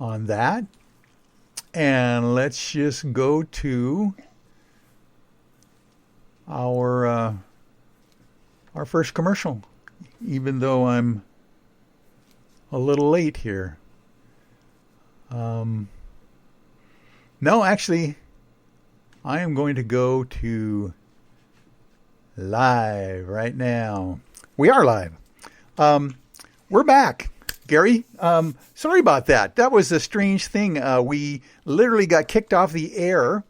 on that. And let's just go to our first commercial, even though I'm a little late here. No, actually, I am going to go to live right now. We are live. We're back. Gary, sorry about that. That was a strange thing. We literally got kicked off the air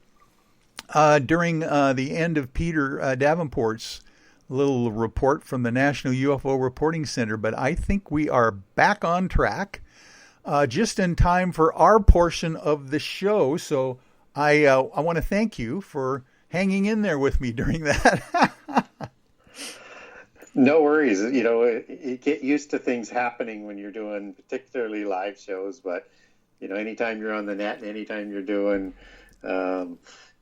during the end of Peter Davenport's little report from the National UFO Reporting Center, but I think we are back on track just in time for our portion of the show. So I want to thank you for hanging in there with me during that. No worries. You get used to things happening when you're doing particularly live shows, but, anytime you're on the net and anytime you're doing, a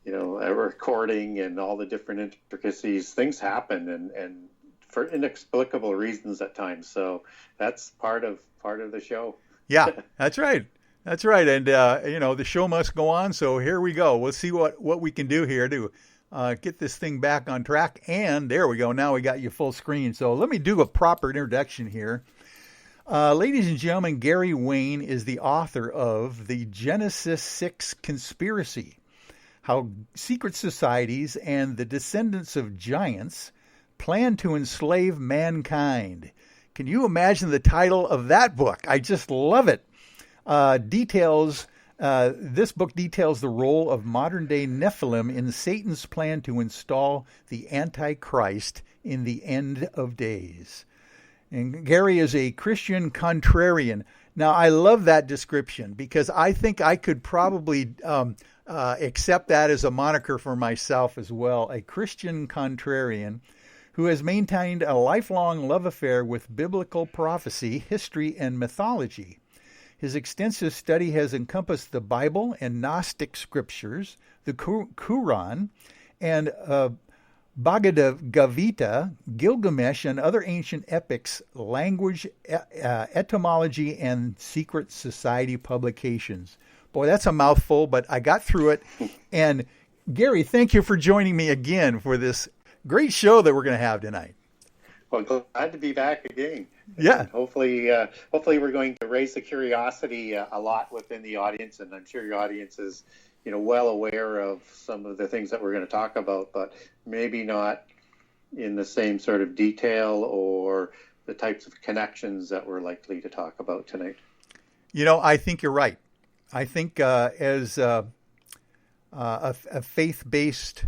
recording and all the different intricacies, things happen and for inexplicable reasons at times. So that's part of the show. Yeah, that's right. That's right. And, the show must go on. So here we go. We'll see what we can do here to get this thing back on track. And there we go. Now we got you full screen. So let me do a proper introduction here. Ladies and gentlemen, Gary Wayne is the author of The Genesis 6 Conspiracy: How Secret Societies and the Descendants of Giants Plan to Enslave Mankind. Can you imagine the title of that book? I just love it. This book details the role of modern-day Nephilim in Satan's plan to install the Antichrist in the end of days. And Gary is a Christian contrarian. Now, I love that description because I think I could probably accept that as a moniker for myself as well. A Christian contrarian who has maintained a lifelong love affair with biblical prophecy, history, and mythology. His extensive study has encompassed the Bible and Gnostic scriptures, the Quran, and Bhagavad Gita, Gilgamesh, and other ancient epics, language, etymology, and secret society publications. Boy, that's a mouthful, but I got through it. And Gary, thank you for joining me again for this great show that we're going to have tonight. Well, glad to be back again. Yeah. And hopefully we're going to raise the curiosity a lot within the audience, and I'm sure your audience is, well aware of some of the things that we're going to talk about, but maybe not in the same sort of detail or the types of connections that we're likely to talk about tonight. I think you're right. I think as a faith-based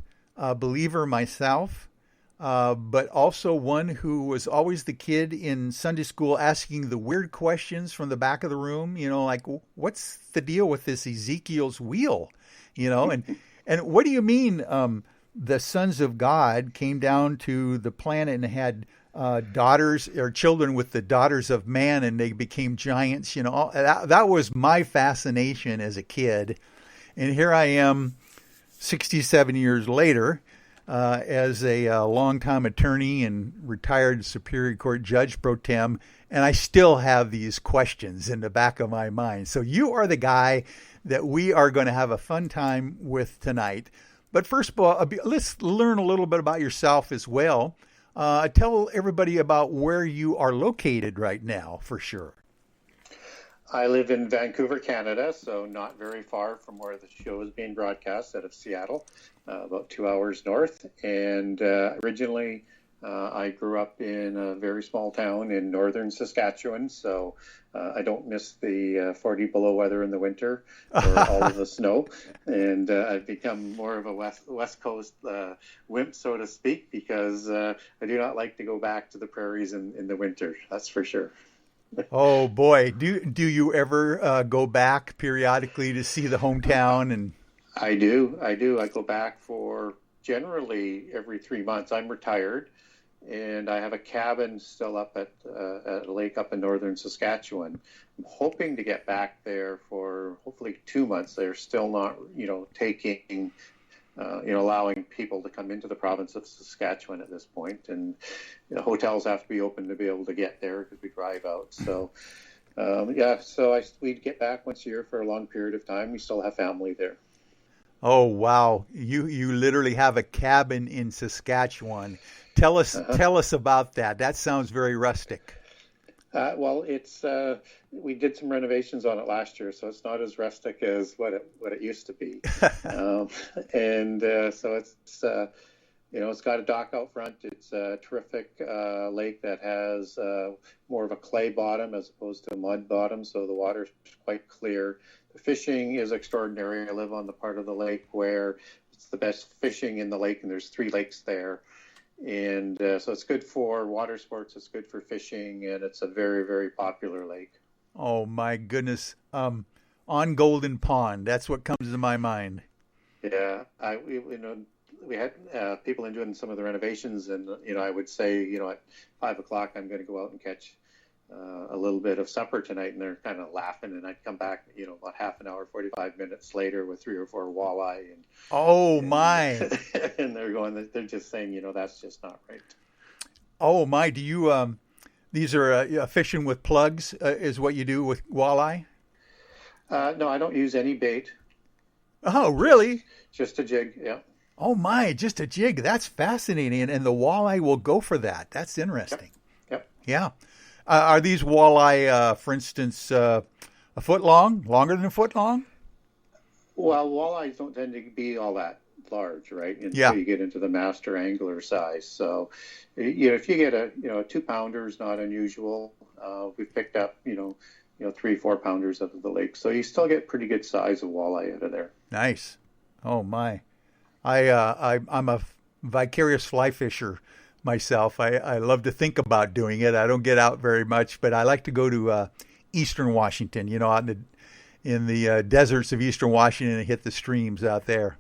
believer myself, but also one who was always the kid in Sunday school asking the weird questions from the back of the room, like, what's the deal with this Ezekiel's wheel? And what do you mean the sons of God came down to the planet and had daughters or children with the daughters of man and they became giants? That was my fascination as a kid. And here I am 67 years later, as a longtime attorney and retired Superior Court Judge pro tem, and I still have these questions in the back of my mind. So you are the guy that we are going to have a fun time with tonight. But first of all, let's learn a little bit about yourself as well. Tell everybody about where you are located right now, for sure. I live in Vancouver, Canada, so not very far from where the show is being broadcast out of Seattle, about 2 hours north. And originally, I grew up in a very small town in northern Saskatchewan, so I don't miss the 40 below weather in the winter or all of the snow. And I've become more of a West Coast wimp, so to speak, because I do not like to go back to the prairies in the winter, that's for sure. Oh boy, do you ever go back periodically to see the hometown? And I do. I go back for generally every 3 months. I'm retired, and I have a cabin still up at a lake up in northern Saskatchewan. I'm hoping to get back there for hopefully 2 months. They're still not, taking, allowing people to come into the province of Saskatchewan at this point, and hotels have to be open to be able to get there because we drive out. So Yeah, so we'd get back once a year for a long period of time. We still have family there. Oh, wow. You literally have a cabin in Saskatchewan. Uh-huh. Tell us about that. That sounds very rustic. Well, it's we did some renovations on it last year, so it's not as rustic as what it used to be. Um, and so it's got a dock out front. It's a terrific lake that has more of a clay bottom as opposed to a mud bottom, so the water's quite clear. The fishing is extraordinary. I live on the part of the lake where it's the best fishing in the lake, and there's 3 lakes there. And so it's good for water sports, it's good for fishing, and it's a very, very popular lake. Oh my goodness. On Golden Pond, that's what comes to my mind. Yeah, we had people in doing some of the renovations, and I would say, at 5 o'clock, I'm going to go out and catch a little bit of supper tonight, and they're kind of laughing, and I'd come back, about half an hour, 45 minutes later with 3 or 4 walleye, Oh and my. and they're just saying, that's just not right. Oh my. Do you these are fishing with plugs is what you do with walleye? No, I don't use any bait, Oh, just really? just a jig. Yeah. Oh my, just a jig. That's fascinating. And the walleye will go for that. That's Yep. interesting. Yep. Yeah. Are these walleye, for instance, a foot long, longer than a foot long? Well, walleyes don't tend to be all that large, right? Yeah. Until you get into the master angler size. So, if you get a 2 pounder is not unusual. We've picked up, 3, 4 pounders out of the lake. So you still get pretty good size of walleye out of there. Nice. Oh my. I'm a vicarious fly fisher myself. I love to think about doing it. I don't get out very much, but I like to go to Eastern Washington, out in the deserts of Eastern Washington and hit the streams out there.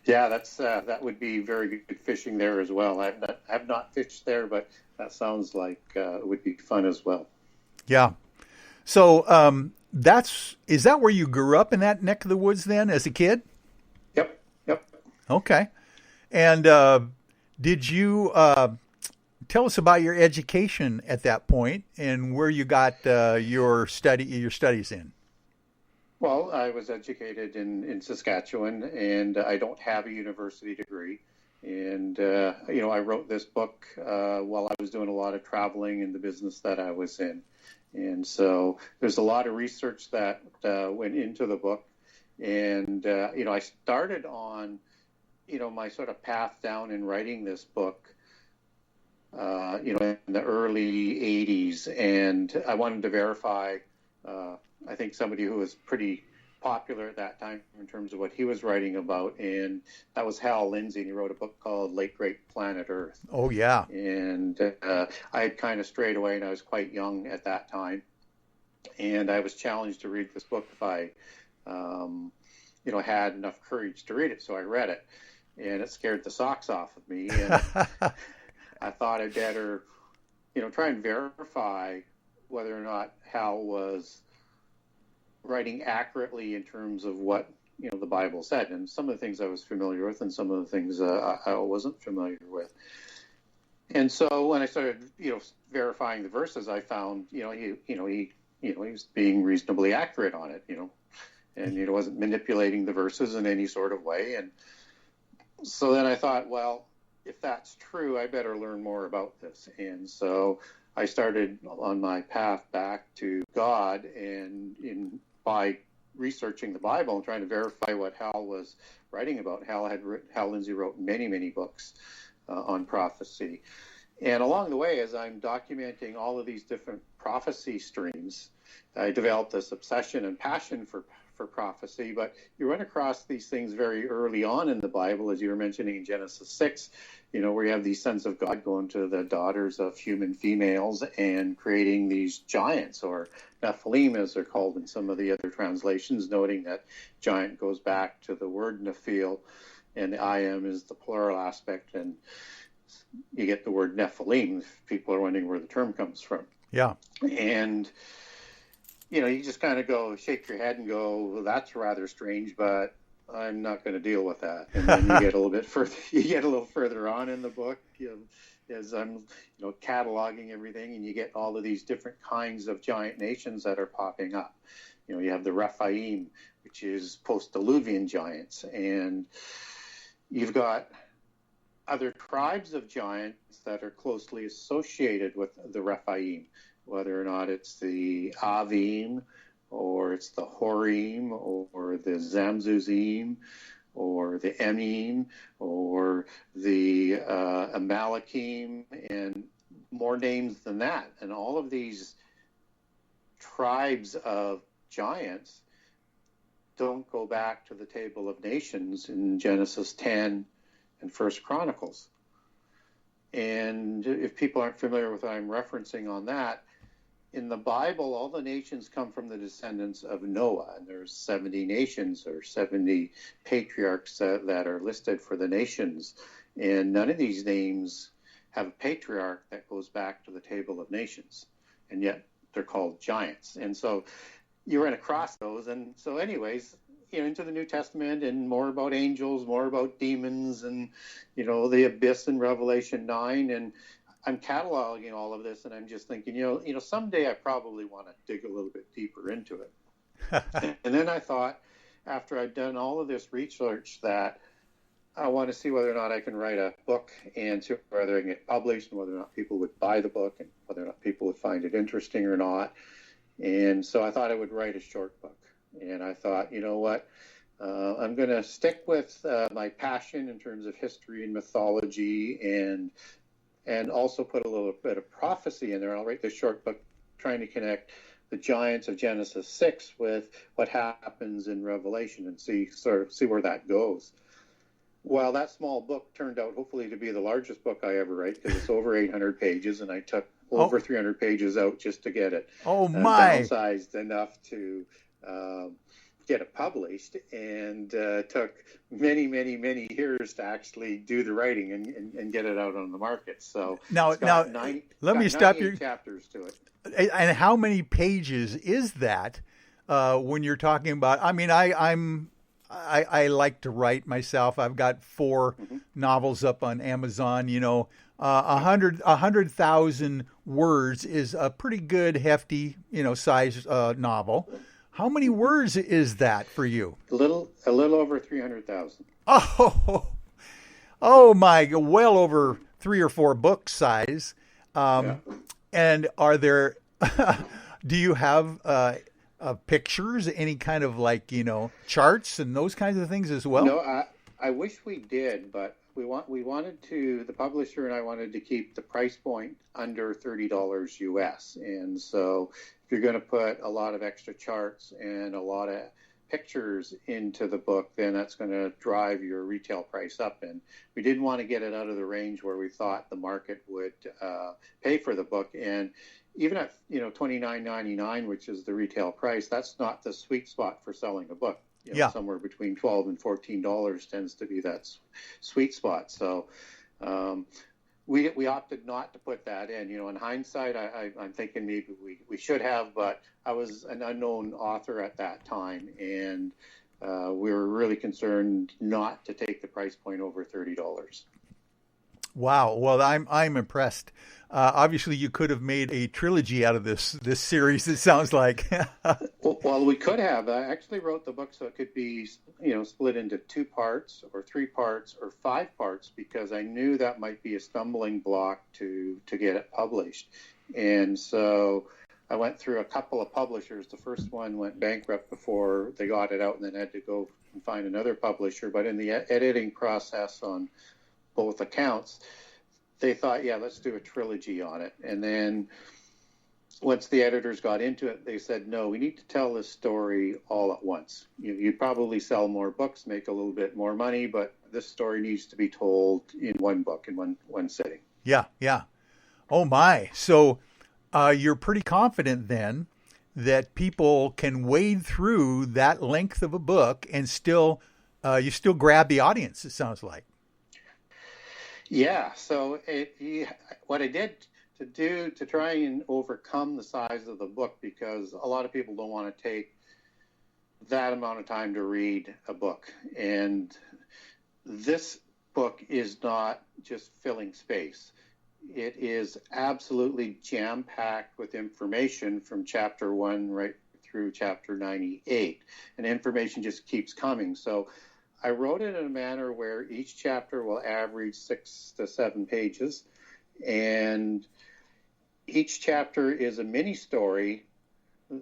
Yeah, that would be very good fishing there as well. I've not fished there, but that sounds like it would be fun as well. Yeah. So is that where you grew up in that neck of the woods then as a kid? Yep, yep. Okay. And did you tell us about your education at that point and where you got your studies in? Well, I was educated in Saskatchewan, and I don't have a university degree. And, I wrote this book while I was doing a lot of traveling in the business that I was in. And so there's a lot of research that went into the book. And, I started on, my sort of path down in writing this book, in the early 80s. And I wanted to verify, I think, somebody who was pretty popular at that time in terms of what he was writing about. And that was Hal Lindsey. And he wrote a book called Late Great Planet Earth. Oh, yeah. And I had kind of strayed away, and I was quite young at that time. And I was challenged to read this book if I, had enough courage to read it. So I read it, and it scared the socks off of me. And I thought I'd better, try and verify whether or not Hal was writing accurately in terms of what, the Bible said. And some of the things I was familiar with, and some of the things I wasn't familiar with. And so when I started, verifying the verses, I found, he was being reasonably accurate on it, and, wasn't manipulating the verses in any sort of way. And so then I thought, well, if that's true, I better learn more about this. And so I started on my path back to God, and by researching the Bible and trying to verify what Hal was writing about. Hal Lindsey wrote many, many books on prophecy. And along the way, as I'm documenting all of these different prophecy streams, I developed this obsession and passion for prophecy. But you run across these things very early on in the Bible, as you were mentioning in Genesis 6, where you have these sons of God going to the daughters of human females and creating these giants, or Nephilim, as they're called in some of the other translations, noting that giant goes back to the word Nephil, and the I am is the plural aspect, and you get the word Nephilim if people are wondering where the term comes from. Yeah. And you just kind of shake your head and go, well, that's rather strange, but I'm not going to deal with that. And then you get a little further on in the book, as I'm, cataloging everything, and you get all of these different kinds of giant nations that are popping up. You have the Rephaim, which is post-Diluvian giants, and you've got other tribes of giants that are closely associated with the Rephaim, whether or not it's the Avim, or it's the Horim, or the Zamzuzim, or the Emim, or the Amalekim, and more names than that. And all of these tribes of giants don't go back to the Table of Nations in Genesis 10 and First Chronicles. And if people aren't familiar with what I'm referencing on that, in the Bible, all the nations come from the descendants of Noah, and there's 70 nations or 70 patriarchs that are listed for the nations, and none of these names have a patriarch that goes back to the Table of Nations, and yet they're called giants. And so you run across those, and so anyways, into the New Testament, and more about angels, more about demons, and the abyss in Revelation 9, and I'm cataloging all of this, and I'm just thinking, someday I probably want to dig a little bit deeper into it. And then I thought, after I'd done all of this research, that I want to see whether or not I can write a book, and see whether I can get published, and whether or not people would buy the book, and whether or not people would find it interesting or not. And so I thought I would write a short book. And I thought, you know what? I'm going to stick with my passion in terms of history and mythology, and also put a little bit of prophecy in there. I'll write this short book trying to connect the giants of Genesis 6 with what happens in Revelation, and see where that goes. Well, that small book turned out hopefully to be the largest book I ever write, because it's over 800 pages, and I took over 300 pages out just to get it downsized enough to get it published, and took many, many, many years to actually do the writing and get it out on the market. So now, let me stop you. Chapters to it. And how many pages is that when you're talking about? I mean, I like to write myself. I've got 4 novels up on Amazon. 100,000 words is a pretty good, hefty, size novel. How many words is that for you? A little over 300,000. Oh my! Well over 3 or 4 book size. And are there? Do you have pictures? Any kind of charts and those kinds of things as well? No, I wish we did, but we wanted to. The publisher and I wanted to keep the price point under $30 US, and so if you're going to put a lot of extra charts and a lot of pictures into the book, then that's going to drive your retail price up. And we didn't want to get it out of the range where we thought the market would pay for the book. And even at $29.99, which is the retail price, that's not the sweet spot for selling a book. Somewhere between $12 and $14 tends to be that sweet spot. So we opted not to put that in. In hindsight, I'm thinking maybe we should have, but I was an unknown author at that time, and we were really concerned not to take the price point over $30. Wow. Well, I'm impressed. Obviously, you could have made a trilogy out of this series. It sounds like. Well, we could have. I actually wrote the book so it could be, split into 2 parts, or 3 parts, or 5 parts, because I knew that might be a stumbling block to get it published. And so I went through a couple of publishers. The first one went bankrupt before they got it out, and then had to go and find another publisher. But in the editing process on both accounts, they thought, let's do a trilogy on it. And then once the editors got into it, they said, no, we need to tell this story all at once. You'd probably sell more books, make a little bit more money, but this story needs to be told in one book, in one sitting. Yeah. Oh my. So you're pretty confident then that people can wade through that length of a book and still you still grab the audience, it sounds like. Yeah, so what I did to try and overcome the size of the book, because a lot of people don't want to take that amount of time to read a book. And this book is not just filling space. it is absolutely jam-packed with information from chapter 1 right through chapter 98, and information just keeps coming. So I wrote it in a manner where each chapter will average 6 to 7 pages, and each chapter is a mini story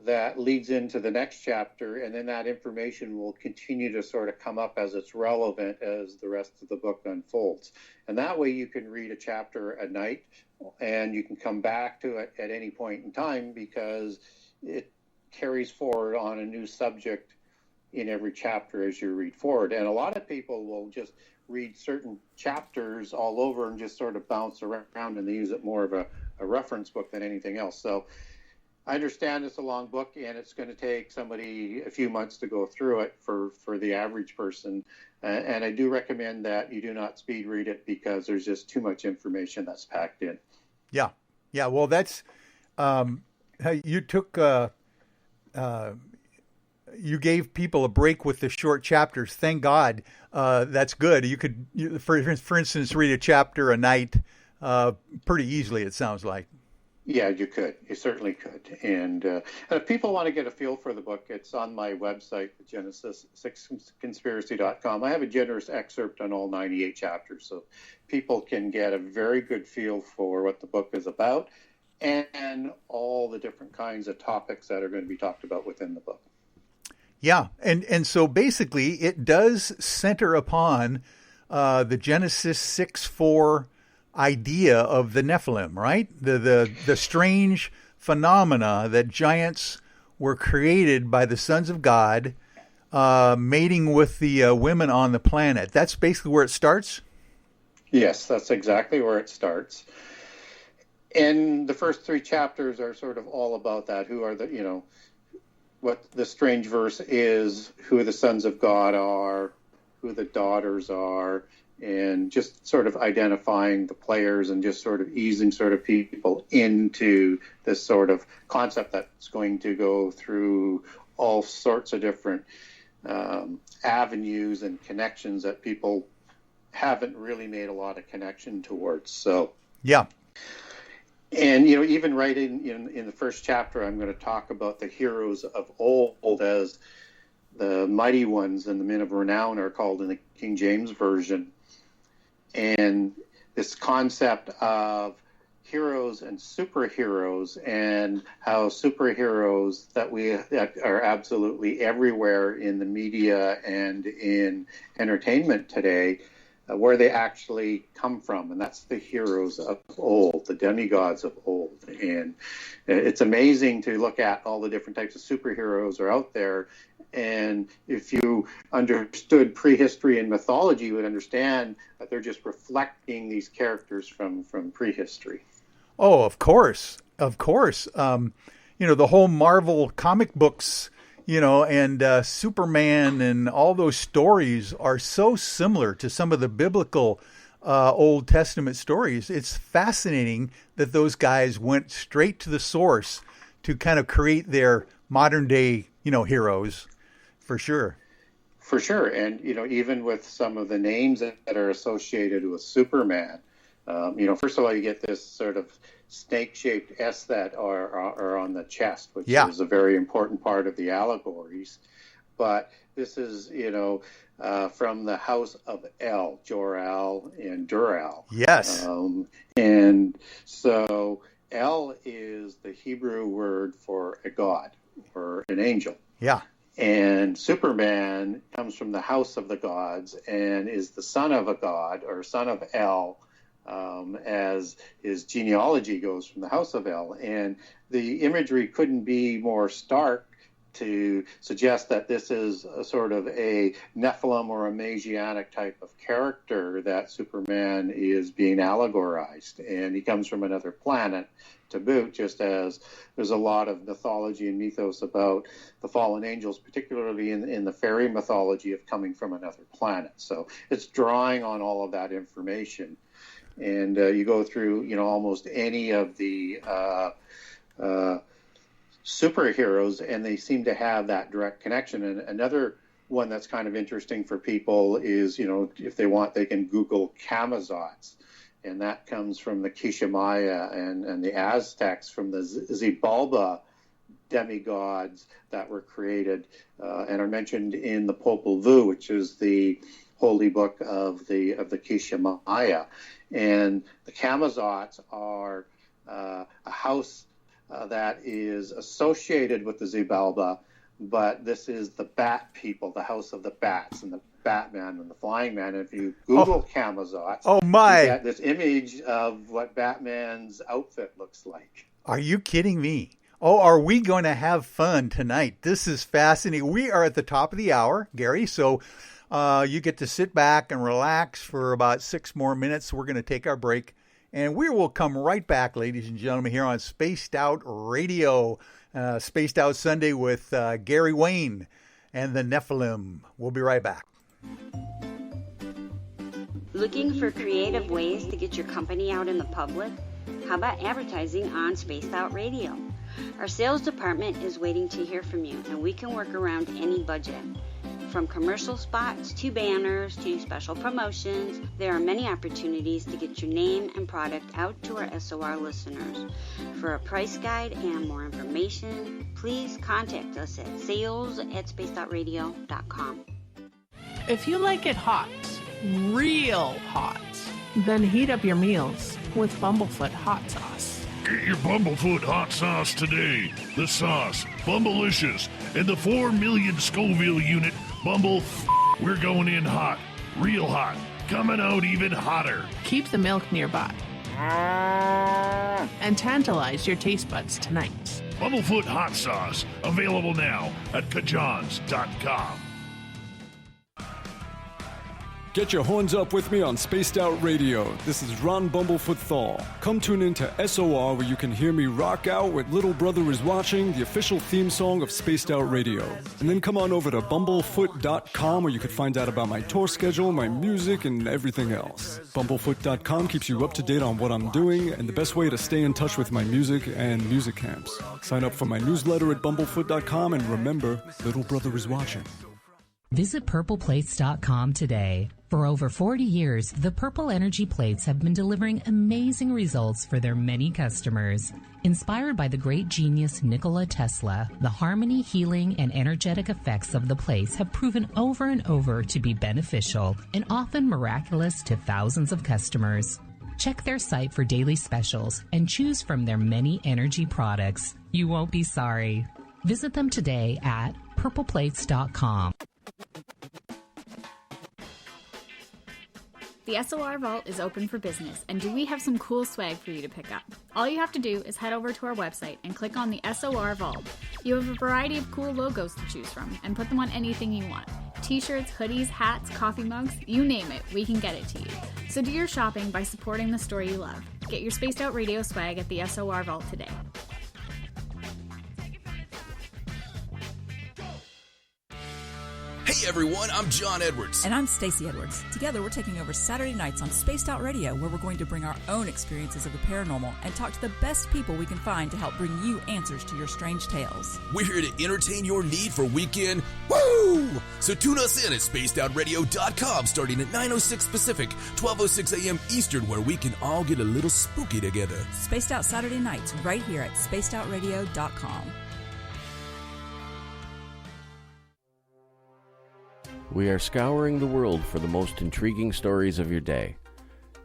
that leads into the next chapter, and then that information will continue to sort of come up as it's relevant as the rest of the book unfolds. And that way you can read a chapter a night, and you can come back to it at any point in time because it carries forward on a new subject in every chapter as you read forward. And a lot of people will just read certain chapters all over and just sort of bounce around, and they use it more of a reference book than anything else. So I understand it's a long book, and it's going to take somebody a few months to go through it for the average person. And I do recommend that you do not speed read it because there's just too much information that's packed in. Yeah. Yeah. Well, that's, you took, you gave people a break with the short chapters. Thank God. That's good. You could, for instance, read a chapter a night pretty easily, it sounds like. Yeah, you could. You certainly could. And if people want to get a feel for the book, it's on my website, Genesis6conspiracy.com. I have a generous excerpt on all 98 chapters, so people can get a very good feel for what the book is about and all the different kinds of topics that are going to be talked about within the book. Yeah, and so basically it does center upon the Genesis 6:4 idea of the Nephilim, right? The strange phenomena that giants were created by the sons of God mating with the women on the planet. That's basically where it starts? Yes, that's exactly where it starts. And the first 3 chapters are sort of all about that. Who are the, what the strange verse is, who the sons of God are, who the daughters are, and just sort of identifying the players and just sort of easing sort of people into this sort of concept that's going to go through all sorts of different avenues and connections that people haven't really made a lot of connection towards. So yeah. And, even right in the first chapter, I'm going to talk about the heroes of old as the mighty ones and the men of renown are called in the King James Version. And this concept of heroes and superheroes and how superheroes that are absolutely everywhere in the media and in entertainment today, where they actually come from. And that's the heroes of old, the demigods of old. And it's amazing to look at all the different types of superheroes are out there. And if you understood prehistory and mythology, you would understand that they're just reflecting these characters from prehistory. Oh, of course. Of course. The whole Marvel comic books, and Superman and all those stories are so similar to some of the biblical Old Testament stories. It's fascinating that those guys went straight to the source to kind of create their modern day, heroes, for sure. For sure. And, even with some of the names that are associated with Superman, first of all, you get this sort of snake-shaped S that are on the chest, which is a very important part of the allegories. But this is, from the house of El, Jor-El and Dur-El. Yes. And so El is the Hebrew word for a god or an angel. Yeah. And Superman comes from the house of the gods and is the son of a god or son of El, as his genealogy goes from the house of El. And the imagery couldn't be more stark to suggest that this is a sort of a Nephilim or a Messianic type of character that Superman is being allegorized. And he comes from another planet to boot, just as there's a lot of mythology and mythos about the fallen angels, particularly in the fairy mythology of coming from another planet. So it's drawing on all of that information. And you go through, almost any of the superheroes, and they seem to have that direct connection. And another one that's kind of interesting for people is, if they want, they can Google Camazots. and that comes from the Quiché Maya and the Aztecs, from the Xibalba demigods that were created and are mentioned in the Popol Vuh, which is the holy book of the Quiché Maya. And the Camazots are a house that is associated with the Xibalba, but this is the Bat people, the house of the bats, and the Batman and the Flying Man. And if you Google Camazots, you get this image of what Batman's outfit looks like. Are you kidding me? Oh, are we going to have fun tonight? This is fascinating. We are at the top of the hour, Gary, so you get to sit back and relax for about 6 more minutes. We're going to take our break, and we will come right back, ladies and gentlemen, here on Spaced Out Radio, Spaced Out Sunday with Gary Wayne and the Nephilim. We'll be right back. Looking for creative ways to get your company out in the public? How about advertising on Spaced Out Radio? Our sales department is waiting to hear from you, and we can work around any budget. From commercial spots to banners to special promotions, there are many opportunities to get your name and product out to our SOR listeners. For a price guide and more information, please contact us at sales@spacedoutradio.com. If you like it hot, real hot, then heat up your meals with Bumblefoot hot sauce. Get your Bumblefoot hot sauce today. The sauce, Bumblicious, and the 4 million Scoville unit Bumble. We're going in hot, real hot, coming out even hotter. Keep the milk nearby and tantalize your taste buds tonight. Bumblefoot hot sauce, available now at kajans.com. Get your horns up with me on Spaced Out Radio. This is Ron Bumblefoot Thal. Come tune in to SOR, where you can hear me rock out with Little Brother is Watching, the official theme song of Spaced Out Radio. And then come on over to bumblefoot.com, where you can find out about my tour schedule, my music, and everything else. Bumblefoot.com keeps you up to date on what I'm doing and the best way to stay in touch with my music and music camps. Sign up for my newsletter at bumblefoot.com, and remember, Little Brother is watching. Visit purpleplates.com today. For over 40 years, the Purple Energy Plates have been delivering amazing results for their many customers. Inspired by the great genius Nikola Tesla, the harmony, healing, and energetic effects of the plates have proven over and over to be beneficial and often miraculous to thousands of customers. Check their site for daily specials and choose from their many energy products. You won't be sorry. Visit them today at purpleplates.com. The SOR Vault is open for business, and do we have some cool swag for you to pick up? All you have to do is head over to our website and click on the SOR Vault. You have a variety of cool logos to choose from, and put them on anything you want. T-shirts, hoodies, hats, coffee mugs, you name it, we can get it to you. So do your shopping by supporting the store you love. Get your Spaced Out Radio swag at the SOR Vault today. Hey everyone, I'm John Edwards. And I'm Stacey Edwards. Together we're taking over Saturday nights on Spaced Out Radio, where we're going to bring our own experiences of the paranormal and talk to the best people we can find to help bring you answers to your strange tales. We're here to entertain your need for weekend woo! So tune us in at spacedoutradio.com starting at 9:06 Pacific, 12:06 a.m. Eastern, where we can all get a little spooky together. Spaced Out Saturday nights right here at spacedoutradio.com. We are scouring the world for the most intriguing stories of your day.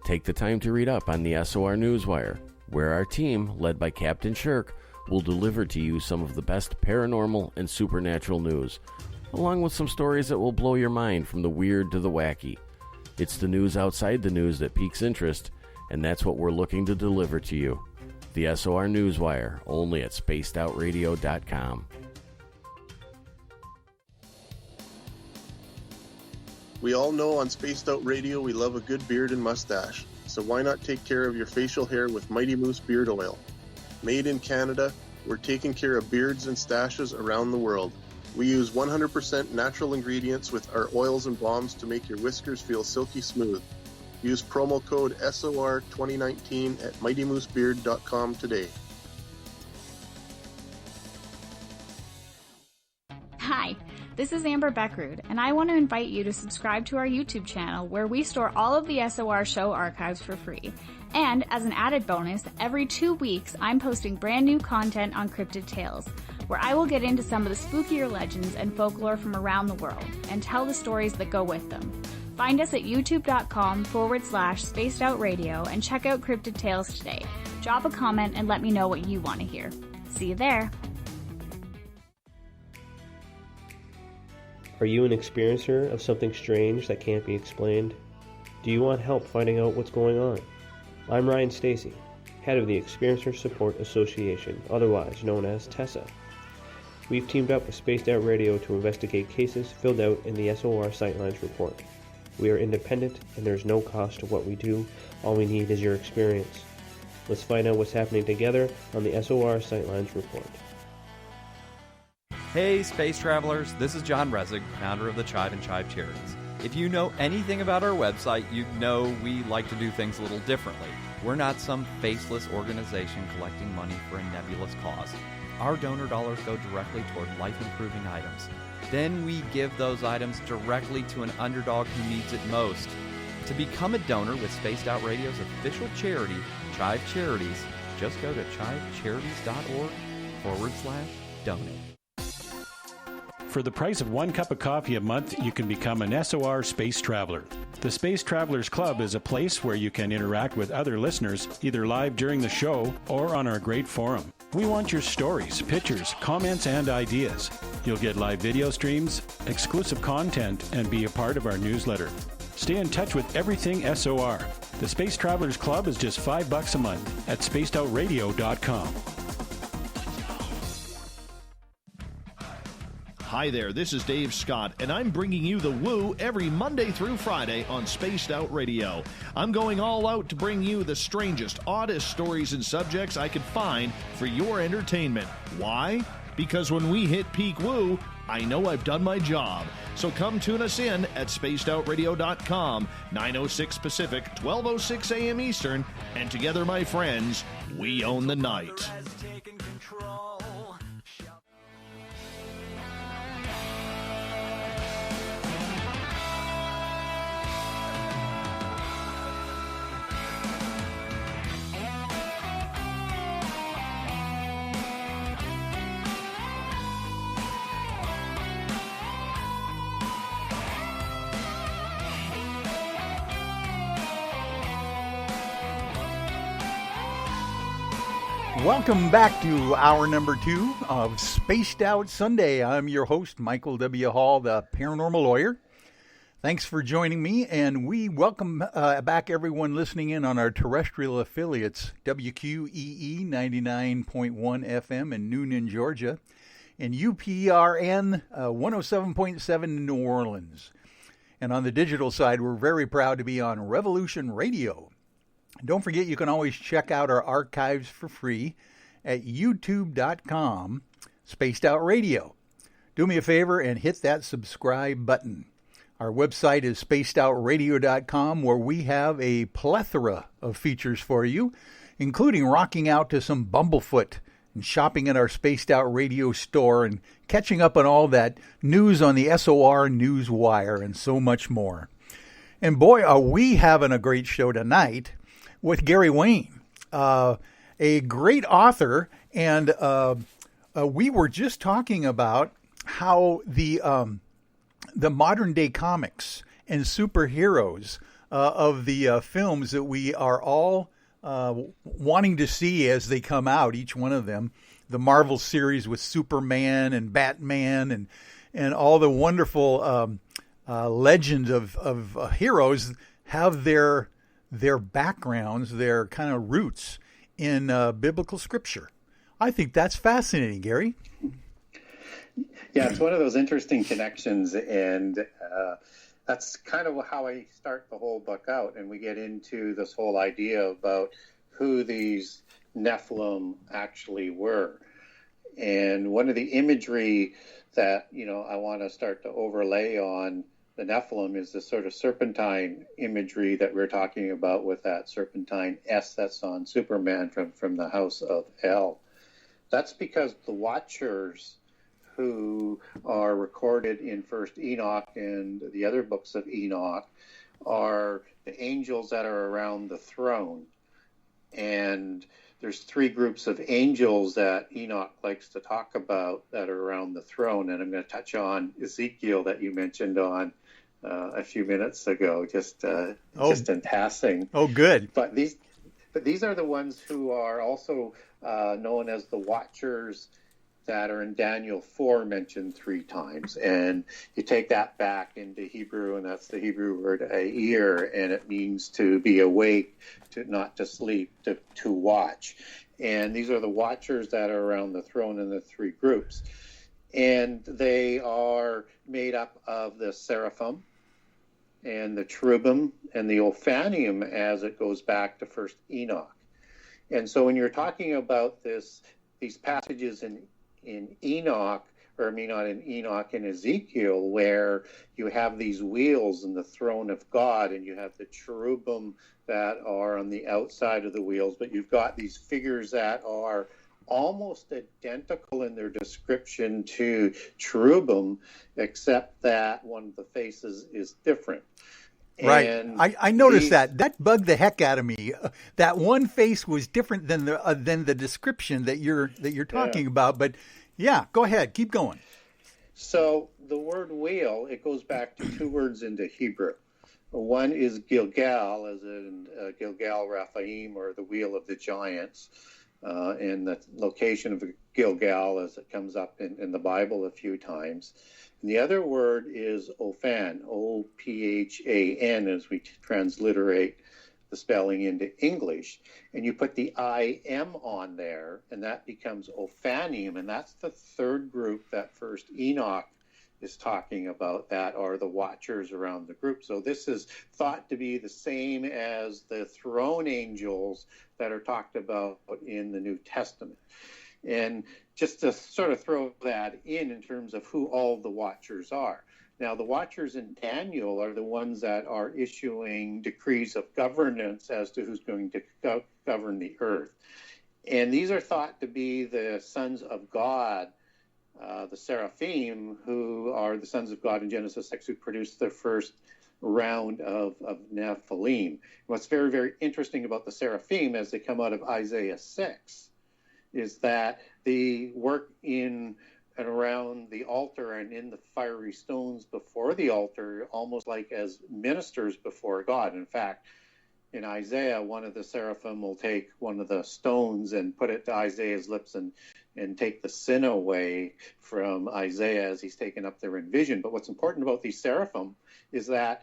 Take the time to read up on the SOR Newswire, where our team, led by Captain Shirk, will deliver to you some of the best paranormal and supernatural news, along with some stories that will blow your mind from the weird to the wacky. It's the news outside the news that piques interest, and that's what we're looking to deliver to you. The SOR Newswire, only at spacedoutradio.com. We all know on Spaced Out Radio we love a good beard and mustache, so why not take care of your facial hair with Mighty Moose Beard Oil? Made in Canada, we're taking care of beards and stashes around the world. We use 100% natural ingredients with our oils and balms to make your whiskers feel silky smooth. Use promo code SOR2019 at MightyMooseBeard.com today. Hi, This is Amber Beckrud, and I want to invite you to subscribe to our YouTube channel where we store all of the SOR show archives for free. And as an added bonus, every 2 weeks I'm posting brand new content on Cryptid Tales, where I will get into some of the spookier legends and folklore from around the world and tell the stories that go with them. Find us at youtube.com/Spaced Out Radio and check out Cryptid Tales today. Drop a comment and let me know what you want to hear. See you there. Are you an experiencer of something strange that can't be explained? Do you want help finding out what's going on? I'm Ryan Stacy, head of the Experiencer Support Association, otherwise known as TESSA. We've teamed up with Spaced Out Radio to investigate cases filled out in the SOR Sightlines report. We are independent and there's no cost to what we do. All we need is your experience. Let's find out what's happening together on the SOR Sightlines report. Hey space travelers, this is John Resig, founder of the Chive and Chive Charities. If you know anything about our website, you know we like to do things a little differently. We're not some faceless organization collecting money for a nebulous cause. Our donor dollars go directly toward life-improving items. Then we give those items directly to an underdog who needs it most. To become a donor with Spaced Out Radio's official charity, Chive Charities, just go to chivecharities.org/donate. For the price of 1 cup of coffee a month, you can become an SOR Space Traveler. The Space Travelers Club is a place where you can interact with other listeners, either live during the show or on our great forum. We want your stories, pictures, comments, and ideas. You'll get live video streams, exclusive content, and be a part of our newsletter. Stay in touch with everything SOR. The Space Travelers Club is just $5 a month at spacedoutradio.com. Hi there, this is Dave Scott, and I'm bringing you the Woo every Monday through Friday on Spaced Out Radio. I'm going all out to bring you the strangest, oddest stories and subjects I could find for your entertainment. Why? Because when we hit peak Woo, I know I've done my job. So come tune us in at spacedoutradio.com, 9:06 Pacific, 12:06 a.m. Eastern, and together, my friends, we own the night. Welcome back to hour number 2 of Spaced Out Sunday. I'm your host, Michael W. Hall, the paranormal lawyer. Thanks for joining me, and we welcome back everyone listening in on our terrestrial affiliates, WQEE 99.1 FM in Noonan, Georgia, and UPRN 107.7 in New Orleans. And on the digital side, we're very proud to be on Revolution Radio. Don't forget, you can always check out our archives for free at youtube.com, Spaced Out Radio. Do me a favor and hit that subscribe button. Our website is spacedoutradio.com, where we have a plethora of features for you, including rocking out to some Bumblefoot and shopping at our Spaced Out Radio store and catching up on all that news on the SOR News Wire and so much more. And boy, are we having a great show tonight with Gary Wayne, a great author, and we were just talking about how the modern day comics and superheroes of the films that we are all wanting to see as they come out, each one of them, the Marvel series with Superman and Batman and all the wonderful legends of heroes have their backgrounds, their kind of roots in biblical scripture. I think that's fascinating, Gary. Yeah, it's one of those interesting connections, and that's kind of how I start the whole book out, and we get into this whole idea about who these Nephilim actually were. And one of the imagery that, I want to start to overlay on the Nephilim is the sort of serpentine imagery that we're talking about with that serpentine S that's on Superman from the House of El. That's because the Watchers, who are recorded in First Enoch and the other books of Enoch are the angels that are around the throne. And there's three groups of angels that Enoch likes to talk about that are around the throne. And I'm going to touch on Ezekiel that you mentioned on a few minutes ago, just in passing. Oh, good. But these are the ones who are also known as the Watchers that are in Daniel 4 mentioned 3 times. And you take that back into Hebrew, and that's the Hebrew word ear, and it means to be awake, not to sleep, to watch. And these are the Watchers that are around the throne in the 3 groups. And they are made up of the seraphim and the cherubim and the Ophanium as it goes back to First Enoch. And so when you're talking about these passages in Enoch, or not in Enoch, in Ezekiel, where you have these wheels in the throne of God, and you have the cherubim that are on the outside of the wheels, but you've got these figures that are almost identical in their description to cherubim, except that one of the faces is different. Right. And I noticed that bugged the heck out of me. That one face was different than the description that you're talking about. But yeah, go ahead, keep going. So the word wheel, it goes back to 2 words into Hebrew. One is Gilgal, as in Gilgal Raphaim, or the wheel of the giants, and the location of Gilgal as it comes up in the Bible a few times. And the other word is Ophan, O-P-H-A-N, as we transliterate the spelling into English. And you put the I-M on there, and that becomes Ophanium, and that's the 3rd group that First Enoch is talking about, that are the Watchers around the group. So this is thought to be the same as the throne angels that are talked about in the New Testament. And just to sort of throw that in terms of who all the Watchers are. Now, the Watchers in Daniel are the ones that are issuing decrees of governance as to who's going to govern the earth. And these are thought to be the sons of God, the seraphim, who are the sons of God in Genesis 6, who produced the first round of Nephilim. What's very, very interesting about the seraphim as they come out of Isaiah 6 is that the work in and around the altar and in the fiery stones before the altar, almost like as ministers before God. In fact, in Isaiah, one of the seraphim will take one of the stones and put it to Isaiah's lips and take the sin away from Isaiah as he's taken up there in vision. But what's important about these seraphim is that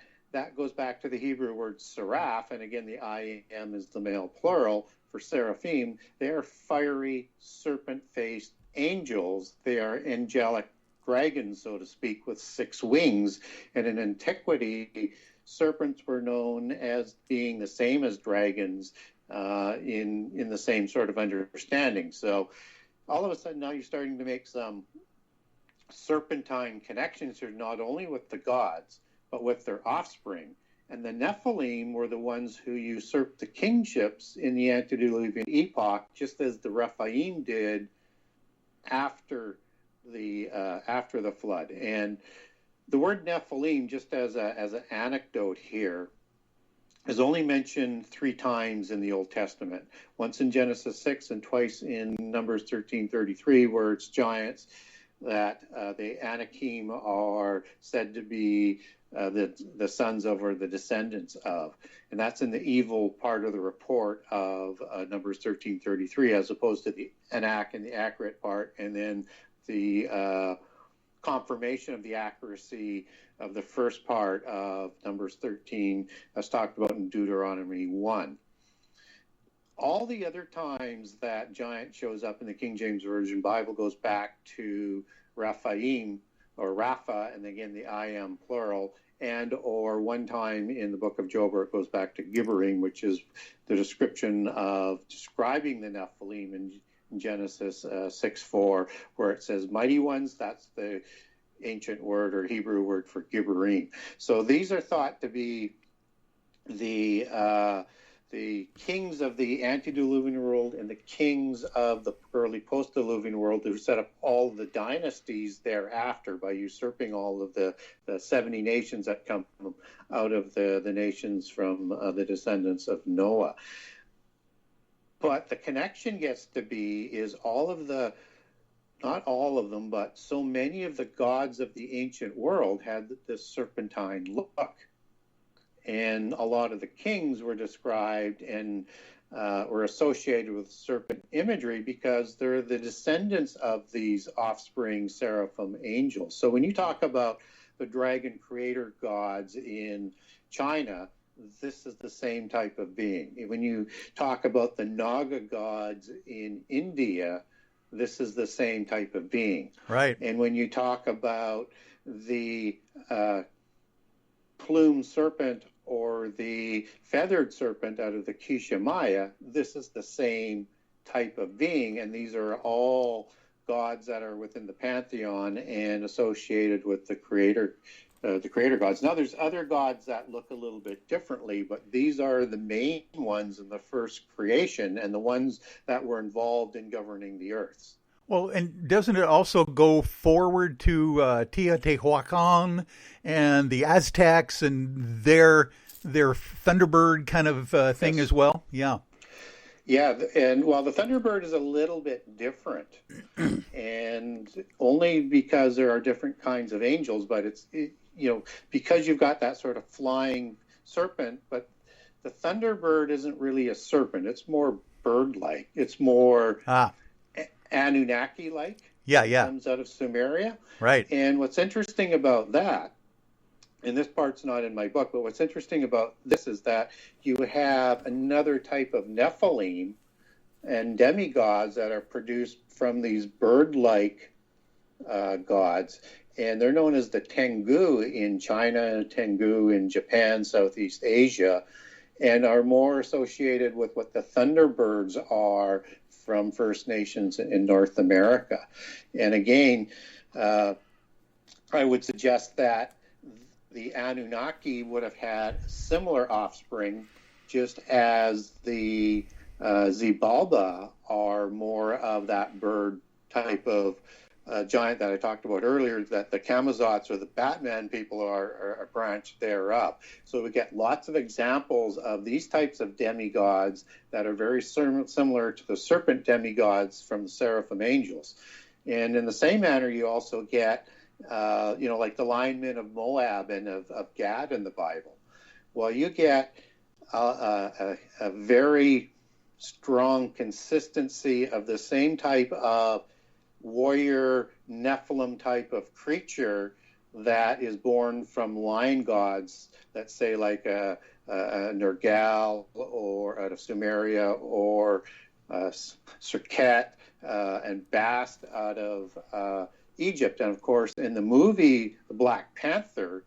goes back to the Hebrew word seraph, and again, the I-M is the male plural for seraphim. They are fiery, serpent-faced angels. They are angelic dragons, so to speak, with 6 wings. And in antiquity, serpents were known as being the same as dragons in the same sort of understanding. So all of a sudden now you're starting to make some serpentine connections here, not only with the gods, but with their offspring. And the Nephilim were the ones who usurped the kingships in the antediluvian epoch, just as the Rephaim did after the flood. And the word Nephilim, just as an anecdote here, is only mentioned 3 times in the Old Testament. Once in Genesis 6 and twice in Numbers 13:33, where it's giants that the Anakim are said to be the sons of, or the descendants of. And that's in the evil part of the report of Numbers 13:33, as opposed to the Anak and the accurate part, and then the confirmation of the accuracy of the first part of Numbers 13, as talked about in Deuteronomy 1. All the other times that giant shows up in the King James Version Bible goes back to Raphaim, or Rapha, and again the I am plural, and or one time in the book of Job where it goes back to Gibberim, which is the description of describing the Nephilim in Genesis 6:4, where it says mighty ones. That's the ancient word or Hebrew word for Gibberim. So these are thought to be the the kings of the antediluvian world and the kings of the early post-diluvian world who set up all the dynasties thereafter by usurping all of the 70 nations that come out of the nations from the descendants of Noah. But the connection gets to be is all of the, not all of them, but so many of the gods of the ancient world had this serpentine look. And a lot of the kings were described and were associated with serpent imagery because they're the descendants of these offspring seraphim angels. So when you talk about the dragon creator gods in China, this is the same type of being. When you talk about the Naga gods in India, this is the same type of being. Right. And when you talk about the plumed serpent or the feathered serpent out of the Ksha Maya, this is the same type of being, and these are all gods that are within the pantheon and associated with the creator gods. Now, there's other gods that look a little bit differently, but these are the main ones in the first creation and the ones that were involved in governing the earths. Well, and doesn't it also go forward to Teotihuacan and the Aztecs and their Thunderbird kind of thing Yes. as well? Yeah. Yeah, and well, the Thunderbird is a little bit different, and only because there are different kinds of angels, but because you've got that sort of flying serpent, but the Thunderbird isn't really a serpent. It's more bird-like. It's more Anunnaki-like. Yeah. Comes out of Sumeria. Right. And what's interesting about that, and this part's not in my book, but what's interesting about this is that you have another type of Nephilim and demigods that are produced from these bird-like gods. And they're known as the Tengu in China and Tengu in Japan, Southeast Asia, and are more associated with what the Thunderbirds are from First Nations in North America. And again, I would suggest that the Anunnaki would have had similar offspring, just as the Xibalba are more of that bird type of giant that I talked about earlier, that the Kamazots or the Batman people are branched thereof. So we get lots of examples of these types of demigods that are very similar to the serpent demigods from the seraphim angels. And in the same manner, you also get, like the linemen of Moab and of Gad in the Bible. Well, you get a very strong consistency of the same type of warrior Nephilim type of creature that is born from lion gods, let's say like a Nergal or out of Sumeria, or Serket and Bast out of Egypt. And of course, in the movie The Black Panther,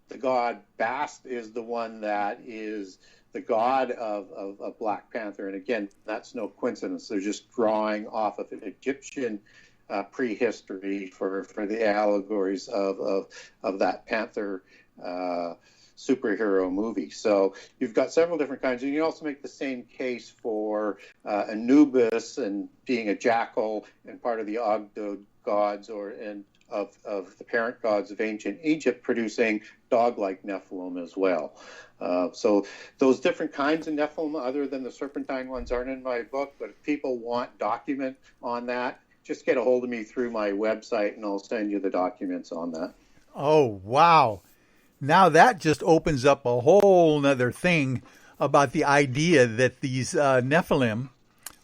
the god Bast is the one that is the god of Black Panther. And again, that's no coincidence. They're just drawing off of an Egyptian prehistory for the allegories of that Panther superhero movie. So you've got several different kinds, and you also make the same case for Anubis and being a jackal and part of the Ogdo gods of the parent gods of ancient Egypt, producing dog-like Nephilim as well. So those different kinds of Nephilim, other than the serpentine ones, aren't in my book, but if people want document on that, just get a hold of me through my website and I'll send you the documents on that. Oh, wow. Now that just opens up a whole nother thing about the idea that these Nephilim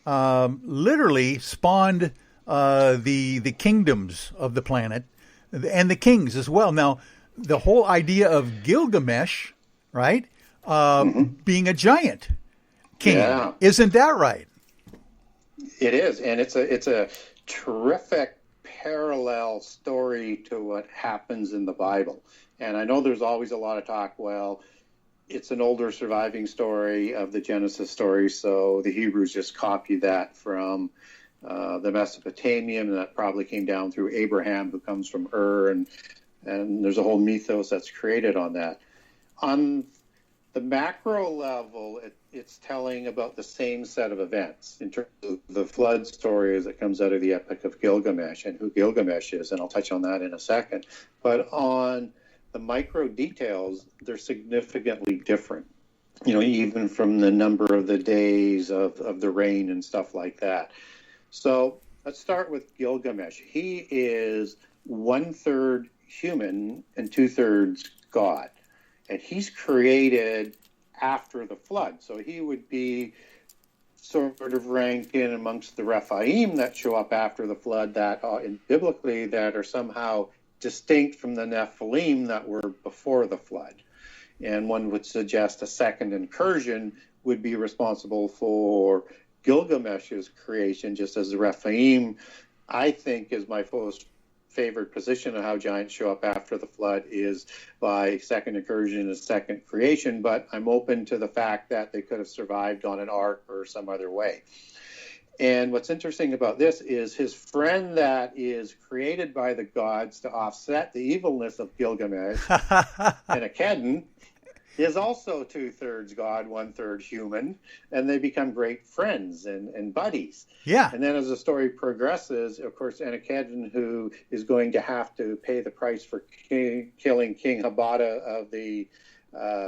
literally spawned the kingdoms of the planet and the kings as well. Now, the whole idea of Gilgamesh, right, being a giant king, isn't that right? It is, and it's a terrific parallel story to what happens in the Bible. And I know there's always a lot of talk, well, it's an older surviving story of the Genesis story, so the Hebrews just copied that from the Mesopotamian, and that probably came down through Abraham, who comes from Ur, and there's a whole mythos that's created on that. On the macro level, it's telling about the same set of events in terms of the flood story as it comes out of the Epic of Gilgamesh and who Gilgamesh is, and I'll touch on that in a second. But on the micro details, they're significantly different. Even from the number of the days of the rain and stuff like that. So let's start with Gilgamesh. He is 1/3 human and 2/3 God. And he's created after the flood. So he would be sort of ranked in amongst the Rephaim that show up after the flood that biblically that are somehow distinct from the Nephilim that were before the flood. And one would suggest a second incursion would be responsible for Gilgamesh's creation, just as the Rephaim, I think, is my most favorite position of how giants show up after the flood is by second incursion and second creation. But I'm open to the fact that they could have survived on an ark or some other way. And what's interesting about this is his friend that is created by the gods to offset the evilness of Gilgamesh, Enkidu, is also 2/3 God, 1/3 human, and they become great friends and buddies. Yeah. And then as the story progresses, of course, Enkidu, who is going to have to pay the price for killing King Habata of the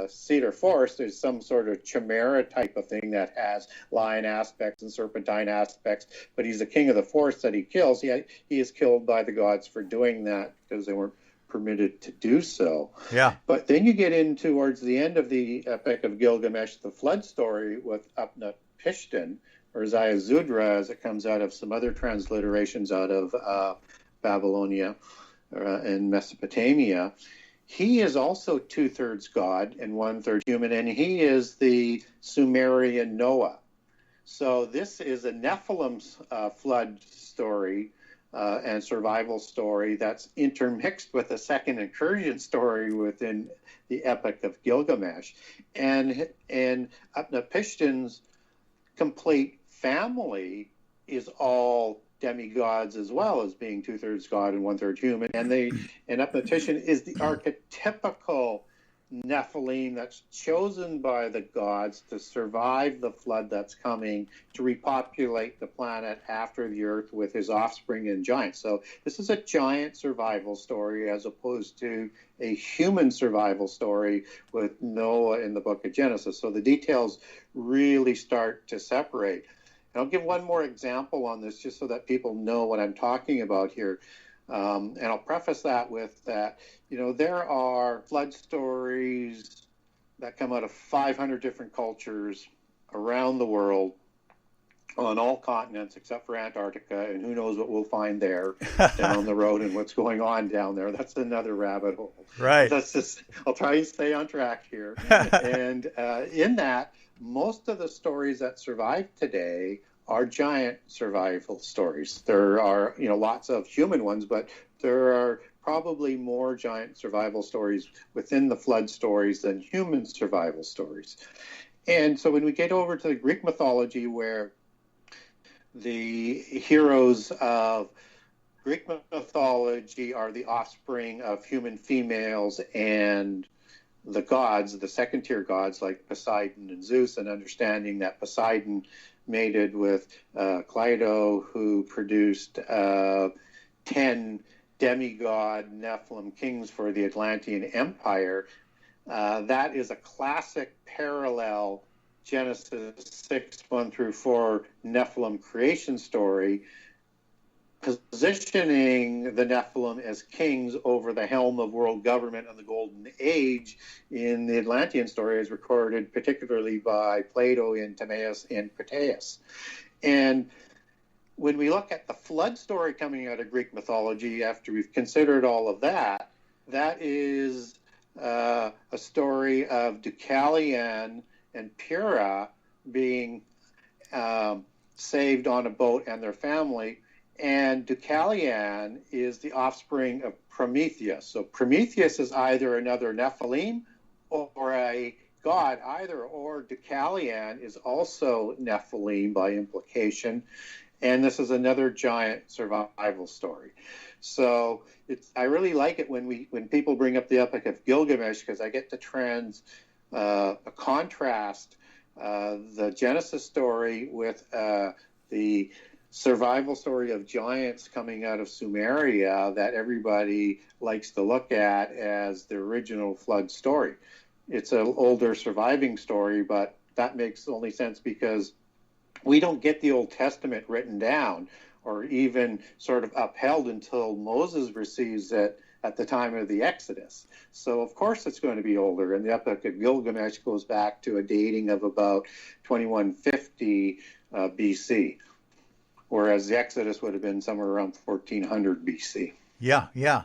Cedar Forest, there's some sort of chimera type of thing that has lion aspects and serpentine aspects, but he's the king of the forest that he kills. He is killed by the gods for doing that because they weren't permitted to do so. Yeah. But then you get in towards the end of the Epic of Gilgamesh, the flood story with Upnapishtim, or Ziusudra, as it comes out of some other transliterations out of Babylonia and Mesopotamia. He is also 2/3 God and 1/3 human, and he is the Sumerian Noah. So this is a Nephilim flood story and survival story that's intermixed with a second incursion story within the Epic of Gilgamesh. And Upnapishtim's complete family is all demigods as well as being 2/3 God and 1/3 human. And Upnapishtim is the archetypical Nephilim that's chosen by the gods to survive the flood that's coming, to repopulate the planet after the earth with his offspring and giants. So this is a giant survival story as opposed to a human survival story with Noah in the book of Genesis. So the details really start to separate. And I'll give one more example on this just so that people know what I'm talking about here. And I'll preface that with that, there are flood stories that come out of 500 different cultures around the world on all continents except for Antarctica, and who knows what we'll find there down the road and what's going on down there. That's another rabbit hole. Right. I'll try and stay on track here. And in that, most of the stories that survive today are giant survival stories. There are, lots of human ones, but there are probably more giant survival stories within the flood stories than human survival stories. And so when we get over to the Greek mythology, where the heroes of Greek mythology are the offspring of human females and the gods, the second-tier gods like Poseidon and Zeus, and understanding that Poseidon mated with Cleito, who produced 10 demigod Nephilim kings for the Atlantean Empire. That is a classic parallel Genesis 6:1-4 Nephilim creation story, positioning the Nephilim as kings over the helm of world government and the Golden Age in the Atlantean story, as recorded particularly by Plato in Timaeus and Critias. And when we look at the flood story coming out of Greek mythology, after we've considered all of that, that is a story of Deucalion and Pyrrha being saved on a boat and their family. And Deucalion is the offspring of Prometheus. So Prometheus is either another Nephilim or a god, or Deucalion is also Nephilim by implication. And this is another giant survival story. So I really like it when people bring up the Epic of Gilgamesh, because I get to contrast the Genesis story with the survival story of giants coming out of Sumeria that everybody likes to look at as the original flood story. It's an older surviving story, but that makes only sense because we don't get the Old Testament written down or even sort of upheld until Moses receives it at the time of the Exodus. So, of course, it's going to be older. And the Epic of Gilgamesh goes back to a dating of about 2150 BC, whereas the Exodus would have been somewhere around 1400 BC. Yeah, yeah.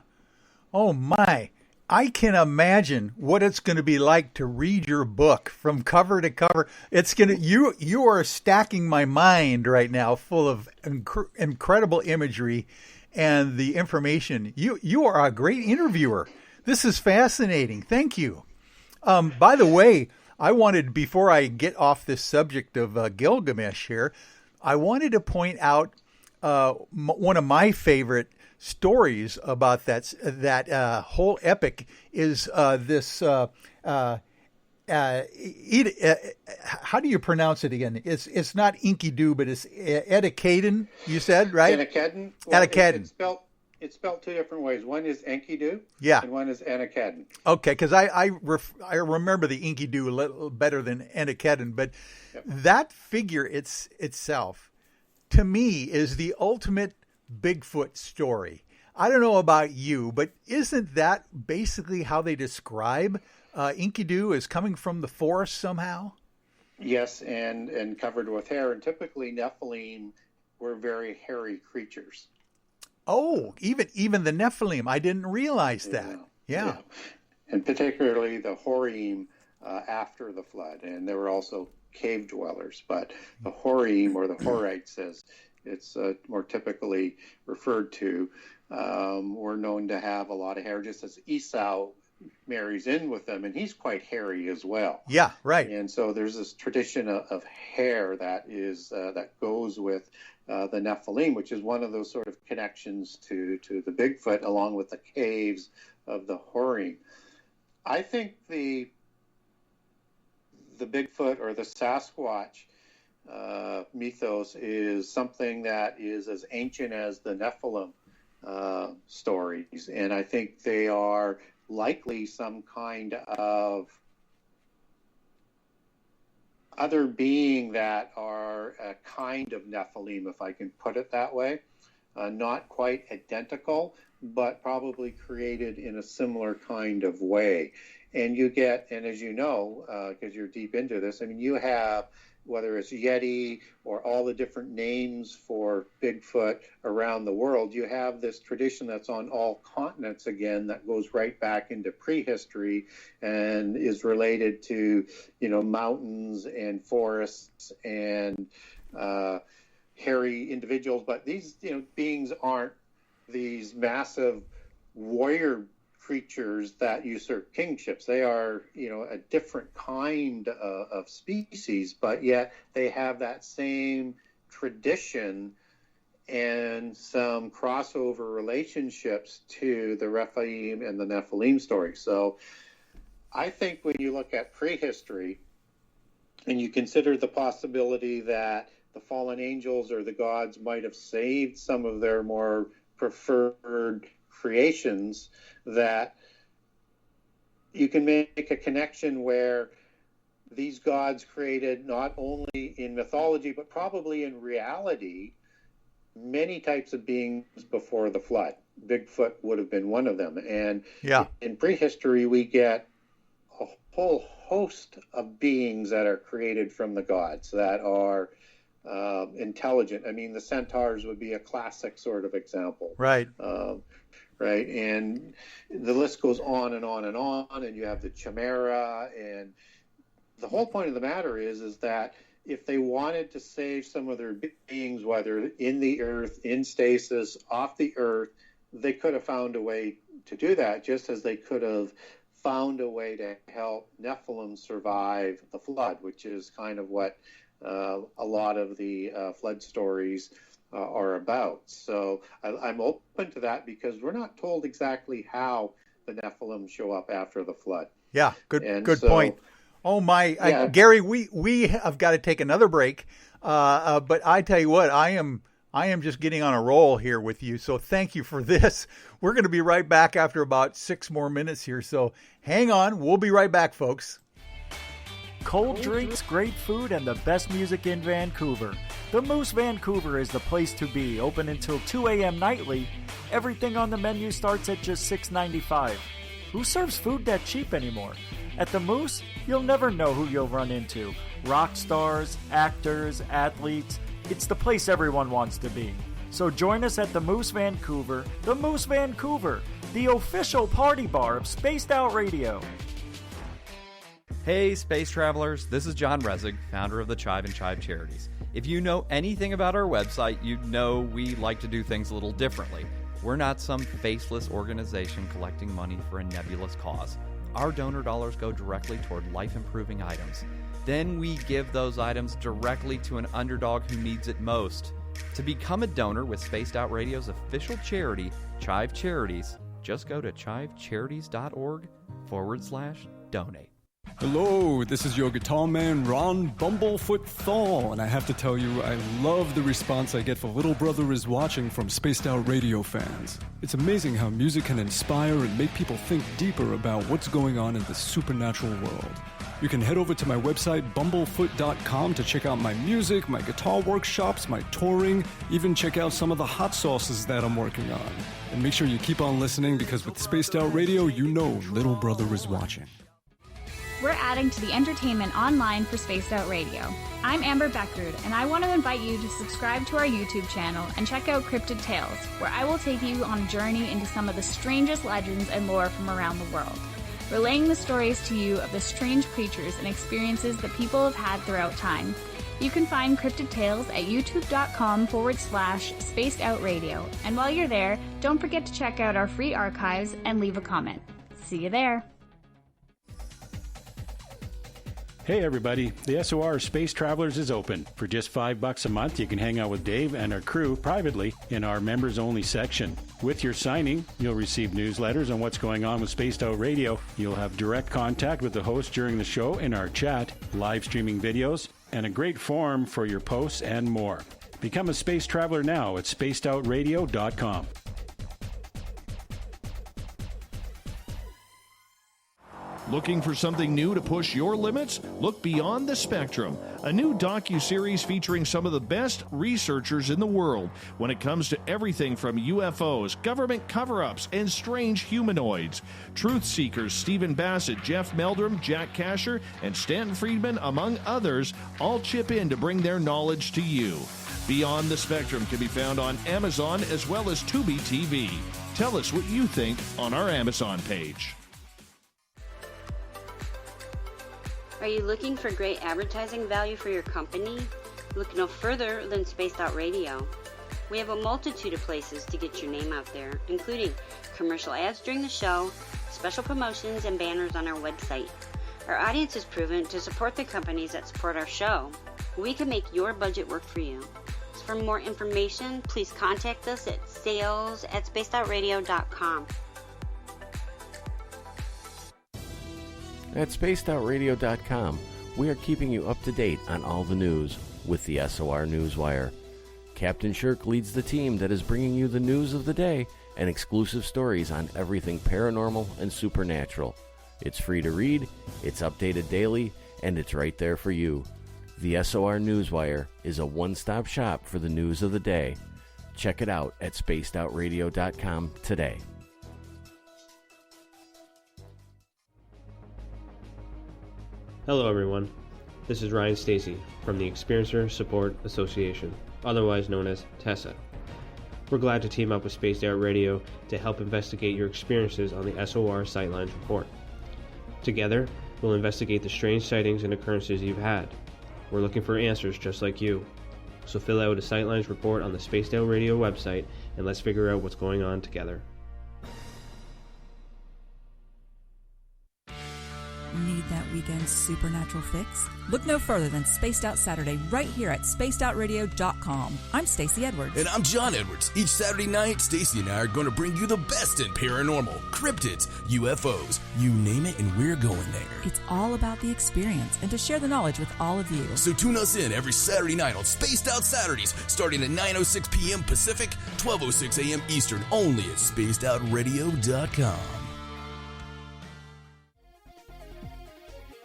Oh, my. I can imagine what it's going to be like to read your book from cover to cover. It's going to you are stacking my mind right now, full of incredible imagery and the information. You are a great interviewer. This is fascinating. Thank you. By the way, I wanted, before I get off this subject of Gilgamesh here, I wanted to point out one of my favorite stories about that whole epic is this. How do you pronounce it again? It's not Enkidu, but it's Enkidu. You said, right? Enkidu. Well, Enkidu. It's spelled two different ways. One is Enkidu, yeah, and one is Enkidu. Okay, because I remember the Enkidu a little better than Enkidu, but that figure itself, to me, is the ultimate Bigfoot story. I don't know about you, but isn't that basically how they describe Enkidu as coming from the forest somehow? Yes, and covered with hair. And typically Nephilim were very hairy creatures. Oh, even the Nephilim. I didn't realize that. Yeah. And particularly the Horim after the flood. And there were also cave dwellers. But the Horim, or the Horites, as it's more typically referred to, were known to have a lot of hair, just as Esau marries in with them, and he's quite hairy as well. Yeah, right. And so there's this tradition of hair that is that goes with the Nephilim, which is one of those sort of connections to the Bigfoot, along with the caves of the Horim. I think the Bigfoot or the Sasquatch mythos is something that is as ancient as the Nephilim stories, and I think they are likely some kind of other being that are a kind of Nephilim, if I can put it that way. Not quite identical, but probably created in a similar kind of way. And you get, and as you know, because you're deep into this, I mean, you have, whether it's Yeti or all the different names for Bigfoot around the world, you have this tradition that's on all continents again that goes right back into prehistory and is related to, mountains and forests and hairy individuals. But these, beings aren't these massive warrior creatures that usurp kingships. They are, a different kind of species, but yet they have that same tradition and some crossover relationships to the Rephaim and the Nephilim story. So I think when you look at prehistory and you consider the possibility that the fallen angels or the gods might have saved some of their more preferred creations, that you can make a connection where these gods created not only in mythology but probably in reality many types of beings before the flood. Bigfoot would have been one of them. And in prehistory we get a whole host of beings that are created from the gods that are intelligent. I mean, the centaurs would be a classic sort of example. Right. Right, and the list goes on and on and on, and you have the Chimera, and the whole point of the matter is that if they wanted to save some of their beings, whether in the earth, in stasis, off the earth, they could have found a way to do that, just as they could have found a way to help Nephilim survive the flood, which is kind of what a lot of the flood stories are about. So I'm open to that because we're not told exactly how the Nephilim show up after the flood. Yeah, good point. Oh my, Gary, we have got to take another break. But I tell you what, I am just getting on a roll here with you. So thank you for this. We're going to be right back after about 6 more minutes here. So hang on. We'll be right back, folks. Cold drinks, great food, and the best music in Vancouver. The Moose Vancouver is the place to be, open until 2 a.m. nightly. Everything on the menu starts at just $6.95. Who serves food that cheap anymore? At the Moose, you'll never know who you'll run into. Rock stars, actors, athletes. It's the place everyone wants to be. So join us at the Moose Vancouver, the official party bar of Spaced Out Radio. Hey, space travelers, this is John Resig, founder of the Chive and Chive Charities. If you know anything about our website, you know we like to do things a little differently. We're not some faceless organization collecting money for a nebulous cause. Our donor dollars go directly toward life-improving items. Then we give those items directly to an underdog who needs it most. To become a donor with Spaced Out Radio's official charity, Chive Charities, just go to chivecharities.org/donate. Hello, this is your guitar man, Ron Bumblefoot Thal, and I have to tell you, I love the response I get for Little Brother is Watching from Spaced Out Radio fans. It's amazing how music can inspire and make people think deeper about what's going on in the supernatural world. You can head over to my website, bumblefoot.com, to check out my music, my guitar workshops, my touring, even check out some of the hot sauces that I'm working on. And make sure you keep on listening, because with Spaced Out Radio, you know Little Brother is watching. We're adding to the entertainment online for Spaced Out Radio. I'm Amber Beckrud, and I want to invite you to subscribe to our YouTube channel and check out Cryptid Tales, where I will take you on a journey into some of the strangest legends and lore from around the world, relaying the stories to you of the strange creatures and experiences that people have had throughout time. You can find Cryptid Tales at youtube.com/Spaced Out Radio. And while you're there, don't forget to check out our free archives and leave a comment. See you there. Hey everybody, the SOR Space Travelers is open. For just $5 a month, you can hang out with Dave and our crew privately in our members-only section. With your signing, you'll receive newsletters on what's going on with Spaced Out Radio. You'll have direct contact with the host during the show in our chat, live streaming videos, and a great forum for your posts and more. Become a space traveler now at spacedoutradio.com. Looking for something new to push your limits? Look Beyond the Spectrum, a new docu-series featuring some of the best researchers in the world when it comes to everything from UFOs, government cover-ups, and strange humanoids. Truth seekers Stephen Bassett, Jeff Meldrum, Jack Kasher, and Stanton Friedman, among others, all chip in to bring their knowledge to you. Beyond the Spectrum can be found on Amazon as well as Tubi TV. Tell us what you think on our Amazon page. Are you looking for great advertising value for your company? Look no further than Spaced Out Radio. We have a multitude of places to get your name out there, including commercial ads during the show, special promotions, and banners on our website. Our audience is proven to support the companies that support our show. We can make your budget work for you. So for more information, please contact us at sales@spacedoutradio.com. At spacedoutradio.com, we are keeping you up to date on all the news with the SOR Newswire. Captain Shirk leads the team that is bringing you the news of the day and exclusive stories on everything paranormal and supernatural. It's free to read, it's updated daily, and it's right there for you. The SOR Newswire is a one-stop shop for the news of the day. Check it out at spacedoutradio.com today. Hello everyone, this is Ryan Stacy from the Experiencer Support Association, otherwise known as TESSA. We're glad to team up with Spaced Out Radio to help investigate your experiences on the SOR Sightlines Report. Together, we'll investigate the strange sightings and occurrences you've had. We're looking for answers just like you. So fill out a Sightlines Report on the Spaced Out Radio website and let's figure out what's going on together. Need that weekend supernatural fix? Look no further than Spaced Out Saturday right here at spacedoutradio.com. I'm Stacey Edwards. And I'm John Edwards. Each Saturday night, Stacey and I are going to bring you the best in paranormal, cryptids, UFOs, you name it, and we're going there. It's all about the experience and to share the knowledge with all of you. So tune us in every Saturday night on Spaced Out Saturdays, starting at 9:06 p.m. Pacific, 12:06 a.m. Eastern, only at spacedoutradio.com.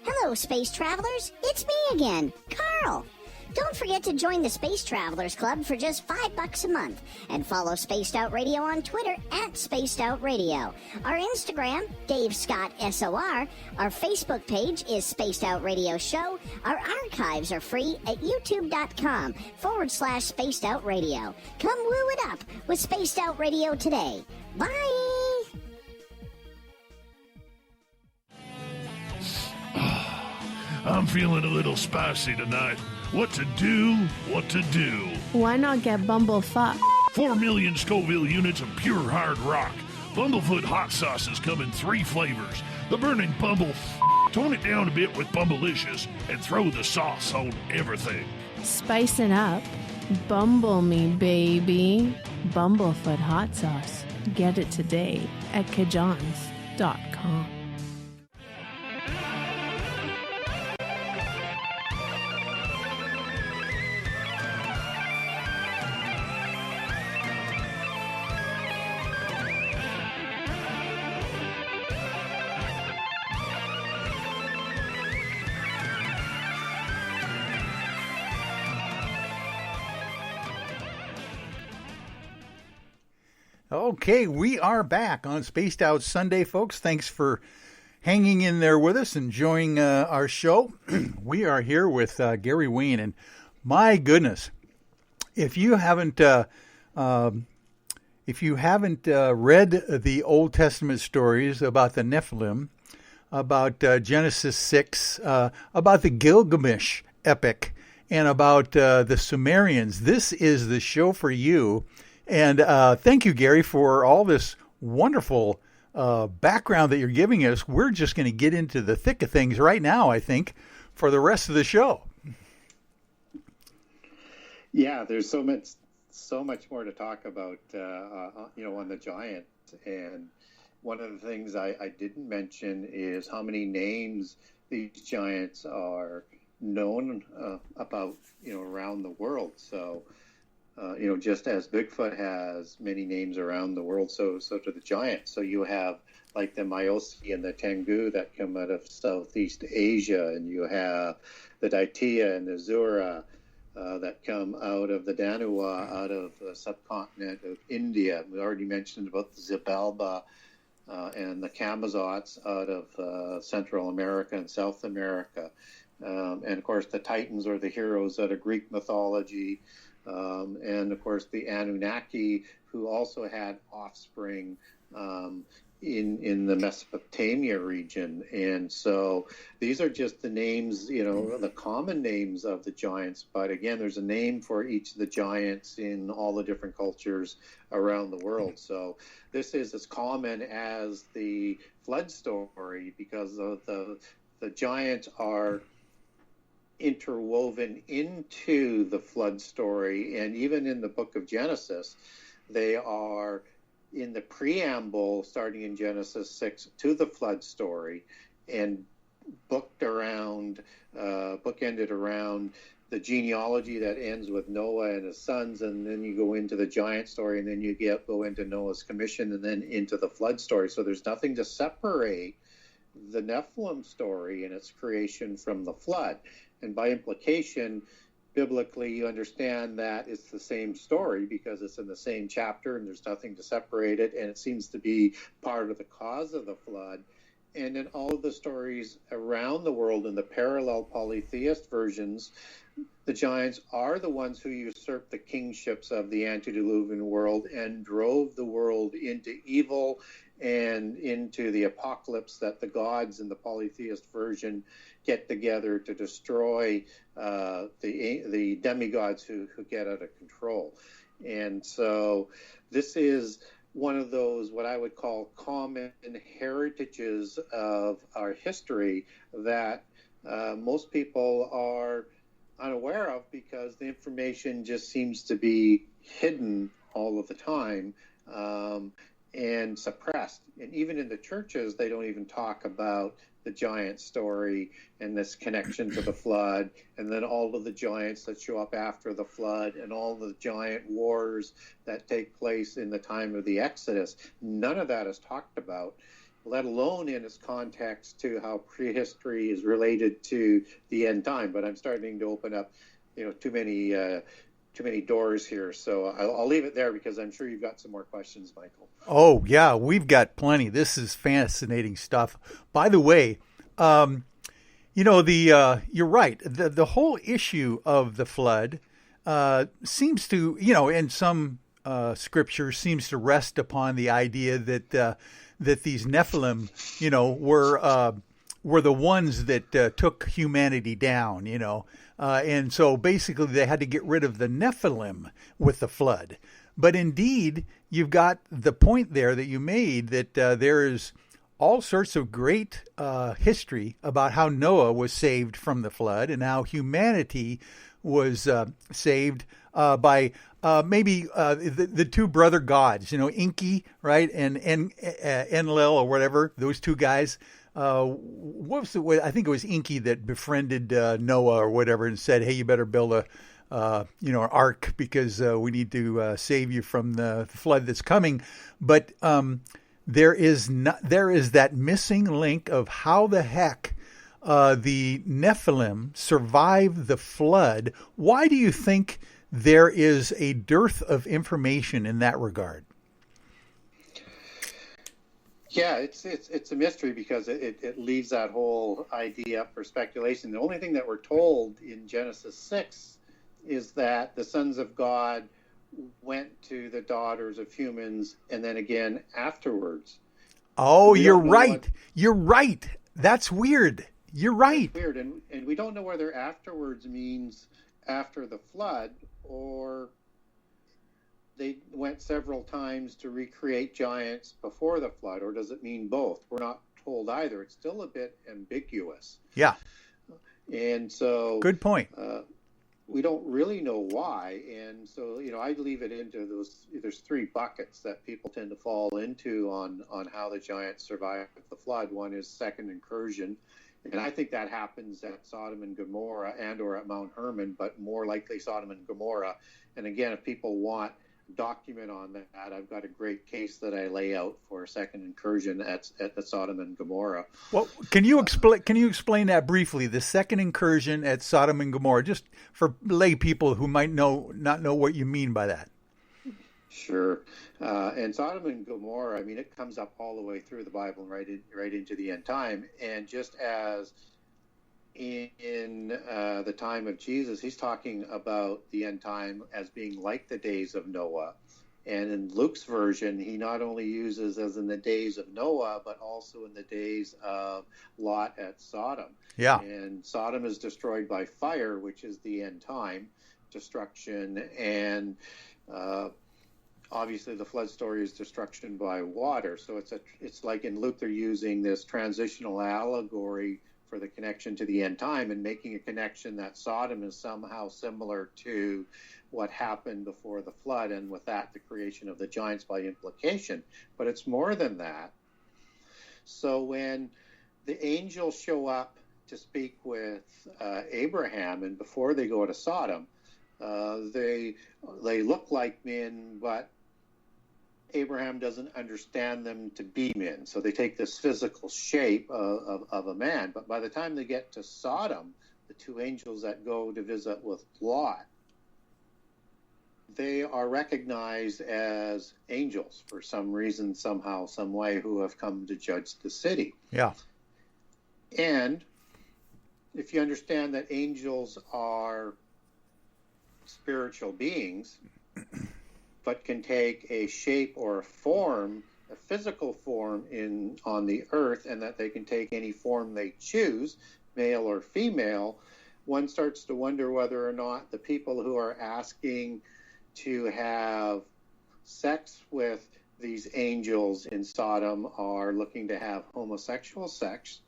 Hello, space travelers. It's me again, Carl. Don't forget to join the Space Travelers Club for just $5 a month and follow Spaced Out Radio on Twitter at Spaced Out Radio. Our Instagram, Dave Scott SOR. Our Facebook page is Spaced Out Radio Show. Our archives are free at youtube.com/Spaced Out Radio. Come woo it up with Spaced Out Radio today. Bye! I'm feeling a little spicy tonight. What to do? What to do? Why not get Bumblefuck? 4 million Scoville units of pure hard rock. Bumblefoot hot sauces come in 3 flavors. The burning Bumble. Tone it down a bit with Bumblicious and throw the sauce on everything. Spice it up. Bumble me, baby. Bumblefoot hot sauce. Get it today at kajans.com. Okay, we are back on Spaced Out Sunday, folks. Thanks for hanging in there with us, enjoying our show. We are here with Gary Wayne, and my goodness, if you haven't read the Old Testament stories about the Nephilim, about Genesis 6, about the Gilgamesh epic, and about the Sumerians, this is the show for you. And thank you, Gary, for all this wonderful background that you're giving us. We're just going to get into the thick of things right now, I think, for the rest of the show. Yeah, there's so much more to talk about, on the giant. And one of the things I didn't mention is how many names these giants are known about, around the world. So. Just as Bigfoot has many names around the world, so do the giants. So you have like the Myosi and the Tengu that come out of Southeast Asia, and you have the Daitia and the Zura that come out of the Danua, out of the subcontinent of India. We already mentioned about the Xibalba and the Camazots out of Central America and South America. And of course the Titans or the heroes out of Greek mythology. And of course the Anunnaki, who also had offspring in the Mesopotamia region. And so these are just the names, the common names of the giants. But again, there's a name for each of the giants in all the different cultures around the world. So this is as common as the flood story, because of the giants are interwoven into the flood story, and even in the book of Genesis, they are in the preamble starting in Genesis 6 to the flood story, and bookended around the genealogy that ends with Noah and his sons, and then you go into the giant story, and then you go into Noah's commission, and then into the flood story. So there's nothing to separate the Nephilim story and its creation from the flood. And by implication, biblically, you understand that it's the same story because it's in the same chapter and there's nothing to separate it. And it seems to be part of the cause of the flood. And in all of the stories around the world, in the parallel polytheist versions, the giants are the ones who usurped the kingships of the antediluvian world and drove the world into evil and into the apocalypse that the gods in the polytheist version get together to destroy the demigods who get out of control. And so this is one of those, what I would call common heritages of our history that most people are unaware of because the information just seems to be hidden all of the time and suppressed. And even in the churches, they don't even talk about the giant story and this connection to the flood, and then all of the giants that show up after the flood and all the giant wars that take place in the time of the Exodus. None of that is talked about, let alone in its context to how prehistory is related to the end time. But I'm starting to open up, too many doors here. So I'll leave it there because I'm sure you've got some more questions, Michael. Oh, yeah, we've got plenty. This is fascinating stuff. By the way, you're right. The whole issue of the flood seems to, in some scriptures, seems to rest upon the idea that these Nephilim, were the ones that took humanity down, and so basically they had to get rid of the Nephilim with the flood. But indeed, you've got the point there that you made that there is all sorts of great history about how Noah was saved from the flood and how humanity was saved by maybe the two brother gods, Enki, right, and Enlil or whatever, those two guys. What was I think it was Enki that befriended Noah or whatever and said, hey, you better build an ark because we need to save you from the flood that's coming. But there is that missing link of how the heck the Nephilim survived the flood. Why do you think there is a dearth of information in that regard? Yeah, it's a mystery because it leaves that whole idea up for speculation. The only thing that we're told in Genesis 6 is that the sons of God went to the daughters of humans and then again afterwards. Oh, you're right. You're right. That's weird. You're right. It's weird, and we don't know whether afterwards means after the flood or they went several times to recreate giants before the flood, or does it mean both? We're not told either. It's still a bit ambiguous. Yeah. And so... Good point. We don't really know why. And so, I'd leave it into there's three buckets that people tend to fall into on how the giants survived the flood. One is second incursion. And I think that happens at Sodom and Gomorrah and or at Mount Hermon, but more likely Sodom and Gomorrah. And again, if people want document on that, I've got a great case that I lay out for a second incursion at the Sodom and Gomorrah. Well, can you explain that briefly? The second incursion at Sodom and Gomorrah, just for lay people who might not know what you mean by that. Sure. And Sodom and Gomorrah, it comes up all the way through the Bible, right into the end time. And just as in the time of Jesus, he's talking about the end time as being like the days of Noah. And in Luke's version, he not only uses as in the days of Noah, but also in the days of Lot at Sodom. Yeah. And Sodom is destroyed by fire, which is the end time destruction. And obviously the flood story is destruction by water. So it's like in Luke, they're using this transitional allegory for the connection to the end time and making a connection that Sodom is somehow similar to what happened before the flood, and with that, the creation of the giants by implication. But it's more than that. So when the angels show up to speak with Abraham, and before they go to Sodom, they look like men, but Abraham doesn't understand them to be men. So they take this physical shape of a man. But by the time they get to Sodom, the two angels that go to visit with Lot, they are recognized as angels for some reason, somehow, some way, who have come to judge the city. Yeah. And if you understand that angels are spiritual beings, but can take a shape or a form, a physical form on the earth, and that they can take any form they choose, male or female, one starts to wonder whether or not the people who are asking to have sex with these angels in Sodom are looking to have homosexual sex,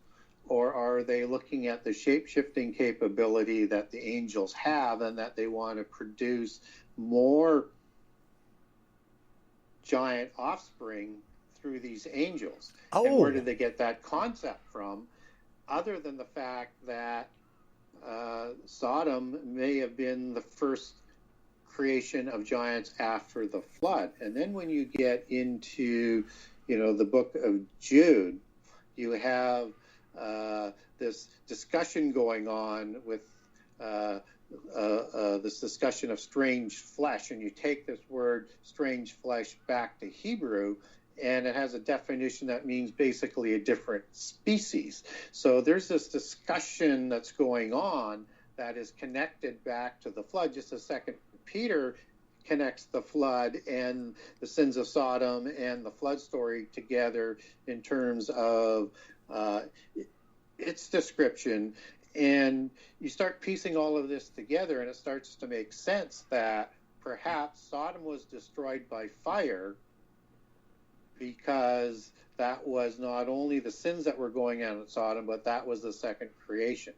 or are they looking at the shape-shifting capability that the angels have and that they want to produce more giant offspring through these angels? Oh. And where did they get that concept from, other than the fact that Sodom may have been the first creation of giants after the flood? And then when you get into, the book of Jude, you have this discussion going on with this discussion of strange flesh, and you take this word strange flesh back to Hebrew, and it has a definition that means basically a different species. So there's this discussion that's going on that is connected back to the flood. Just a second, Peter connects the flood and the sins of Sodom and the flood story together in terms of its description. And you start piecing all of this together, and it starts to make sense that perhaps Sodom was destroyed by fire because that was not only the sins that were going on in Sodom, but that was the second creation,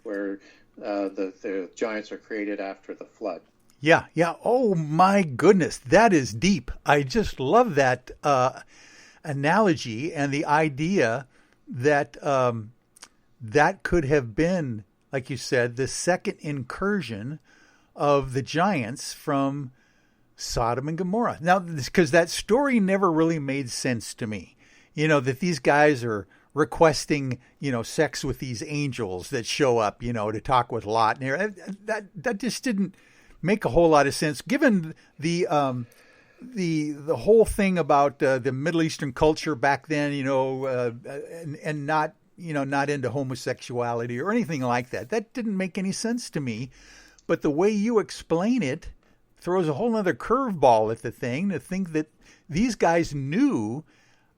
where the giants are created after the flood. Yeah. Oh, my goodness. That is deep. I just love that analogy and the idea that that could have been, like you said, the second incursion of the giants from Sodom and Gomorrah. Now, because that story never really made sense to me, that these guys are requesting, sex with these angels that show up, to talk with Lot. And that just didn't make a whole lot of sense, given the whole thing about the Middle Eastern culture back then, and not into homosexuality or anything like that. That didn't make any sense to me. But the way you explain it throws a whole other curveball at the thing, to think that these guys knew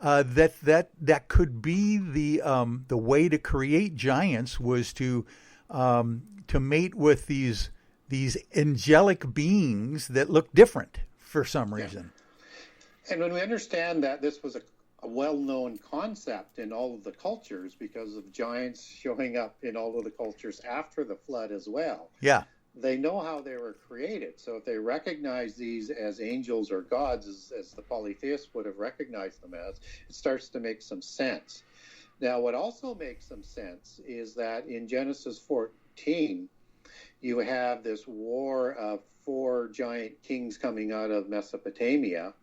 that could be the way to create giants was to mate with these angelic beings that look different for some reason. Yeah. And when we understand that this was a well-known concept in all of the cultures because of giants showing up in all of the cultures after the flood as well. Yeah. They know how they were created. So if they recognize these as angels or gods, as the polytheists would have recognized them as, it starts to make some sense. Now, what also makes some sense is that in Genesis 14, you have this war of 4 giant kings coming out of Mesopotamia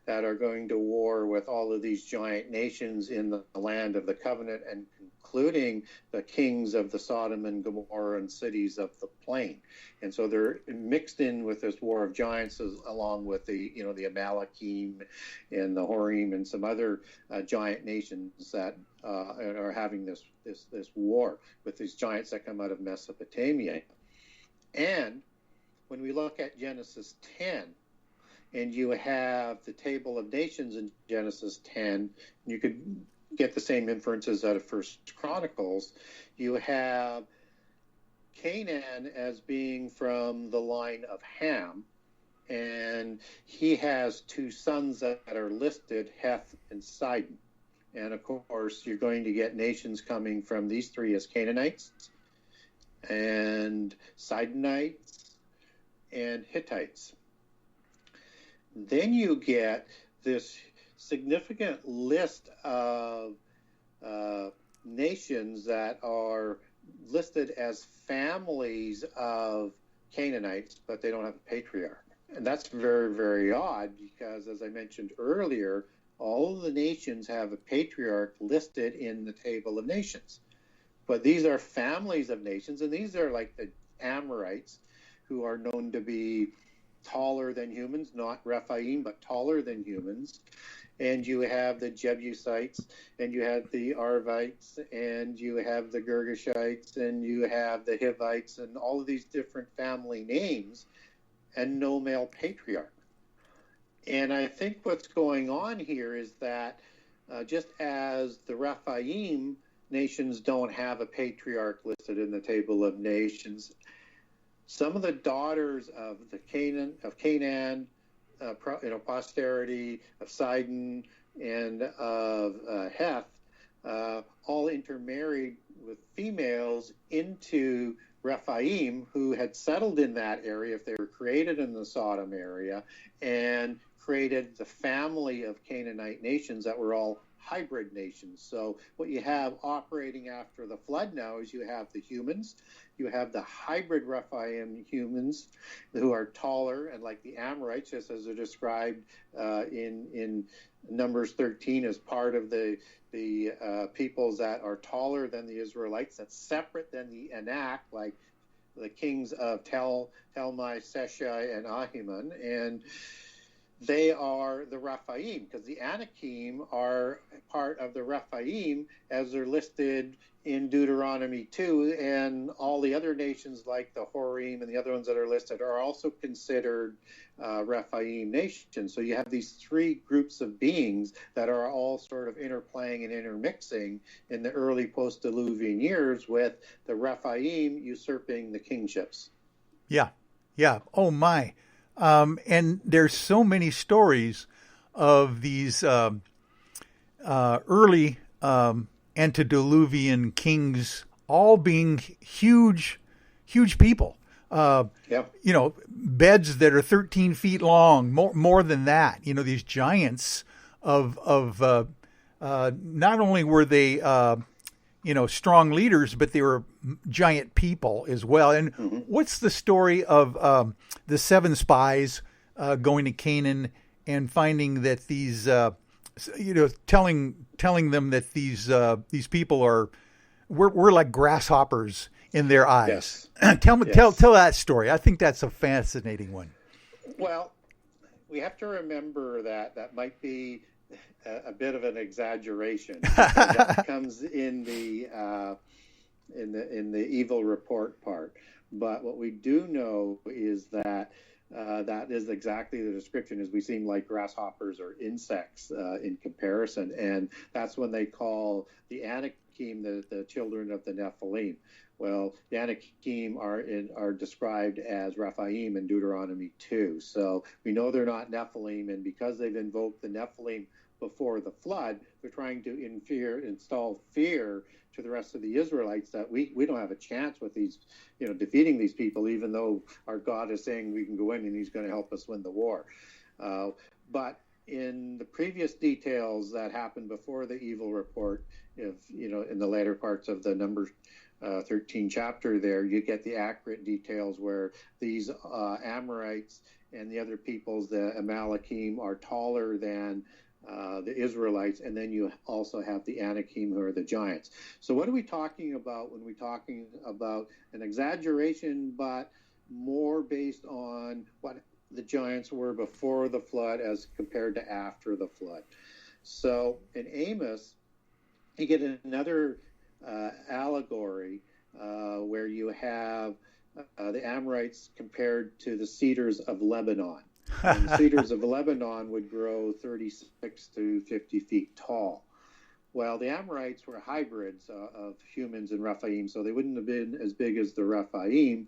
that are going to war with all of these giant nations in the land of the covenant, and including the kings of the Sodom and Gomorrah and cities of the plain. And so they're mixed in with this war of giants, along with the Amalekim and the Horim and some other giant nations that are having this war with these giants that come out of Mesopotamia. And when we look at Genesis 10, and you have the Table of Nations in Genesis 10, you could get the same inferences out of First Chronicles. You have Canaan as being from the line of Ham, and he has 2 sons that are listed, Heth and Sidon. And of course, you're going to get nations coming from these 3 as Canaanites and Sidonites and Hittites. Then you get this significant list of nations that are listed as families of Canaanites, but they don't have a patriarch. And that's very, very odd because, as I mentioned earlier, all of the nations have a patriarch listed in the Table of Nations. But these are families of nations, and these are like the Amorites, who are known to be taller than humans, not Rephaim, but taller than humans. And you have the Jebusites, and you have the Arvites, and you have the Girgashites, and you have the Hivites, and all of these different family names, and no male patriarch. And I think what's going on here is that just as the Rephaim nations don't have a patriarch listed in the Table of Nations, some of the daughters of Canaan posterity of Sidon and of Heth, all intermarried with females into Rephaim, who had settled in that area if they were created in the Sodom area, and created the family of Canaanite nations that were all hybrid nations. So what you have operating after the flood now is you have the humans, you have the hybrid Rephaim humans who are taller and like the Amorites, just as they're described in Numbers 13 as part of the peoples that are taller than the Israelites, that's separate than the Anak, like the kings of Telmai, Seshai, and Ahiman, and they are the Rephaim, because the Anakim are part of the Rephaim as they're listed in Deuteronomy 2, and all the other nations like the Horim and the other ones that are listed are also considered Rephaim nations. So you have these three groups of beings that are all sort of interplaying and intermixing in the early post-Diluvian years, with the Rephaim usurping the kingships. Yeah. Oh my. And there's so many stories of these early antediluvian kings all being huge people. Beds that are 13 feet long, more than that. These giants of not only were they strong leaders, but they were giant people as well. And what's the story of the 7 spies going to Canaan and finding that these, telling them that these people are, we're like grasshoppers in their eyes. Yes. Tell that story. I think that's a fascinating one. Well, we have to remember that might be a bit of an exaggeration. That comes in the evil report part. But what we do know is that that is exactly the description, as we seem like grasshoppers or insects in comparison. And that's when they call the Anakim the children of the Nephilim. Well, the Anakim are described as Rephaim in Deuteronomy 2. So we know they're not Nephilim, and because they've invoked the Nephilim before the flood, they're trying to install fear to the rest of the Israelites that we don't have a chance with these, defeating these people, even though our God is saying we can go in and he's going to help us win the war. But in the previous details that happened before the evil report, in the later parts of the Numbers 13 chapter there, you get the accurate details where these Amorites and the other peoples, the Amalekim, are taller than the Israelites, and then you also have the Anakim, who are the giants. So what are we talking about when we're talking about an exaggeration, but more based on what the giants were before the flood as compared to after the flood? So in Amos, you get another allegory where you have the Amorites compared to the cedars of Lebanon. And the cedars of Lebanon would grow 36 to 50 feet tall. Well, the Amorites were hybrids of humans and Rephaim, so they wouldn't have been as big as the Rephaim,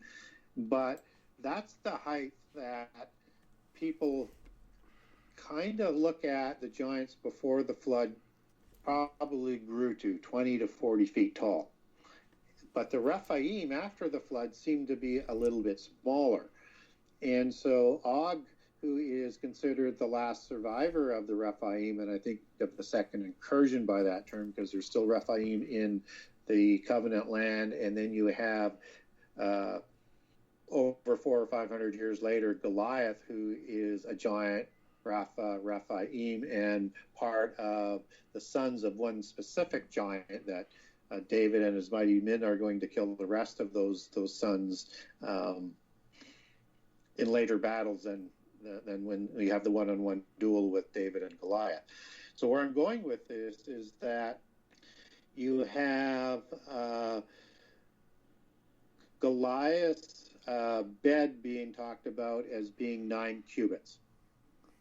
but that's the height that people kind of look at the giants before the flood probably grew to 20 to 40 feet tall. But the Rephaim after the flood seemed to be a little bit smaller. And so Og, who is considered the last survivor of the Rephaim, and I think of the second incursion by that term, because there's still Rephaim in the covenant land, and then you have over 400 or 500 years later Goliath, who is a giant Rephaim and part of the sons of one specific giant that David and his mighty men are going to kill the rest of those sons in later battles than when we have the one-on-one duel with David and Goliath. So where I'm going with this is that you have Goliath's bed being talked about as being 9 cubits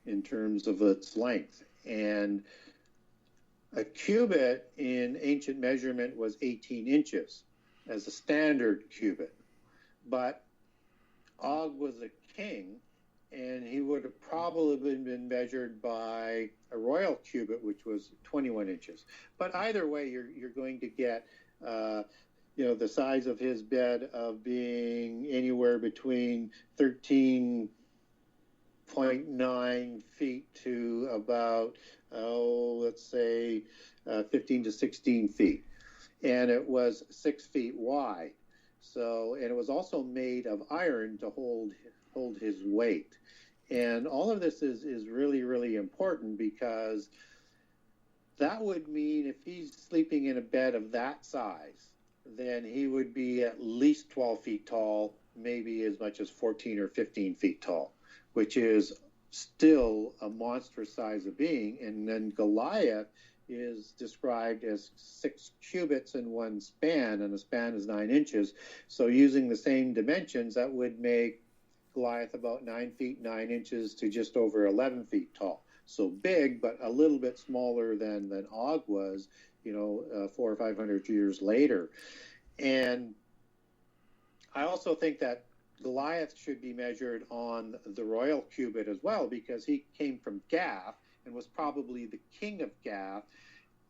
in terms of its length. And a cubit in ancient measurement was 18 inches as a standard cubit. But Og was a king, and he would have probably been measured by a royal cubit, which was 21 inches. But either way, you're going to get, the size of his bed of being anywhere between 13.9 feet to about, let's say 15 to 16 feet. And it was 6 feet wide. So, and it was also made of iron to hold his weight. And all of this is really, really important, because that would mean if he's sleeping in a bed of that size, then he would be at least 12 feet tall, maybe as much as 14 or 15 feet tall, which is still a monstrous size of being. And then Goliath is described as 6 cubits in one span, and a span is 9 inches. So using the same dimensions, that would make Goliath about 9 feet 9 inches to just over 11 feet tall. So big, but a little bit smaller than Og was, 400 or 500 years later. And I also think that Goliath should be measured on the royal cubit as well, because he came from Gath and was probably the king of Gath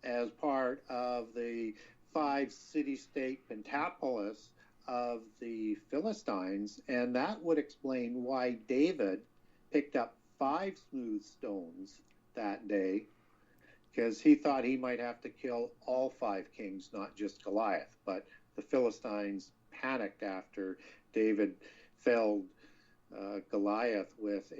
as part of the 5 city-state pentapolis of the Philistines, and that would explain why David picked up 5 smooth stones that day, because he thought he might have to kill all 5 kings, not just Goliath. But the Philistines panicked after David felled Goliath with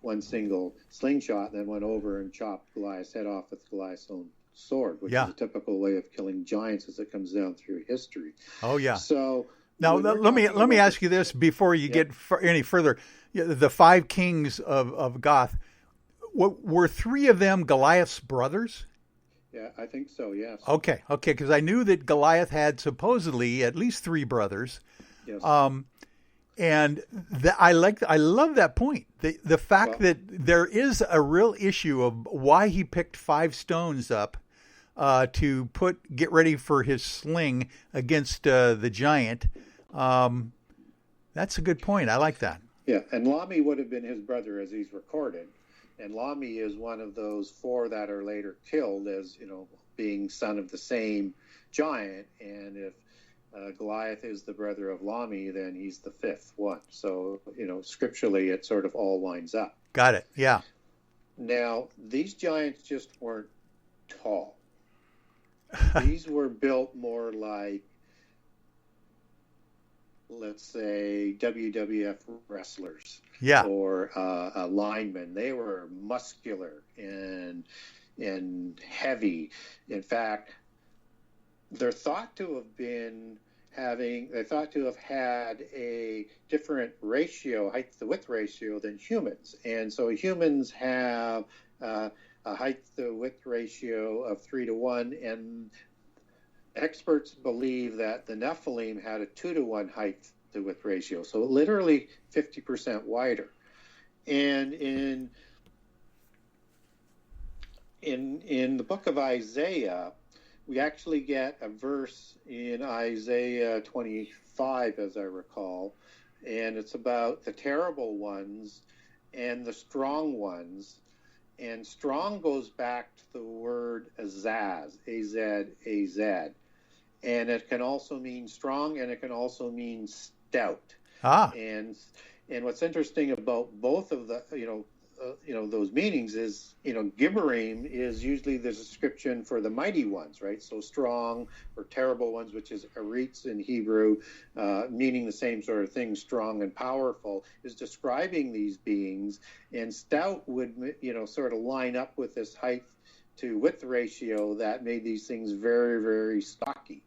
one single slingshot, then went over and chopped Goliath's head off with Goliath's own sword, which is a typical way of killing giants as it comes down through history. Oh, yeah. So now let me ask you this before you get any further. The 5 kings of Gath, were 3 of them Goliath's brothers? Yeah, I think so, yes. Okay, because I knew that Goliath had supposedly at least 3 brothers. Yes. And I love that point. The fact that there is a real issue of why he picked 5 stones up to get ready for his sling against the giant. That's a good point. I like that. Yeah, and Lami would have been his brother as he's recorded. And Lami is one of those 4 that are later killed as, being son of the same giant. And if Goliath is the brother of Lami, then he's the 5th one. So, scripturally, it sort of all lines up. Got it. Yeah. Now, these giants just weren't tall. These were built more like, let's say, WWF wrestlers. Yeah. Or linemen. They were muscular and heavy. In fact, they're thought to have had a different ratio, height to width ratio, than humans. And so humans have a height to width ratio of 3 to 1, and experts believe that the Nephilim had a 2 to 1 height to width ratio, so literally 50% wider. And in the book of Isaiah, we actually get a verse in Isaiah 25, as I recall, and it's about the terrible ones and the strong ones. And strong goes back to the word azaz, A-Z-A-Z. And it can also mean strong, and it can also mean stout. And what's interesting about both of the, those meanings is, Gibborim is usually the description for the mighty ones, right? So strong or terrible ones, which is aretz in Hebrew, meaning the same sort of thing, strong and powerful, is describing these beings. And stout would, sort of line up with this height to width ratio that made these things very, very stocky.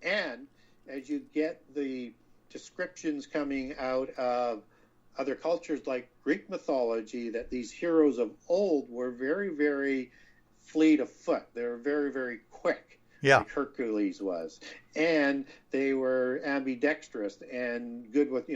And as you get the descriptions coming out of other cultures like Greek mythology, that these heroes of old were very, very fleet of foot. They were very, very quick, like Hercules was. And they were ambidextrous and good with,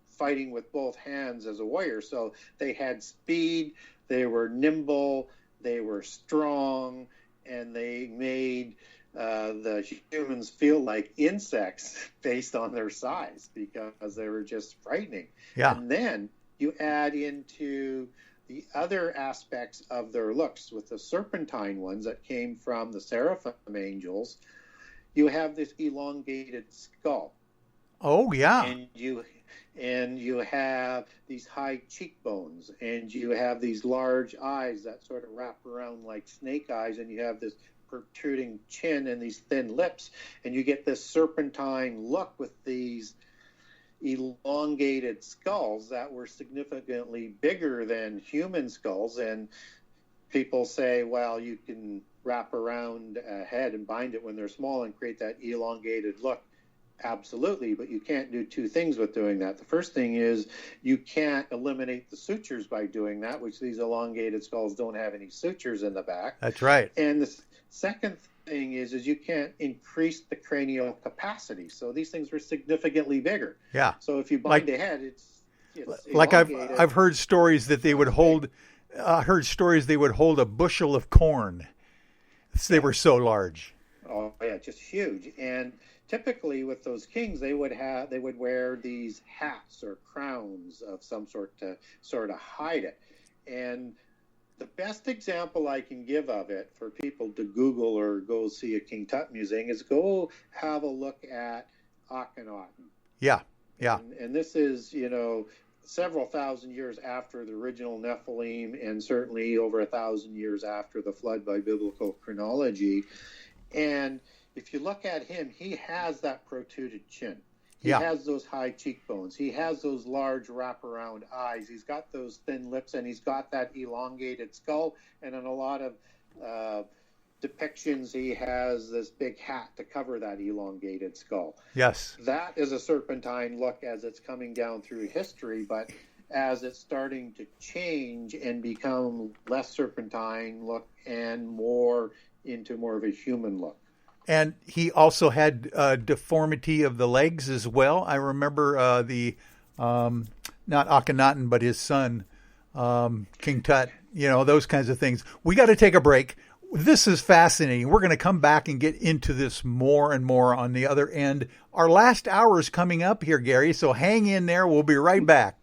fighting with both hands as a warrior. So they had speed, they were nimble, they were strong, and they made the humans feel like insects based on their size, because they were just frightening. Yeah. And then you add into the other aspects of their looks with the serpentine ones that came from the seraphim angels, you have this elongated skull. Oh, yeah. And you have these high cheekbones, and you have these large eyes that sort of wrap around like snake eyes, and you have this protruding chin and these thin lips, and you get this serpentine look with these elongated skulls that were significantly bigger than human skulls. And people say, well, you can wrap around a head and bind it when they're small and create that elongated look. Absolutely, but you can't do two things with doing that. The first thing is you can't eliminate the sutures by doing that, which these elongated skulls don't have any sutures in the back. That's right. And the second thing is you can't increase the cranial capacity. So these things were significantly bigger. Yeah. So if you bind a head, it's like elongated. I've heard stories that they would hold. They would hold a bushel of corn. They were so large. Oh yeah, just huge. And typically with those kings, they would wear these hats or crowns of some sort to sort of hide it. And the best example I can give of it for people to Google or go see a King Tut museum is go have a look at Akhenaten. Yeah, yeah. And this is, several thousand years after the original Nephilim, and certainly over 1,000 years after the flood by biblical chronology. And if you look at him, he has that protruded chin. He has those high cheekbones. He has those large wraparound eyes. He's got those thin lips, and he's got that elongated skull. And in a lot of depictions, he has this big hat to cover that elongated skull. Yes. That is a serpentine look as it's coming down through history, but as it's starting to change and become less serpentine look and more into more of a human look. And he also had deformity of the legs as well. I remember not Akhenaten, but his son, King Tut, those kinds of things. We got to take a break. This is fascinating. We're going to come back and get into this more and more on the other end. Our last hour is coming up here, Gary, so hang in there. We'll be right back.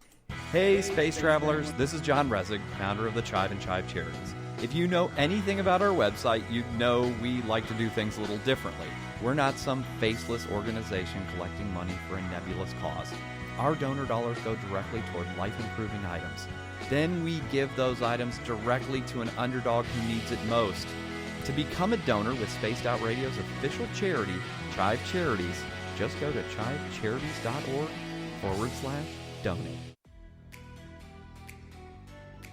Hey, space travelers. This is John Resig, founder of the Chive and Chive Charities. If you know anything about our website, you know we like to do things a little differently. We're not some faceless organization collecting money for a nebulous cause. Our donor dollars go directly toward life-improving items. Then we give those items directly to an underdog who needs it most. To become a donor with Spaced Out Radio's official charity, Chive Charities, just go to chivecharities.org/donate.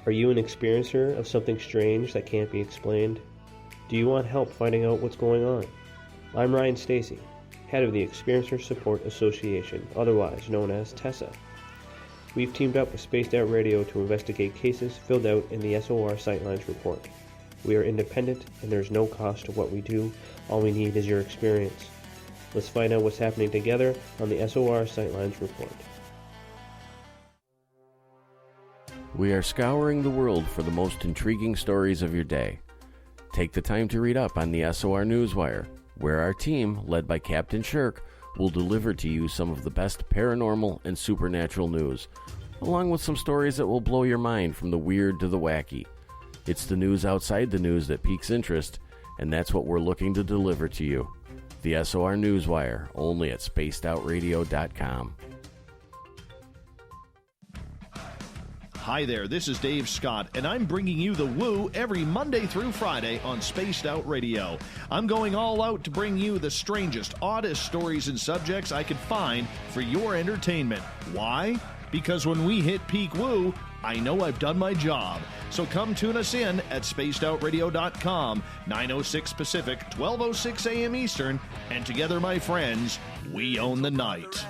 Are you an experiencer of something strange that can't be explained? Do you want help finding out what's going on? I'm Ryan Stacy, head of the Experiencer Support Association, otherwise known as TESSA. We've teamed up with Spaced Out Radio to investigate cases filled out in the SOR Sightlines report. We are independent and there's no cost to what we do. All we need is your experience. Let's find out what's happening together on the SOR Sightlines report. We are scouring the world for the most intriguing stories of your day. Take the time to read up on the SOR Newswire, where our team, led by Captain Shirk, will deliver to you some of the best paranormal and supernatural news, along with some stories that will blow your mind from the weird to the wacky. It's the news outside the news that piques interest, and that's what we're looking to deliver to you. The SOR Newswire, only at spacedoutradio.com. Hi there, this is Dave Scott, and I'm bringing you the Woo every Monday through Friday on Spaced Out Radio. I'm going all out to bring you the strangest, oddest stories and subjects I could find for your entertainment. Why? Because when we hit peak Woo, I know I've done my job. So come tune us in at spacedoutradio.com, 9:06 Pacific, 12:06 a.m. Eastern, and together, my friends, we own the night.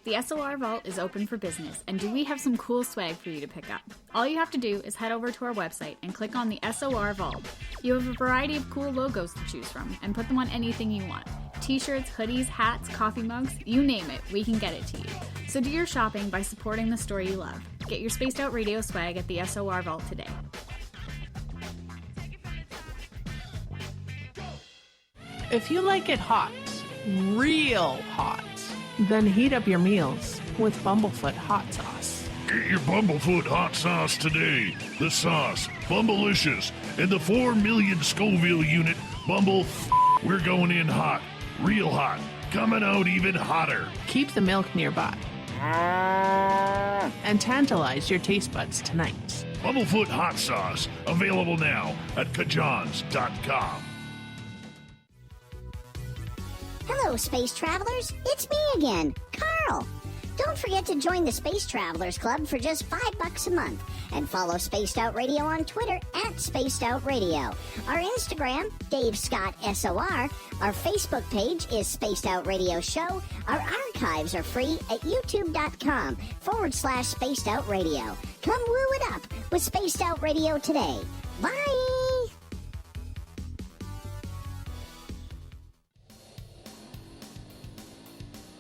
The SOR Vault is open for business, and do we have some cool swag for you to pick up? All you have to do is head over to our website and click on the SOR Vault. You have a variety of cool logos to choose from, and put them on anything you want. T-shirts, hoodies, hats, coffee mugs, you name it, we can get it to you. So do your shopping by supporting the store you love. Get your Spaced Out Radio swag at the SOR Vault today. If you like it hot, real hot. Then heat up your meals with Bumblefoot hot sauce. Get your Bumblefoot hot sauce today. The sauce, Bumblicious, and the 4 million Scoville unit Bumble. We're going in hot, real hot, coming out even hotter. Keep the milk nearby. And tantalize your taste buds tonight. Bumblefoot hot sauce, available now at kajans.com. Hello, space travelers. It's me again, Carl. Don't forget to join the Space Travelers Club for just $5 a month and follow Spaced Out Radio on Twitter at Spaced Out Radio. Our Instagram, Dave Scott SOR. Our Facebook page is Spaced Out Radio Show. Our archives are free at youtube.com/Spaced Out Radio. Come woo it up with Spaced Out Radio today. Bye!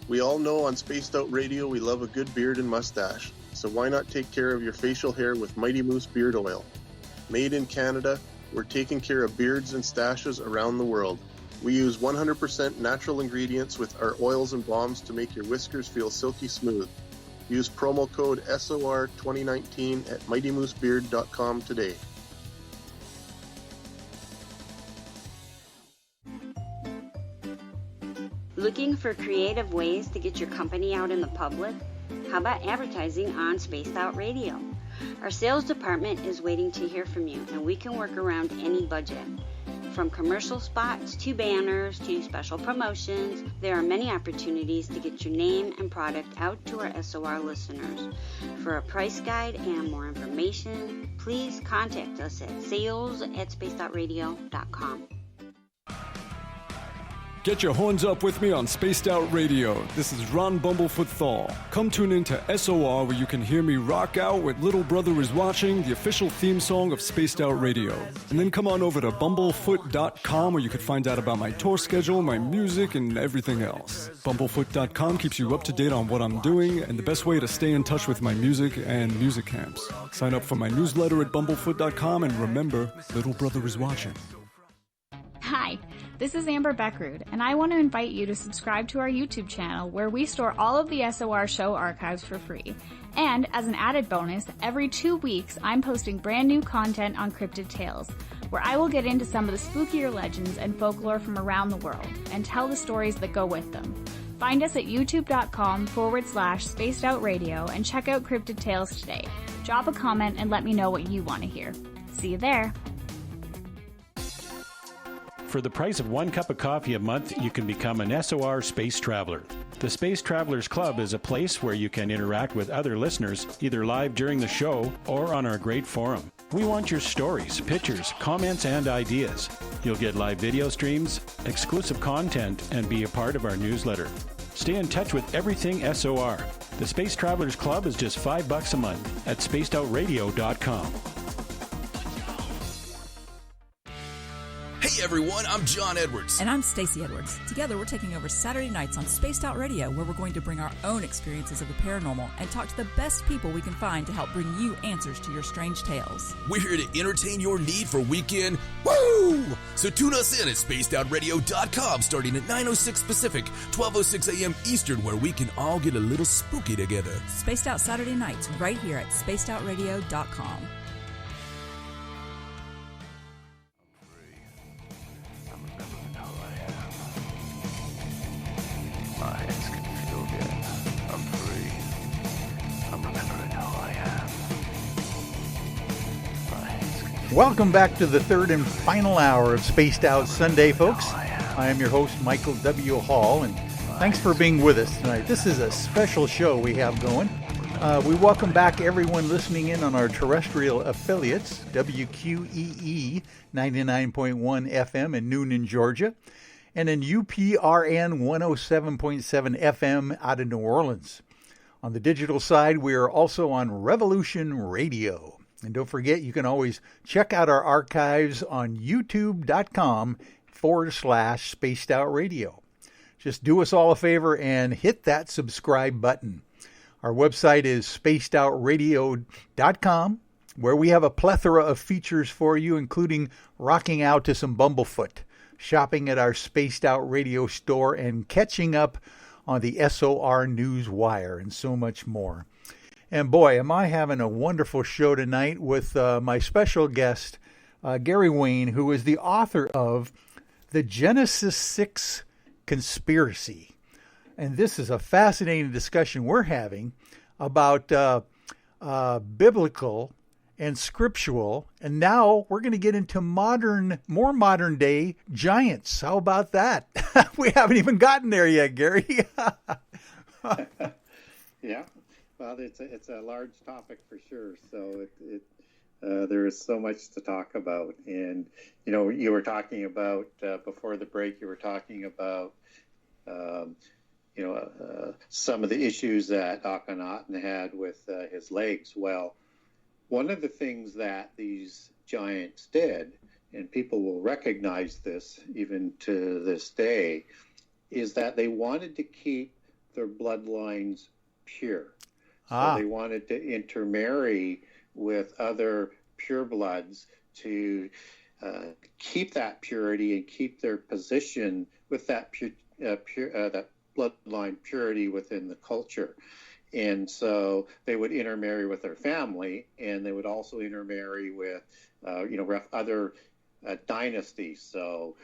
We all know on Spaced Out Radio we love a good beard and mustache, so why not take care of your facial hair with Mighty Moose Beard Oil? Made in Canada, we're taking care of beards and stashes around the world. We use 100% natural ingredients with our oils and balms to make your whiskers feel silky smooth. Use promo code SOR2019 at MightyMooseBeard.com today. Looking for creative ways to get your company out in the public? How about advertising on Spaced Out Radio? Our sales department is waiting to hear from you, and we can work around any budget. From commercial spots to banners to special promotions, there are many opportunities to get your name and product out to our SOR listeners. For a price guide and more information, please contact us at sales@spacedoutradio.com. Get your horns up with me on Spaced Out Radio. This is Ron Bumblefoot Thal. Come tune in to SOR where you can hear me rock out with Little Brother is Watching, the official theme song of Spaced Out Radio. And then come on over to bumblefoot.com where you can find out about my tour schedule, my music, and everything else. Bumblefoot.com keeps you up to date on what I'm doing and the best way to stay in touch with my music and music camps. Sign up for my newsletter at bumblefoot.com and remember, Little Brother is Watching. Hi, this is Amber Beckrud, and I want to invite you to subscribe to our YouTube channel where we store all of the SOR show archives for free. And as an added bonus, every 2 weeks I'm posting brand new content on Cryptid Tales, where I will get into some of the spookier legends and folklore from around the world and tell the stories that go with them. Find us at youtube.com/Spaced Out Radio and check out Cryptid Tales today. Drop a comment and let me know what you want to hear. See you there. For the price of 1 cup of coffee a month, you can become an SOR Space Traveler. The Space Travelers Club is a place where you can interact with other listeners, either live during the show or on our great forum. We want your stories, pictures, comments, and ideas. You'll get live video streams, exclusive content, and be a part of our newsletter. Stay in touch with everything SOR. The Space Travelers Club is just $5 a month at spacedoutradio.com. Hey everyone, I'm John Edwards. And I'm Stacey Edwards. Together we're taking over Saturday nights on Spaced Out Radio, where we're going to bring our own experiences of the paranormal and talk to the best people we can find to help bring you answers to your strange tales. We're here to entertain your need for weekend woo! So tune us in at spacedoutradio.com starting at 9:06 Pacific, 12:06 a.m. Eastern, where we can all get a little spooky together. Spaced Out Saturday nights right here at spacedoutradio.com. My hands can feel again. I'm free. I'm remembering who I am. Welcome back to the third and final hour of Spaced Out Sunday, folks. I am your host, Michael W. Hall, and thanks for being with us tonight. This is a special show we have going. We welcome back everyone listening in on our terrestrial affiliates, WQEE 99.1 FM in Noonan, Georgia, and in UPRN 107.7 FM out of New Orleans. On the digital side, we are also on Revolution Radio. And don't forget, you can always check out our archives on youtube.com/Spaced Out Radio. Just do us all a favor and hit that subscribe button. Our website is spacedoutradio.com, where we have a plethora of features for you, including rocking out to some Bumblefoot. shopping at our Spaced Out Radio store, and catching up on the SOR News Wire, and so much more. And boy, am I having a wonderful show tonight with my special guest, Gary Wayne, who is the author of The Genesis 6 Conspiracy. And this is a fascinating discussion we're having about biblical and scriptural, and now we're going to get into more modern day giants. How about that? We haven't even gotten there yet, Gary. Yeah, well, it's a large topic for sure. So there is so much to talk about, and you were talking about before the break. You were talking about some of the issues that Akhenaten had with his legs. Well, one of the things that these giants did, and people will recognize this even to this day, is that they wanted to keep their bloodlines pure. So they wanted to intermarry with other purebloods to keep that purity and keep their position with that that bloodline purity within the culture. And so they would intermarry with their family, and they would also intermarry with, other dynasties. So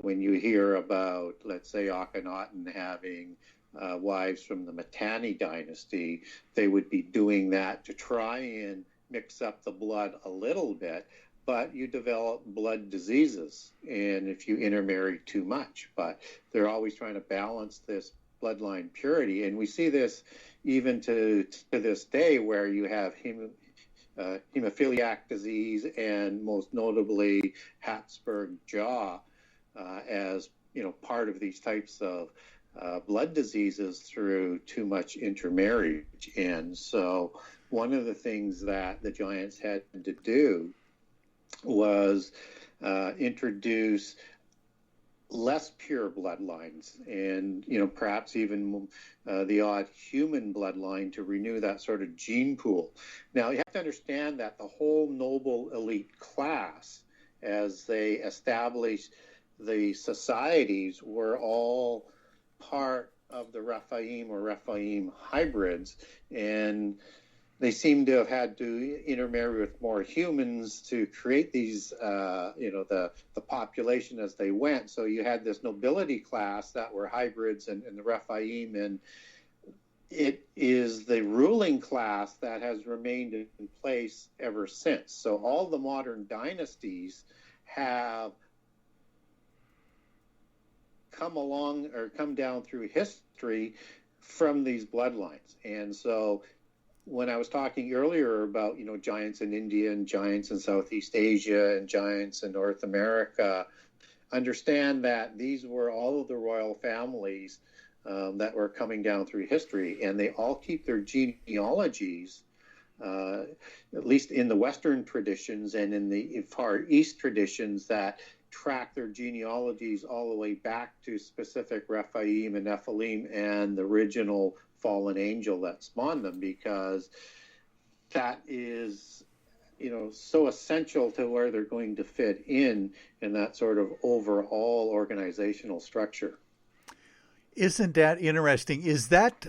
when you hear about, let's say, Akhenaten having wives from the Mitanni dynasty, they would be doing that to try and mix up the blood a little bit, but you develop blood diseases, and if you intermarry too much. But they're always trying to balance this bloodline purity, and we see this even to this day, where you have hemophiliac disease and most notably Habsburg jaw as part of these types of blood diseases through too much intermarriage. And so one of the things that the giants had to do was introduce less pure bloodlines, and perhaps even the odd human bloodline to renew that sort of gene pool. Now you have to understand that the whole noble elite class, as they established the societies, were all part of the Rephaim or Rephaim hybrids, and they seem to have had to intermarry with more humans to create these, the population as they went. So you had this nobility class that were hybrids and the Rephaim, and it is the ruling class that has remained in place ever since. So all the modern dynasties have come down through history from these bloodlines. And so when I was talking earlier about, giants in India and giants in Southeast Asia and giants in North America, understand that these were all of the royal families that were coming down through history, and they all keep their genealogies, at least in the Western traditions and in the Far East traditions, that track their genealogies all the way back to specific Rephaim and Nephilim and the original fallen angel that spawned them, because that is, so essential to where they're going to fit in that sort of overall organizational structure. Isn't that interesting? Is that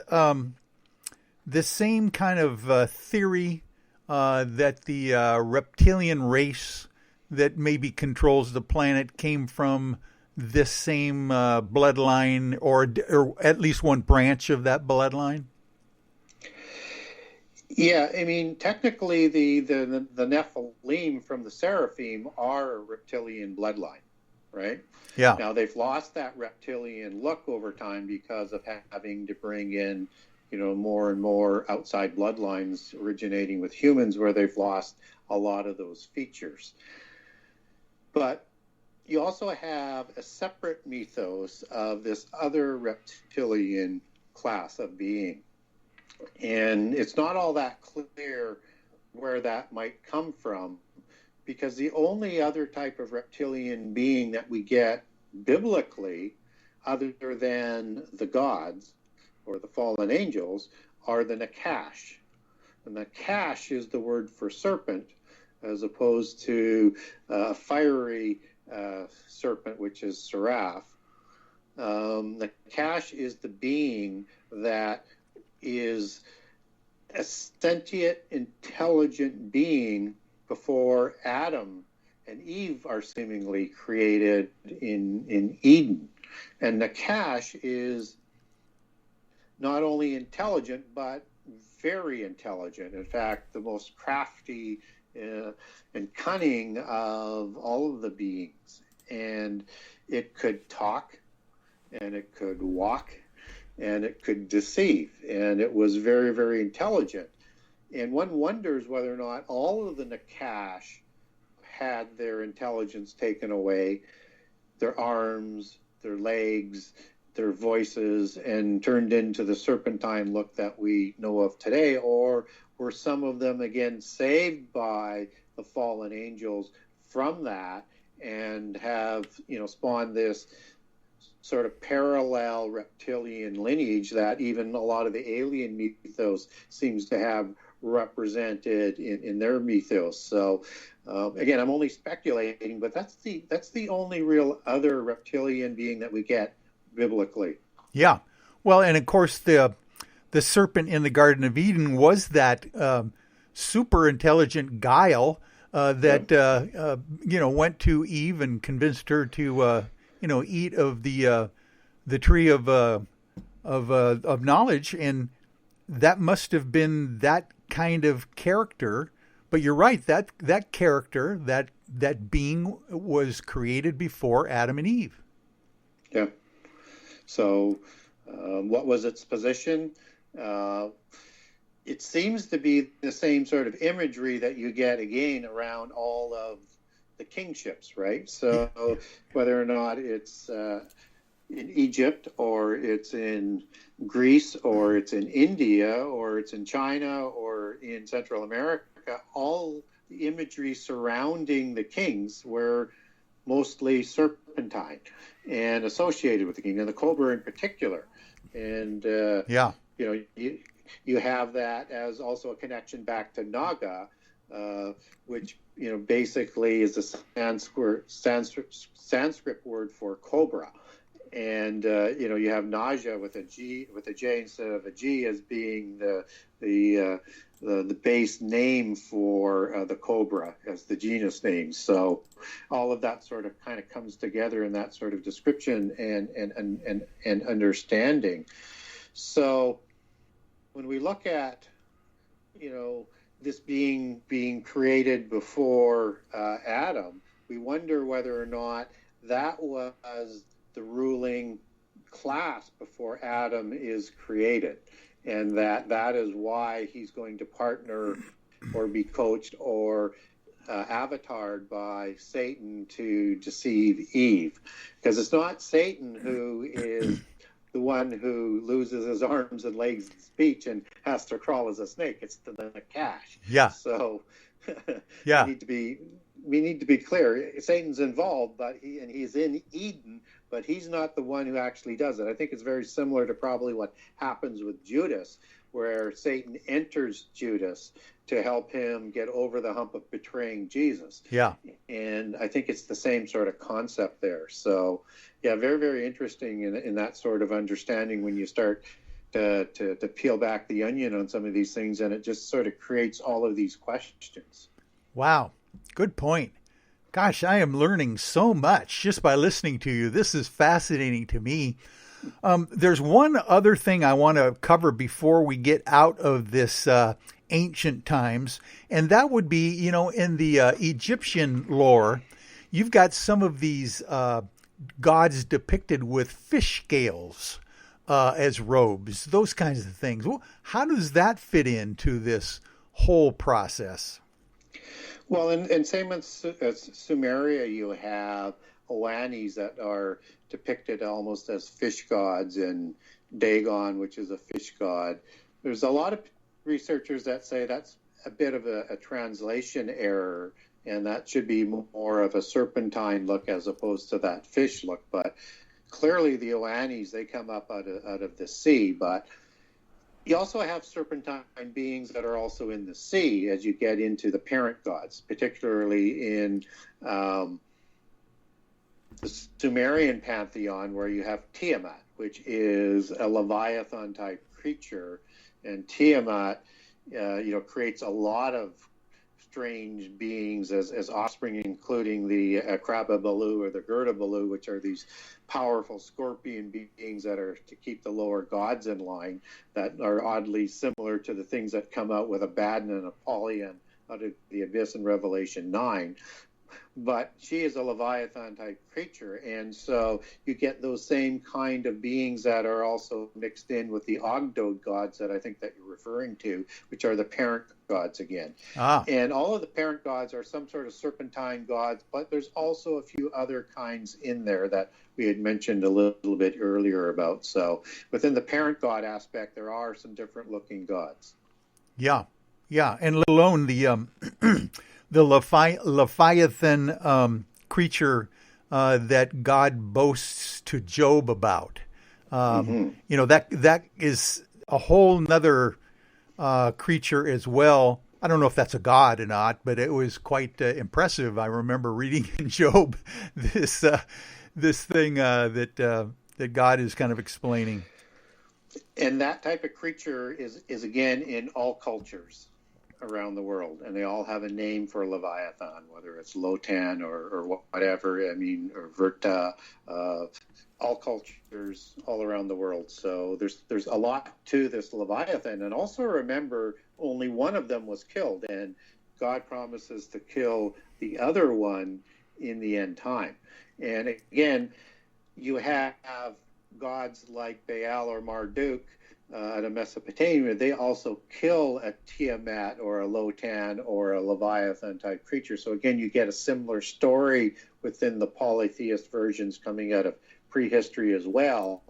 the same kind of theory that the reptilian race that maybe controls the planet came from this same bloodline, or at least one branch of that bloodline? Yeah, I mean, technically the Nephilim from the Seraphim are a reptilian bloodline, right? Yeah. Now they've lost that reptilian look over time because of having to bring in, more and more outside bloodlines originating with humans, where they've lost a lot of those features. But you also have a separate mythos of this other reptilian class of being. And it's not all that clear where that might come from, because the only other type of reptilian being that we get biblically, other than the gods or the fallen angels, are the Nakash. And Nakash is the word for serpent, as opposed to fiery serpent, which is Seraph. The Nakash is the being that is a sentient, intelligent being before Adam and Eve are seemingly created in Eden. And Nakash is not only intelligent, but very intelligent. In fact, the most crafty and cunning of all of the beings. And it could talk, and it could walk, and it could deceive. And it was very, very intelligent. And one wonders whether or not all of the Nakash had their intelligence taken away, their arms, their legs, their voices, and turned into the serpentine look that we know of today, or were some of them again saved by the fallen angels from that and have, spawned this sort of parallel reptilian lineage that even a lot of the alien mythos seems to have represented in their mythos. So again, I'm only speculating, but that's the only real other reptilian being that we get biblically. Yeah. Well, and of course the serpent in the Garden of Eden was that super intelligent guile that went to Eve and convinced her to eat of the tree of knowledge, and that must have been that kind of character. But you're right, that character, that being was created before Adam and Eve. Yeah. So what was its position? It seems to be the same sort of imagery that you get again around all of the kingships, right? So whether or not it's in Egypt, or it's in Greece, or it's in India, or it's in China, or in Central America, all the imagery surrounding the kings were mostly serpentine and associated with the king, and the cobra in particular. And you have that as also a connection back to Naga, which basically is a Sanskrit word for cobra. And you have Naja with a J instead of a G as being the base name for the cobra as the genus name. So all of that sort of kind of comes together in that sort of description and understanding. So when we look at this being created before Adam, we wonder whether or not that was the ruling class before Adam is created, and that is why he's going to partner or be coached or avatared by Satan to deceive Eve. Because it's not Satan who is the one who loses his arms and legs in speech and has to crawl as a snake. It's the Nakash. Yeah. So yeah, we need to be clear. Satan's involved, but he's in Eden, but he's not the one who actually does it. I think it's very similar to probably what happens with Judas, where Satan enters Judas to help him get over the hump of betraying Jesus. Yeah. And I think it's the same sort of concept there. So, yeah, very, very interesting in that sort of understanding when you start to peel back the onion on some of these things, and it just sort of creates all of these questions. Wow. Good point. Gosh, I am learning so much just by listening to you. This is fascinating to me. There's one other thing I want to cover before we get out of this ancient times, and that would be, in the Egyptian lore, you've got some of these gods depicted with fish scales as robes, those kinds of things. Well, how does that fit into this whole process? Well, and same with Sumeria, you have Oannes that are depicted almost as fish gods, and Dagon, which is a fish god. There's a lot of researchers that say that's a bit of a translation error, and that should be more of a serpentine look as opposed to that fish look. But clearly the Oannes, they come up out of the sea, but you also have serpentine beings that are also in the sea as you get into the parent gods, particularly in Sumerian pantheon, where you have Tiamat, which is a Leviathan type creature, and Tiamat, creates a lot of strange beings as offspring, including the Krababalu or the Gerdabalu, which are these powerful scorpion beings that are to keep the lower gods in line, that are oddly similar to the things that come out with Abaddon and Apollyon out of the Abyss in Revelation 9. But she is a Leviathan type creature, and so you get those same kind of beings that are also mixed in with the Ogdod gods that I think that you're referring to, which are the parent gods again. And all of the parent gods are some sort of serpentine gods, but there's also a few other kinds in there that we had mentioned a little bit earlier about. So within the parent god aspect, there are some different looking gods. Yeah, and let alone the the Leviathan creature that God boasts to Job about. That is a whole nother creature as well. I don't know if that's a god or not, but it was quite impressive. I remember reading in Job this thing that God is kind of explaining. And that type of creature is again in all cultures around the world, and they all have a name for Leviathan, whether it's Lotan or whatever, or Verta, all cultures all around the world. So there's a lot to this Leviathan. And also remember, only one of them was killed, and God promises to kill the other one in the end time. And again, you have gods like Baal or Marduk out of Mesopotamia. They also kill a Tiamat or a Lotan or a Leviathan type creature. So again, you get a similar story within the polytheist versions coming out of prehistory as well.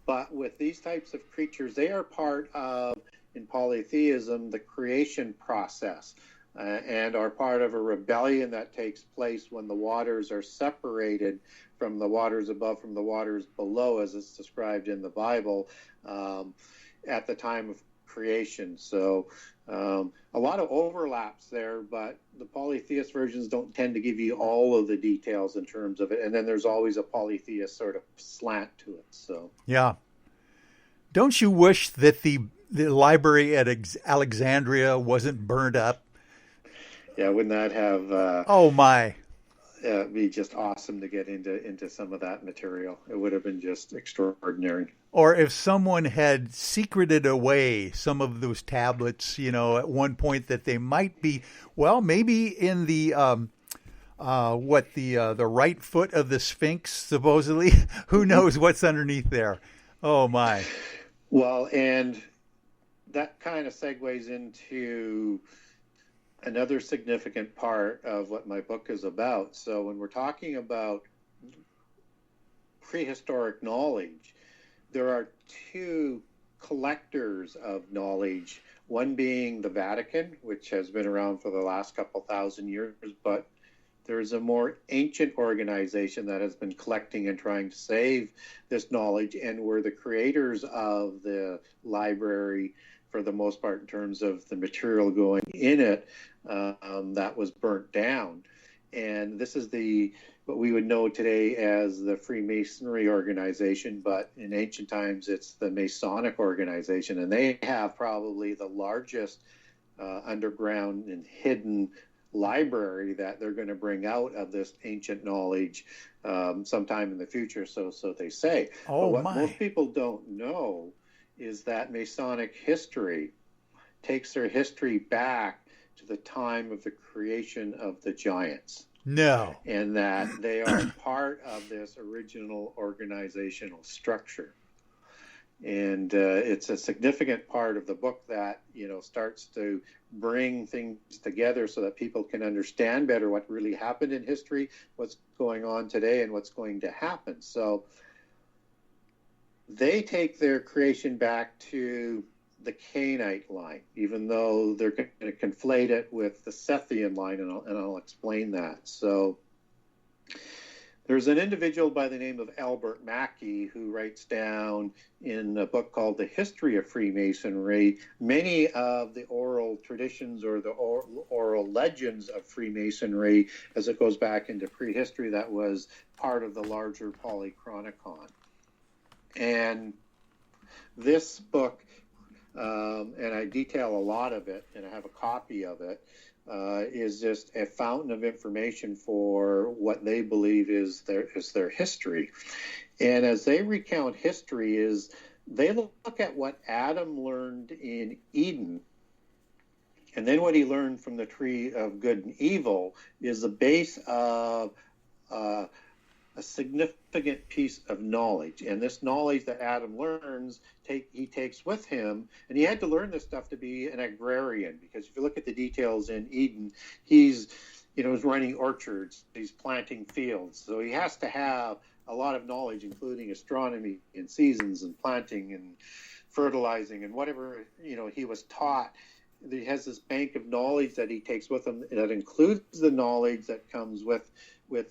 But with these types of creatures, they are part of, in polytheism, the creation process, and are part of a rebellion that takes place when the waters are separated from the waters above, from the waters below, as it's described in the Bible, at the time of creation. So a lot of overlaps there, but the polytheist versions don't tend to give you all of the details in terms of it. And then there's always a polytheist sort of slant to it. So yeah. Don't you wish that the library at Alexandria wasn't burned up? Yeah, wouldn't that have... oh, my. Be just awesome to get into some of that material. It would have been just extraordinary. Or if someone had secreted away some of those tablets, at one point, that they might be, well, maybe in the the right foot of the Sphinx, supposedly. Who knows what's underneath there? Oh my. Well, and that kind of segues into another significant part of what my book is about. So when we're talking about prehistoric knowledge, there are two collectors of knowledge, one being the Vatican, which has been around for the last couple thousand years, but there's a more ancient organization that has been collecting and trying to save this knowledge, and were the creators of the library for the most part in terms of the material going in it that was burnt down. And this is what we would know today as the Freemasonry organization, but in ancient times it's the Masonic organization, and they have probably the largest underground and hidden library that they're going to bring out of this ancient knowledge sometime in the future, so they say. Oh, but what my. most people don't know is that Masonic history takes their history back to the time of the creation of the giants. No. And that they are part of this original organizational structure. And it's a significant part of the book that, starts to bring things together so that people can understand better what really happened in history, what's going on today, and what's going to happen. So they take their creation back to the Cainite line, even though they're going to conflate it with the Sethian line, and I'll explain that. So There's an individual by the name of Albert Mackey who writes down in a book called The History of Freemasonry many of the oral traditions or the oral legends of Freemasonry as it goes back into prehistory that was part of the larger Polychronicon. And this book, and I detail a lot of it, and I have a copy of it, is just a fountain of information for what they believe is their history. And as they recount history, is they look at what Adam learned in Eden, and then what he learned from the tree of good and evil is the base of a significant piece of knowledge. And this knowledge that Adam learns, he takes with him, and he had to learn this stuff to be an agrarian, because if you look at the details in Eden, he's running orchards, he's planting fields, so he has to have a lot of knowledge, including astronomy and seasons and planting and fertilizing and whatever he was taught. He has this bank of knowledge that he takes with him that includes the knowledge that comes with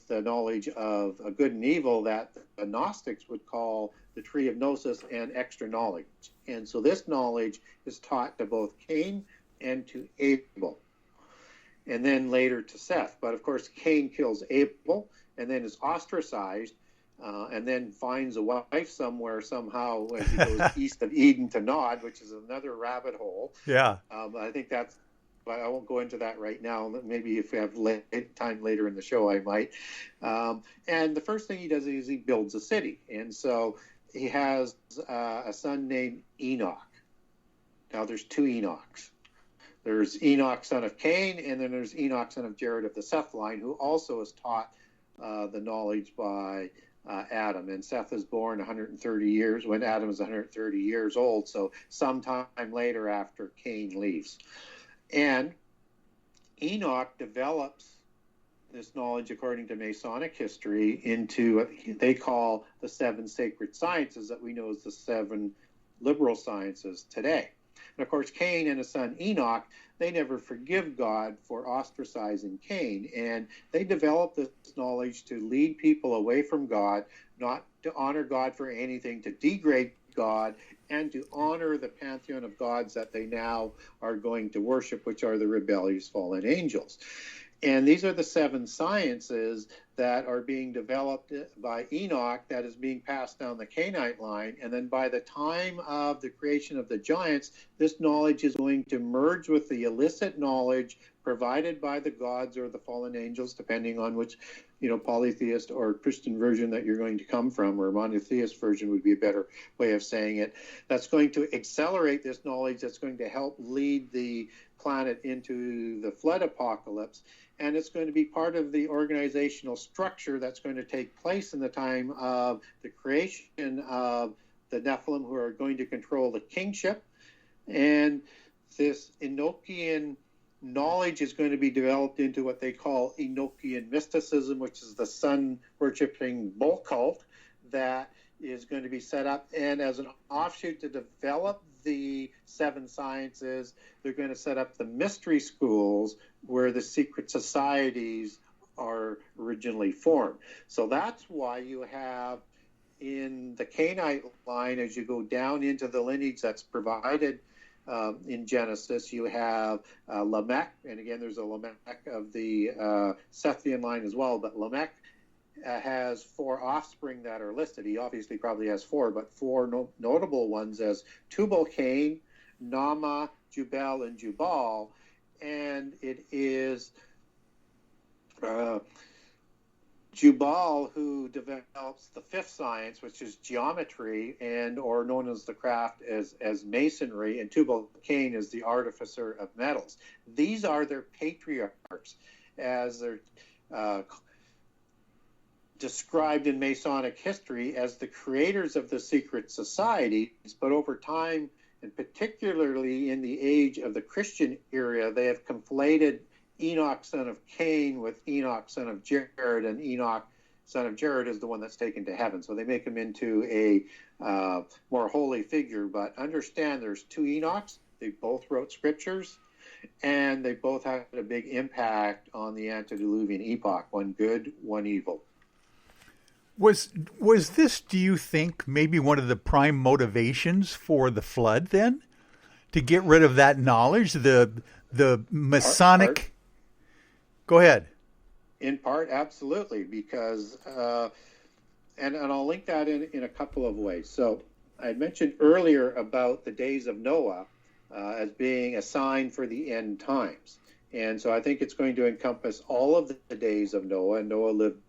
the knowledge of good and evil that the Gnostics would call the tree of gnosis and extra knowledge. And so this knowledge is taught to both Cain and to Abel, and then later to Seth. But of course, Cain kills Abel and then is ostracized, and then finds a wife somewhere somehow as he goes east of Eden to Nod, which is another rabbit hole. Yeah. I think that's, but I won't go into that right now. Maybe if we have time later in the show, I might. And the first thing he does is he builds a city. And so he has a son named Enoch. Now there's two Enochs. There's Enoch, son of Cain, and then there's Enoch, son of Jared of the Seth line, who also is taught the knowledge by Adam. And Seth is born 130 years when Adam is 130 years old, so sometime later after Cain leaves. And Enoch develops this knowledge, according to Masonic history, into what they call the seven sacred sciences that we know as the seven liberal sciences today. And of course, Cain and his son Enoch, they never forgive God for ostracizing Cain. And they develop this knowledge to lead people away from God, not to honor God for anything, to degrade God, and to honor the pantheon of gods that they now are going to worship, which are the rebellious fallen angels. And these are the seven sciences that are being developed by Enoch that is being passed down the Cainite line. And then by the time of the creation of the giants, this knowledge is going to merge with the illicit knowledge provided by the gods or the fallen angels, depending on which, polytheist or Christian version that you're going to come from, or monotheist version would be a better way of saying it. That's going to accelerate this knowledge that's going to help lead the planet into the flood apocalypse. And it's going to be part of the organizational structure that's going to take place in the time of the creation of the Nephilim, who are going to control the kingship. And this Enochian knowledge is going to be developed into what they call Enochian mysticism, which is the sun-worshipping bull cult that is going to be set up. And as an offshoot to develop the seven sciences, they're going to set up the mystery schools where the secret societies are originally formed. So that's why you have in the Cainite line, as you go down into the lineage that's provided in Genesis, you have Lamech, and again, there's a Lamech of the Sethian line as well, but Lamech has four offspring that are listed. He obviously probably has four, but four notable ones as Tubal-Cain, Nama, Jubal, and Jubal. And it is Jubal who develops the fifth science, which is geometry, and or known as the craft as masonry, and Tubal-Cain is the artificer of metals. These are their patriarchs, as they're described in Masonic history as the creators of the secret societies, but over time, and particularly in the age of the Christian era, they have conflated Enoch, son of Cain, with Enoch, son of Jared, and Enoch, son of Jared, is the one that's taken to heaven. So they make him into a more holy figure. But understand there's two Enochs. They both wrote scriptures, and they both had a big impact on the antediluvian epoch, one good, one evil. Was this, do you think, maybe one of the prime motivations for the flood then? To get rid of that knowledge, the Masonic... Go ahead. In part, absolutely, because, and I'll link that in a couple of ways. So I mentioned earlier about the days of Noah as being a sign for the end times. And so I think it's going to encompass all of the days of Noah. And Noah lived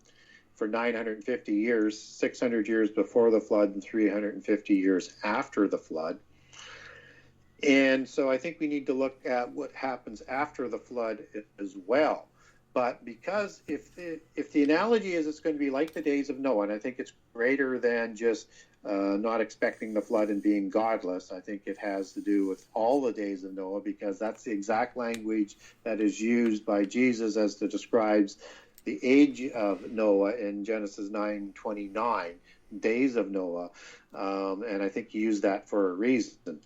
for 950 years, 600 years before the flood and 350 years after the flood. And so I think we need to look at what happens after the flood as well. But because if the analogy is it's going to be like the days of Noah, and I think it's greater than just not expecting the flood and being godless. I think it has to do with all the days of Noah, because that's the exact language that is used by Jesus as to describes the age of Noah in Genesis 9:29, days of Noah. And I think he used that for a reason.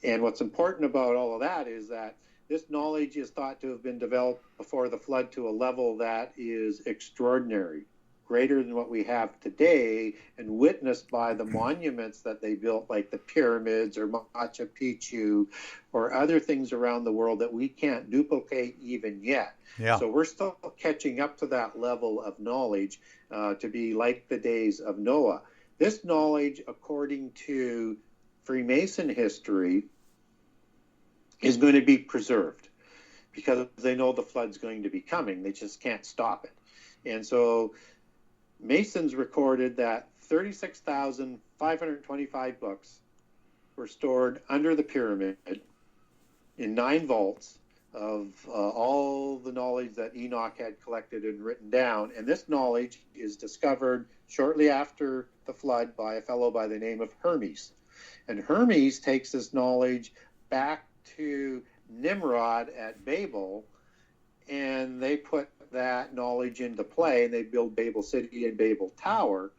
And what's important about all of that is that this knowledge is thought to have been developed before the flood to a level that is extraordinary, greater than what we have today, and witnessed by the monuments that they built, like the pyramids or Machu Picchu or other things around the world that we can't duplicate even yet. Yeah. So we're still catching up to that level of knowledge to be like the days of Noah. This knowledge, according to Freemason history, is going to be preserved because they know the flood's going to be coming. They just can't stop it. And so Masons recorded that 36,525 books were stored under the pyramid in 9 vaults of all the knowledge that Enoch had collected and written down. And this knowledge is discovered shortly after the flood by a fellow by the name of Hermes. And Hermes takes this knowledge back to Nimrod at Babel, and they put that knowledge into play, and they build Babel City and Babel Tower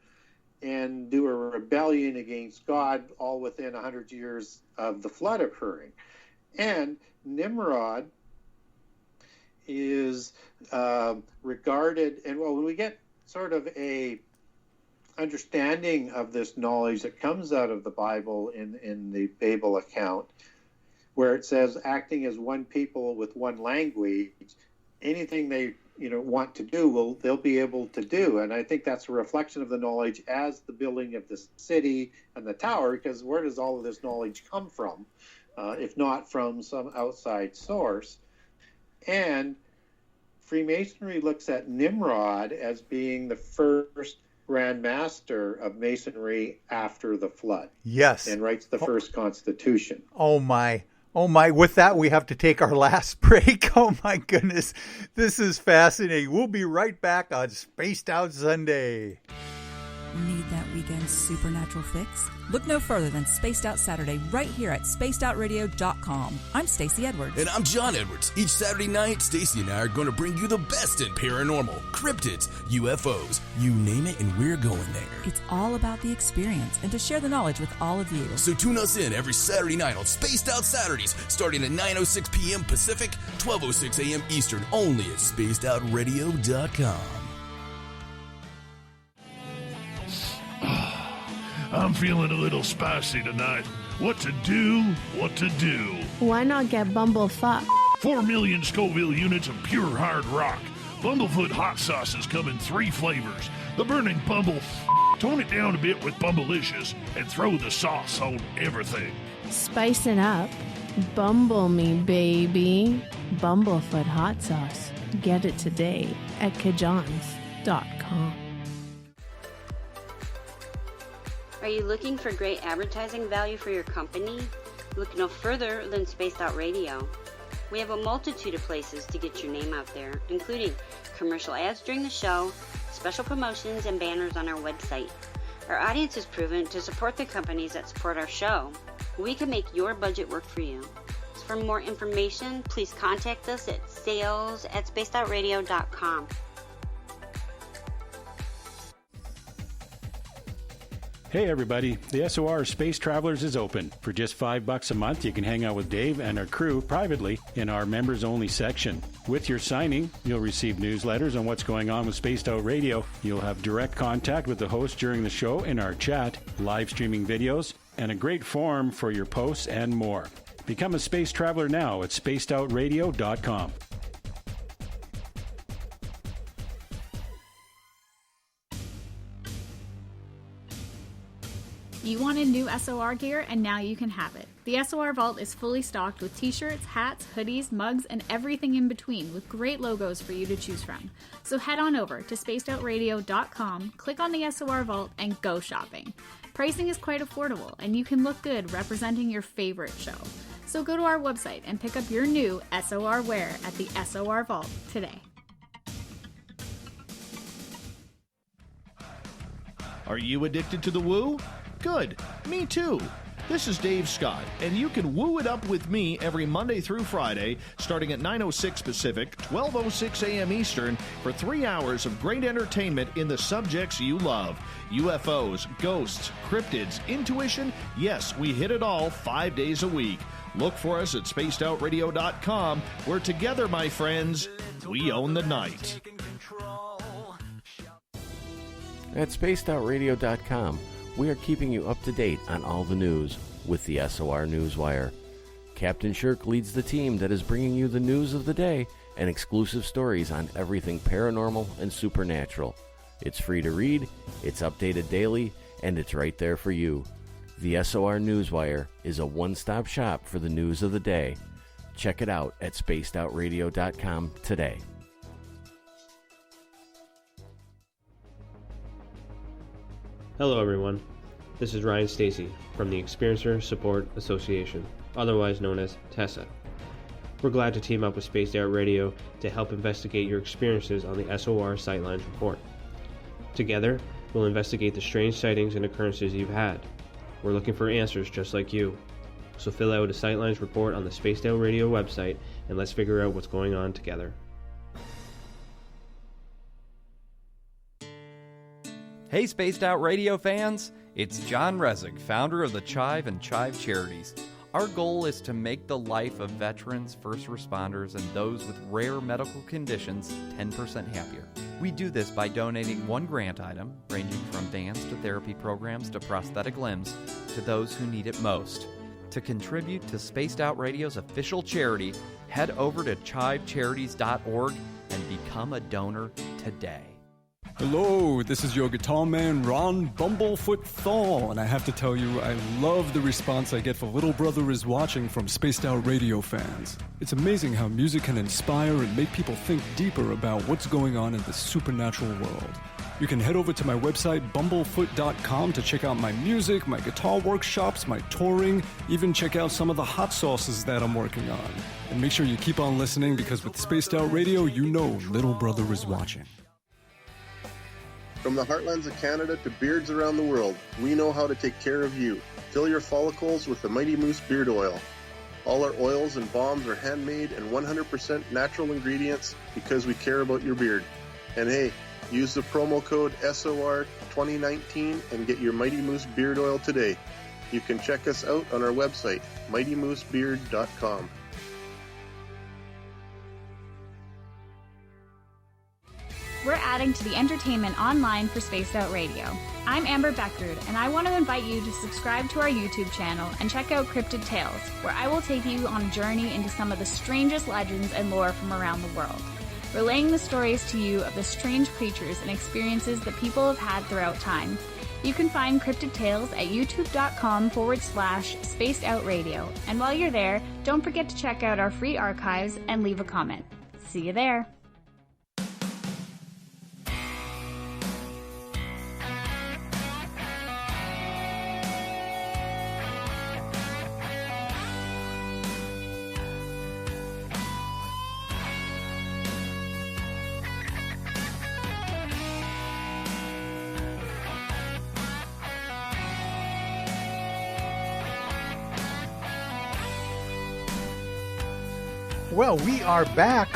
and do a rebellion against God, all within 100 years of the flood occurring. And Nimrod is regarded, and well, when we get sort of a understanding of this knowledge that comes out of the Bible in the Babel account, where it says acting as one people with one language, anything they want to do, they'll be able to do. And I think that's a reflection of the knowledge as the building of the city and the tower, because where does all of this knowledge come from, if not from some outside source? And Freemasonry looks at Nimrod as being the first Grand Master of Masonry after the flood. Yes. And writes the first constitution. Oh my. With that, we have to take our last break. Oh my goodness. This is fascinating. We'll be right back on Spaced Out Sunday. Need that weekend supernatural fix? Look no further than Spaced Out Saturday right here at spacedoutradio.com. I'm Stacey Edwards. And I'm John Edwards. Each Saturday night, Stacey and I are going to bring you the best in paranormal, cryptids, UFOs, you name it, and we're going there. It's all about the experience and to share the knowledge with all of you. So tune us in every Saturday night on Spaced Out Saturdays, starting at 9:06 p.m. Pacific, 12:06 a.m. Eastern, only at spacedoutradio.com. I'm feeling a little spicy tonight. What to do? Why not get Bumblefuck? 4 million Scoville units of pure hard rock. Bumblefoot hot sauces come in 3 flavors. The burning Bumble. Tone it down a bit with Bumblicious and throw the sauce on everything. Spice it up. Bumble me, baby. Bumblefoot hot sauce. Get it today at kajans.com. Are you looking for great advertising value for your company? Look no further than Spaced Out Radio. We have a multitude of places to get your name out there, including commercial ads during the show, special promotions, and banners on our website. Our audience is proven to support the companies that support our show. We can make your budget work for you. For more information, please contact us at sales@spacedoutradio.com. Hey everybody, the SOR Space Travelers is open. For just $5 a month, you can hang out with Dave and our crew privately in our members-only section. With your signing, you'll receive newsletters on what's going on with Spaced Out Radio. You'll have direct contact with the host during the show in our chat, live streaming videos, and a great forum for your posts and more. Become a space traveler now at spacedoutradio.com. You wanted new SOR gear, and now you can have it. The SOR Vault is fully stocked with t-shirts, hats, hoodies, mugs, and everything in between with great logos for you to choose from. So head on over to spacedoutradio.com, click on the SOR Vault, and go shopping. Pricing is quite affordable, and you can look good representing your favorite show. So go to our website and pick up your new SOR wear at the SOR Vault today. Are you addicted to the woo? Good. Me too. This is Dave Scott, and you can woo it up with me every Monday through Friday, starting at 9:06 Pacific, 12:06 a.m. Eastern, for 3 hours of great entertainment in the subjects you love. UFOs, ghosts, cryptids, intuition. Yes, we hit it all 5 days a week. Look for us at spacedoutradio.com, where together, my friends, we own the night. At spacedoutradio.com, we are keeping you up to date on all the news with the SOR Newswire. Captain Shirk leads the team that is bringing you the news of the day and exclusive stories on everything paranormal and supernatural. It's free to read, it's updated daily, and it's right there for you. The SOR Newswire is a one-stop shop for the news of the day. Check it out at spacedoutradio.com today. Hello everyone, this is Ryan Stacy from the Experiencer Support Association, otherwise known as TESSA. We're glad to team up with Spaced Out Radio to help investigate your experiences on the SOR Sightlines Report. Together, we'll investigate the strange sightings and occurrences you've had. We're looking for answers just like you. So fill out a Sightlines Report on the Spaced Out Radio website and let's figure out what's going on together. Hey Spaced Out Radio fans, it's John Resig, founder of the Chive and Chive Charities. Our goal is to make the life of veterans, first responders, and those with rare medical conditions 10% happier. We do this by donating one grant item, ranging from vans to therapy programs to prosthetic limbs, to those who need it most. To contribute to Spaced Out Radio's official charity, head over to chivecharities.org and become a donor today. Hello, this is your guitar man, Ron Bumblefoot Thal, and I have to tell you, I love the response I get for Little Brother is Watching from Spaced Out Radio fans. It's amazing how music can inspire and make people think deeper about what's going on in the supernatural world. You can head over to my website, bumblefoot.com, to check out my music, my guitar workshops, my touring, even check out some of the hot sauces that I'm working on. And make sure you keep on listening, because with Spaced Out Radio, you know Little Brother is watching. From the heartlands of Canada to beards around the world, we know how to take care of you. Fill your follicles with the Mighty Moose Beard Oil. All our oils and balms are handmade and 100% natural ingredients because we care about your beard. And hey, use the promo code SOR2019 and get your Mighty Moose Beard Oil today. You can check us out on our website, mightymoosebeard.com. We're adding to the entertainment online for Spaced Out Radio. I'm Amber Beckrud, and I want to invite you to subscribe to our YouTube channel and check out Cryptid Tales, where I will take you on a journey into some of the strangest legends and lore from around the world, relaying the stories to you of the strange creatures and experiences that people have had throughout time. You can find Cryptid Tales at youtube.com/Spaced Out Radio. And while you're there, don't forget to check out our free archives and leave a comment. See you there. Well, we are back,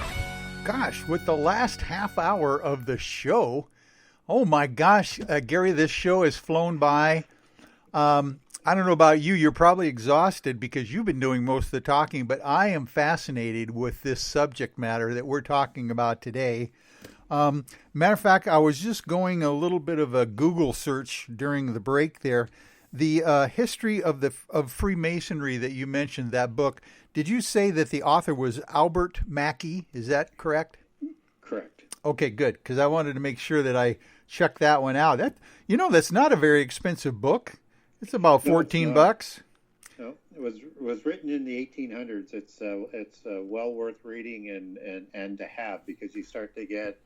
with the last half hour of the show. Oh my gosh, Gary, this show has flown by. I don't know about you. You're probably exhausted because you've been doing most of the talking, but I am fascinated with this subject matter that we're talking about today. Matter of fact, I was just going a little bit of a Google search during the break there. The history of Freemasonry that you mentioned, that book, did you say that the author was Albert Mackey? Is that correct? Correct. Okay, good, because I wanted to make sure that I checked that one out. That's not a very expensive book. It's about $14. No, it was written in the 1800s. It's well worth reading and to have, because you start to get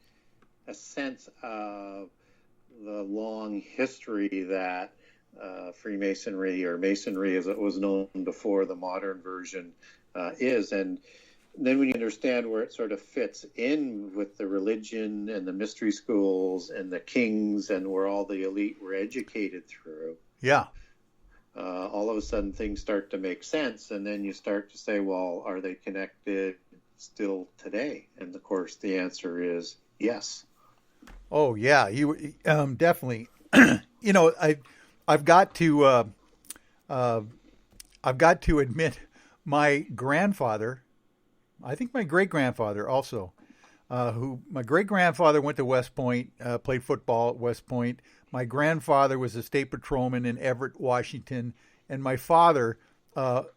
a sense of the long history that Freemasonry, or Masonry as it was known before the modern version, is. And then when you understand where it sort of fits in with the religion and the mystery schools and the kings and where all the elite were educated through. Yeah. All of a sudden things start to make sense, and then you start to say, well, are they connected still today? And of course the answer is yes. Oh yeah, you definitely. I've got to admit, my grandfather, I think my great-grandfather also, my great-grandfather went to West Point, played football at West Point. My grandfather was a state patrolman in Everett, Washington, and my father,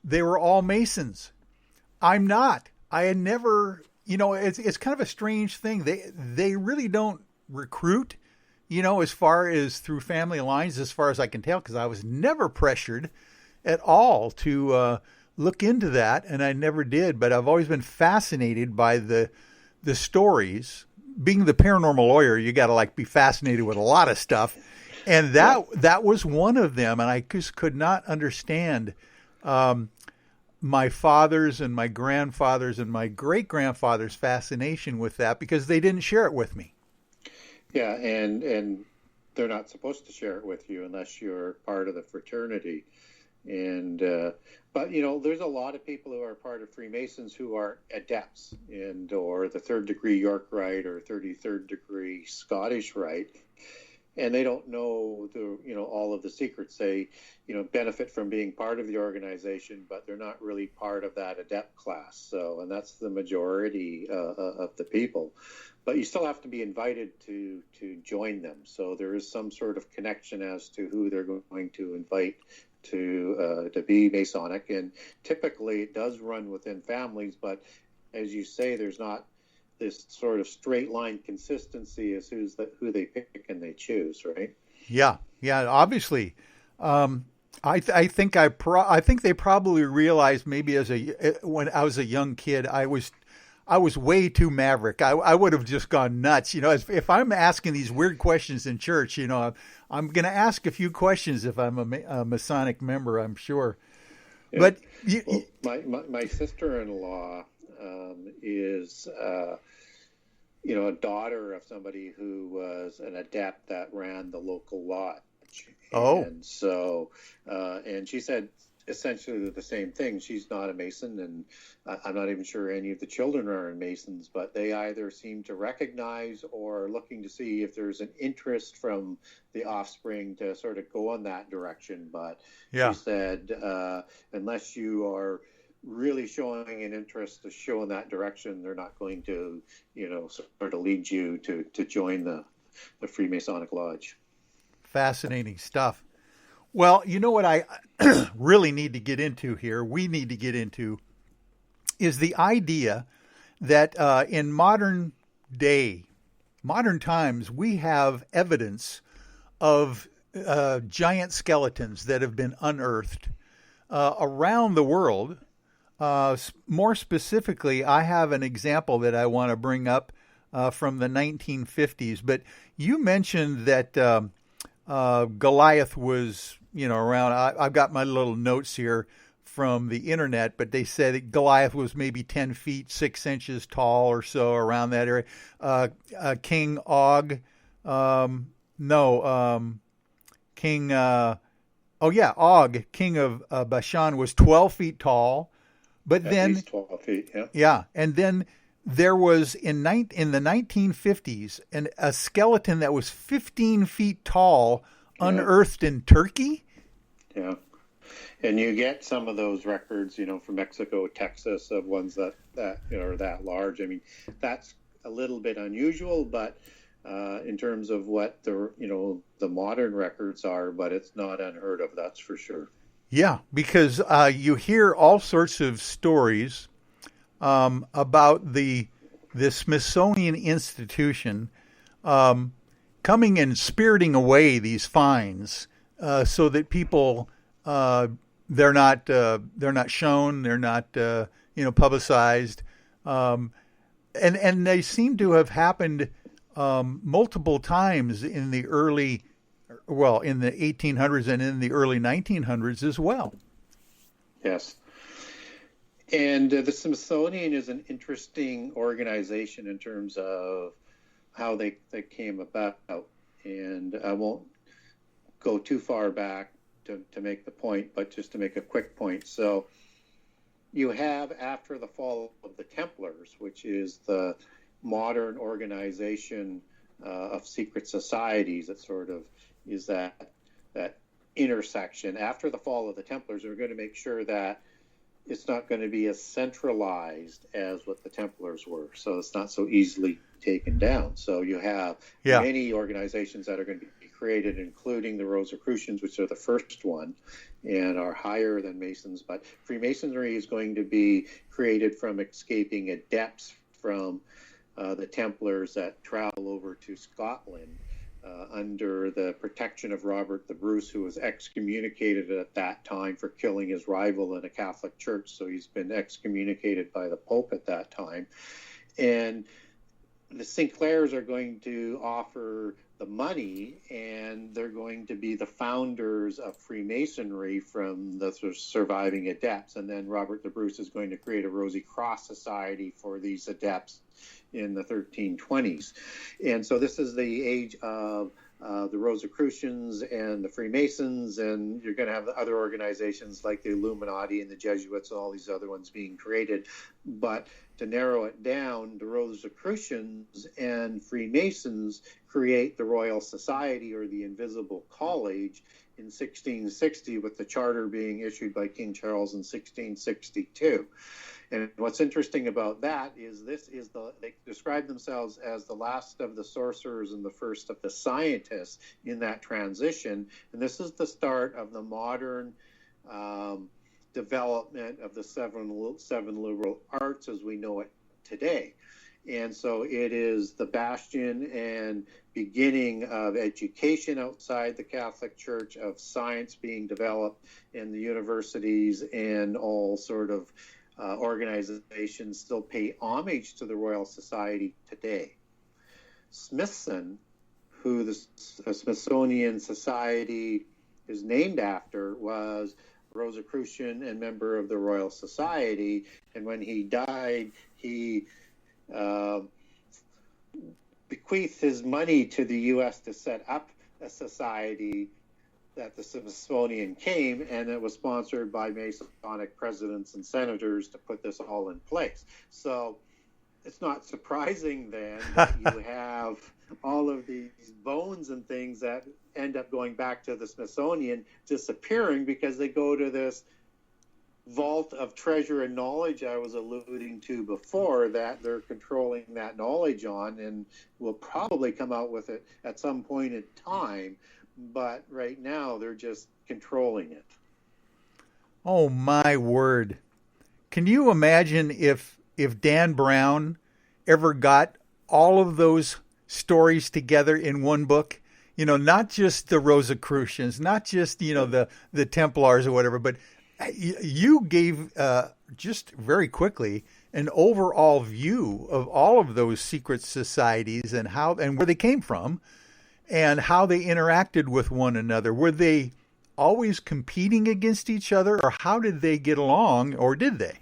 they were all Masons. I'm not. I had never, it's kind of a strange thing. They really don't recruit, as far as through family lines, as far as I can tell, because I was never pressured at all to look into that, and I never did. But I've always been fascinated by the stories. Being the paranormal lawyer, you got to be fascinated with a lot of stuff, and that was one of them. And I just could not understand my father's and my grandfather's and my great grandfather's fascination with that, because they didn't share it with me. Yeah, and they're not supposed to share it with you unless you're part of the fraternity. And but there's a lot of people who are part of Freemasons who are adepts or the 3rd degree York Rite or 33rd degree Scottish Rite, and they don't know all of the secrets. They benefit from being part of the organization, but they're not really part of that adept class. So, and that's the majority of the people. But you still have to be invited to join them. So there is some sort of connection as to who they're going to invite to be Masonic, and typically it does run within families. But as you say, there's not this sort of straight line consistency as who they pick and they choose, right? Yeah, obviously. I think they probably realized maybe when I was a young kid, I was way too maverick. I would have just gone nuts. If I'm asking these weird questions in church, I'm going to ask a few questions if I'm a Masonic member, I'm sure. Yeah. But my sister-in-law is a daughter of somebody who was an adept that ran the local lodge. Oh. And so, and she said essentially the same thing. She's not a Mason, and I'm not even sure any of the children are Masons, but they either seem to recognize or are looking to see if there's an interest from the offspring to sort of go in that direction. But yeah. She said, unless you are really showing an interest to show in that direction, they're not going to, sort of lead you to join the Freemasonic Lodge. Fascinating stuff. Well, what I really need to get into here, we need to get into, is the idea that in modern times, we have evidence of giant skeletons that have been unearthed around the world. More specifically, I have an example that I want to bring up from the 1950s. But you mentioned that Goliath was, around. I've got my little notes here from the internet, but they said that Goliath was maybe 10 feet, 6 inches tall or so, around that area. King Og, Og, king of Bashan, was 12 feet tall. But At then, least 12 feet, yeah. Yeah, and then there was in the 1950s a skeleton that was 15 feet tall, unearthed in Turkey. Yeah. And you get some of those records, from Mexico, Texas, of ones that are that large. I mean, that's a little bit unusual, but in terms of what the modern records are, but it's not unheard of, that's for sure. Yeah, because you hear all sorts of stories about the Smithsonian Institution coming and spiriting away these finds so that people they're not shown, they're not publicized, and they seem to have happened multiple times in the 1800s and in the early 1900s as well. Yes. And the Smithsonian is an interesting organization in terms of how they came about. And I won't go too far back to make the point, but just to make a quick point. So you have, after the fall of the Templars, which is the modern organization of secret societies, that sort of is that intersection. After the fall of the Templars, they're going to make sure that it's not going to be as centralized as what the Templars were, so it's not so easily taken down. So you have many organizations that are going to be created, including the Rosicrucians, which are the first one and are higher than Masons. But Freemasonry is going to be created from escaping adepts from the Templars that travel over to Scotland under the protection of Robert the Bruce, who was excommunicated at that time for killing his rival in a Catholic church. So he's been excommunicated by the Pope at that time. And the Sinclairs are going to offer the money, and they're going to be the founders of Freemasonry from the surviving adepts. And then Robert the Bruce is going to create a Rosy Cross Society for these adepts in the 1320s. And so this is the age of the Rosicrucians and the Freemasons, and you're going to have other organizations like the Illuminati and the Jesuits and all these other ones being created. But to narrow it down, the Rosicrucians and Freemasons create the Royal Society, or the Invisible College, in 1660, with the charter being issued by King Charles in 1662. And what's interesting about that is they describe themselves as the last of the sorcerers and the first of the scientists in that transition. And this is the start of the modern development of the seven liberal arts as we know it today. And so it is the bastion and beginning of education outside the Catholic Church, of science being developed in the universities, and all sort of organizations still pay homage to the Royal Society today. Smithson, who the Smithsonian Society is named after, was Rosicrucian and member of the Royal Society, and when he died, he bequeathed his money to the U.S. to set up a society that the Smithsonian came, and it was sponsored by Masonic presidents and senators to put this all in place. So it's not surprising then that you have all of these bones and things that end up going back to the Smithsonian disappearing, because they go to this vault of treasure and knowledge I was alluding to before, that they're controlling that knowledge on, and will probably come out with it at some point in time. But right now, they're just controlling it. Oh, my word. Can you imagine if Dan Brown ever got all of those stories together in one book? You know, not just the Rosicrucians, not just, the Templars or whatever, but you gave just very quickly an overall view of all of those secret societies and how and where they came from, and how they interacted with one another. Were they always competing against each other, or how did they get along, or did they?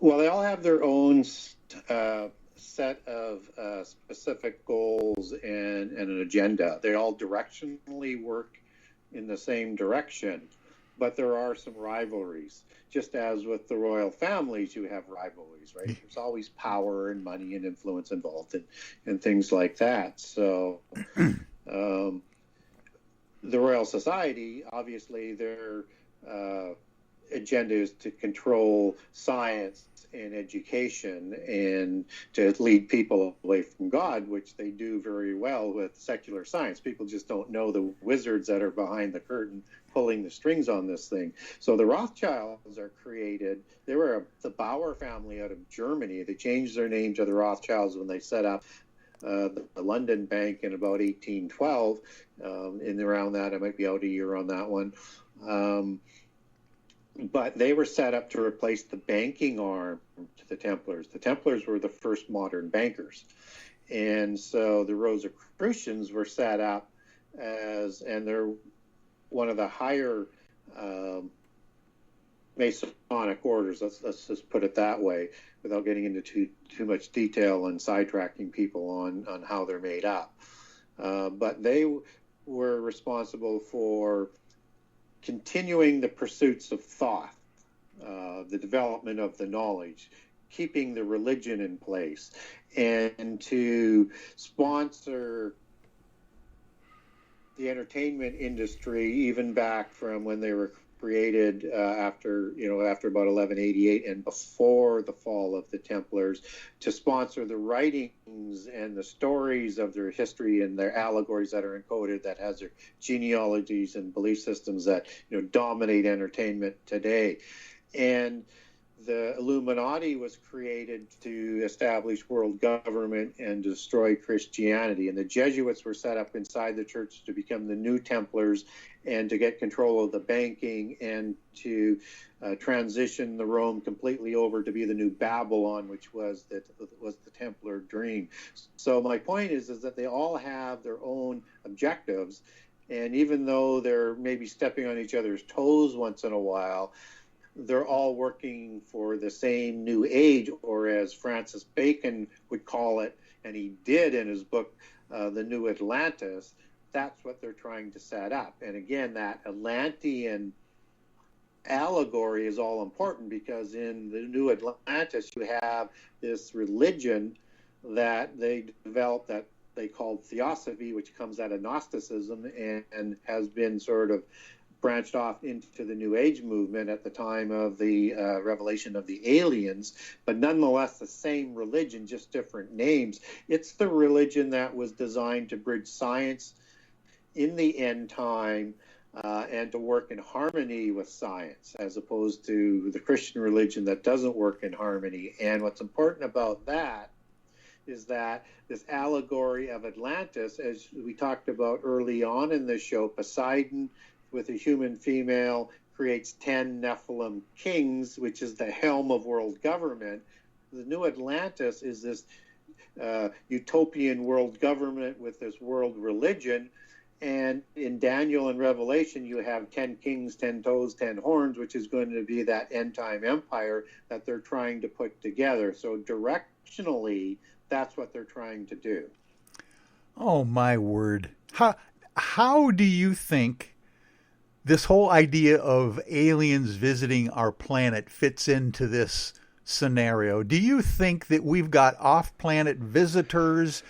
Well, they all have their own set of specific goals and an agenda. They all directionally work in the same direction, but there are some rivalries. Just as with the royal families, you have rivalries, right? There's always power and money and influence involved and things like that. So the Royal Society, obviously their agenda is to control science and education and to lead people away from God, which they do very well with secular science. People just don't know the wizards that are behind the curtain pulling the strings on this thing. So the Rothschilds are created. They were the Bauer family out of Germany. They changed their name to the Rothschilds when they set up the London Bank in about 1812. In around that, I might be out a year on that one. But they were set up to replace the banking arm to the Templars. The Templars were the first modern bankers. And so the Rosicrucians were set up as, and they're one of the higher Masonic orders, let's just put it that way, without getting into too much detail and sidetracking people on how they're made up. But they were responsible for continuing the pursuits of thought, the development of the knowledge, keeping the religion in place, and to sponsor the entertainment industry, even back from when they were created after about 1188 and before the fall of the Templars, to sponsor the writings and the stories of their history and their allegories that are encoded, that has their genealogies and belief systems that dominate entertainment today. And the Illuminati was created to establish world government and destroy Christianity. And the Jesuits were set up inside the church to become the new Templars and to get control of the banking and to transition the Rome completely over to be the new Babylon, which was the Templar dream. So my point is that they all have their own objectives. And even though they're maybe stepping on each other's toes once in a while, they're all working for the same new age, or as Francis Bacon would call it, and he did in his book, The New Atlantis. That's what they're trying to set up. And again, that Atlantean allegory is all important, because in the New Atlantis, you have this religion that they developed that they called Theosophy, which comes out of Gnosticism and has been sort of branched off into the New Age movement at the time of the revelation of the aliens, but nonetheless the same religion, just different names. It's the religion that was designed to bridge science in the end time and to work in harmony with science, as opposed to the Christian religion that doesn't work in harmony. And what's important about that is that this allegory of Atlantis, as we talked about early on in the show, Poseidon with a human female creates 10 Nephilim kings, which is the helm of world government. The New Atlantis is this utopian world government with this world religion. And in Daniel and Revelation, you have 10 kings, 10 toes, 10 horns, which is going to be that end time empire that they're trying to put together. So directionally, that's what they're trying to do. Oh, my word. How do you think this whole idea of aliens visiting our planet fits into this scenario? Do you think that we've got off-planet visitors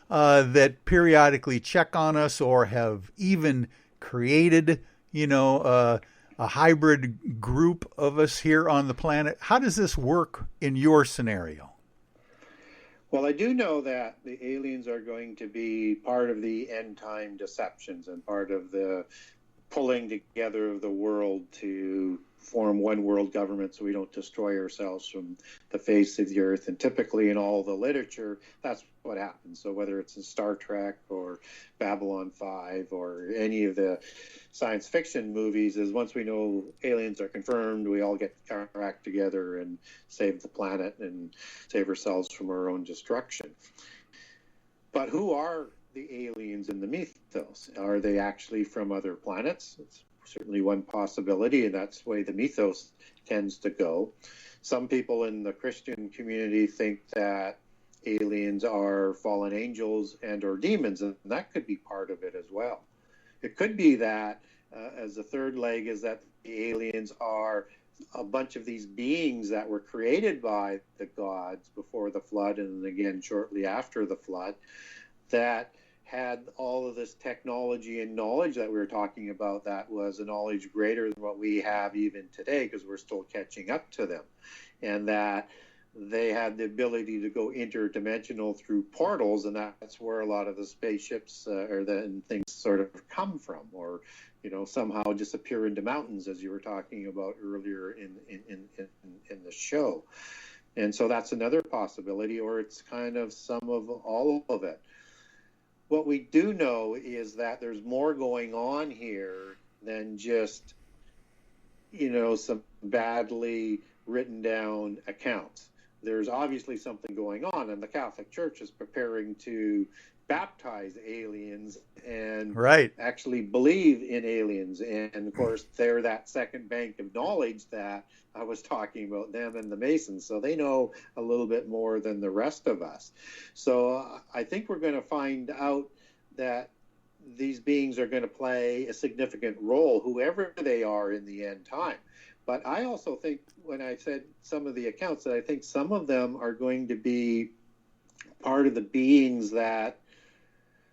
that periodically check on us, or have even created, a hybrid group of us here on the planet? How does this work in your scenario? Well, I do know that the aliens are going to be part of the end-time deceptions and part of the pulling together of the world to form one world government so we don't destroy ourselves from the face of the earth. And typically in all the literature, that's what happens. So whether it's in Star Trek or Babylon 5 or any of the science fiction movies, is once we know aliens are confirmed, we all get our act together and save the planet and save ourselves from our own destruction. But who are the aliens in the mythos? Are they actually from other planets? It's certainly one possibility, and that's the way the mythos tends to go. Some people in the Christian community think that aliens are fallen angels and or demons, and that could be part of it as well. It could be that, as a third leg, is that the aliens are a bunch of these beings that were created by the gods before the flood, and again shortly after the flood, that had all of this technology and knowledge that we were talking about, that was a knowledge greater than what we have even today, because we're still catching up to them, and that they had the ability to go interdimensional through portals, and that's where a lot of the spaceships and things sort of come from, or somehow disappear into mountains, as you were talking about earlier in the show. And so that's another possibility, or it's kind of some of all of it. What we do know is that there's more going on here than just, some badly written down accounts. There's obviously something going on, and the Catholic Church is preparing to baptize aliens and actually believe in aliens. And of course, they're that second bank of knowledge that I was talking about, them and the Masons. So they know a little bit more than the rest of us. So I think we're going to find out that these beings are going to play a significant role, whoever they are, in the end time. But I also think, when I said some of the accounts, that I think some of them are going to be part of the beings that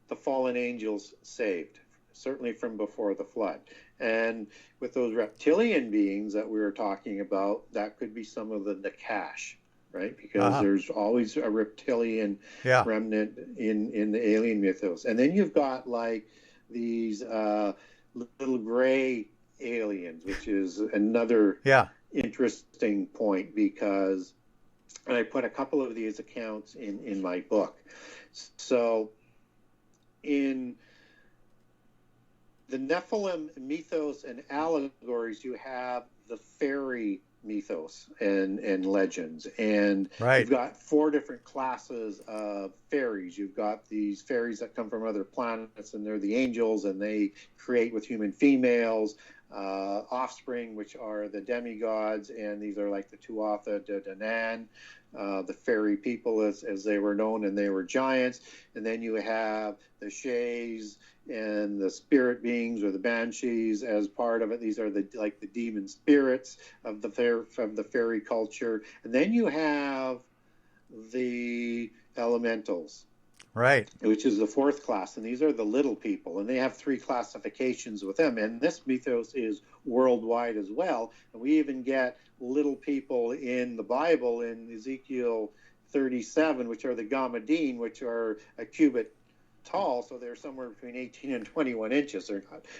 the fallen angels saved, certainly from before the flood. And with those reptilian beings that we were talking about, that could be some of the Nakash, right? Because there's always a reptilian remnant in the alien mythos. And then you've got like these little gray aliens, which is another interesting point, because, and I put a couple of these accounts in my book. So in the Nephilim mythos and allegories, you have the fairy mythos and legends. And you've got 4 different classes of fairies. You've got these fairies that come from other planets, and they're the angels, and they create with human females offspring, which are the demigods, and these are like the Tuatha De Danann, the fairy people as they were known, and they were giants. And then you have the Shays and the spirit beings, or the banshees, as part of it. These are the demon spirits of the fairy culture. And then you have the elementals, which is the 4th class, and these are the little people, and they have 3 classifications with them. And this mythos is worldwide as well, and we even get little people in the Bible, in Ezekiel 37, which are the Gamadin, which are a cubit tall, so they're somewhere between 18 and 21 inches.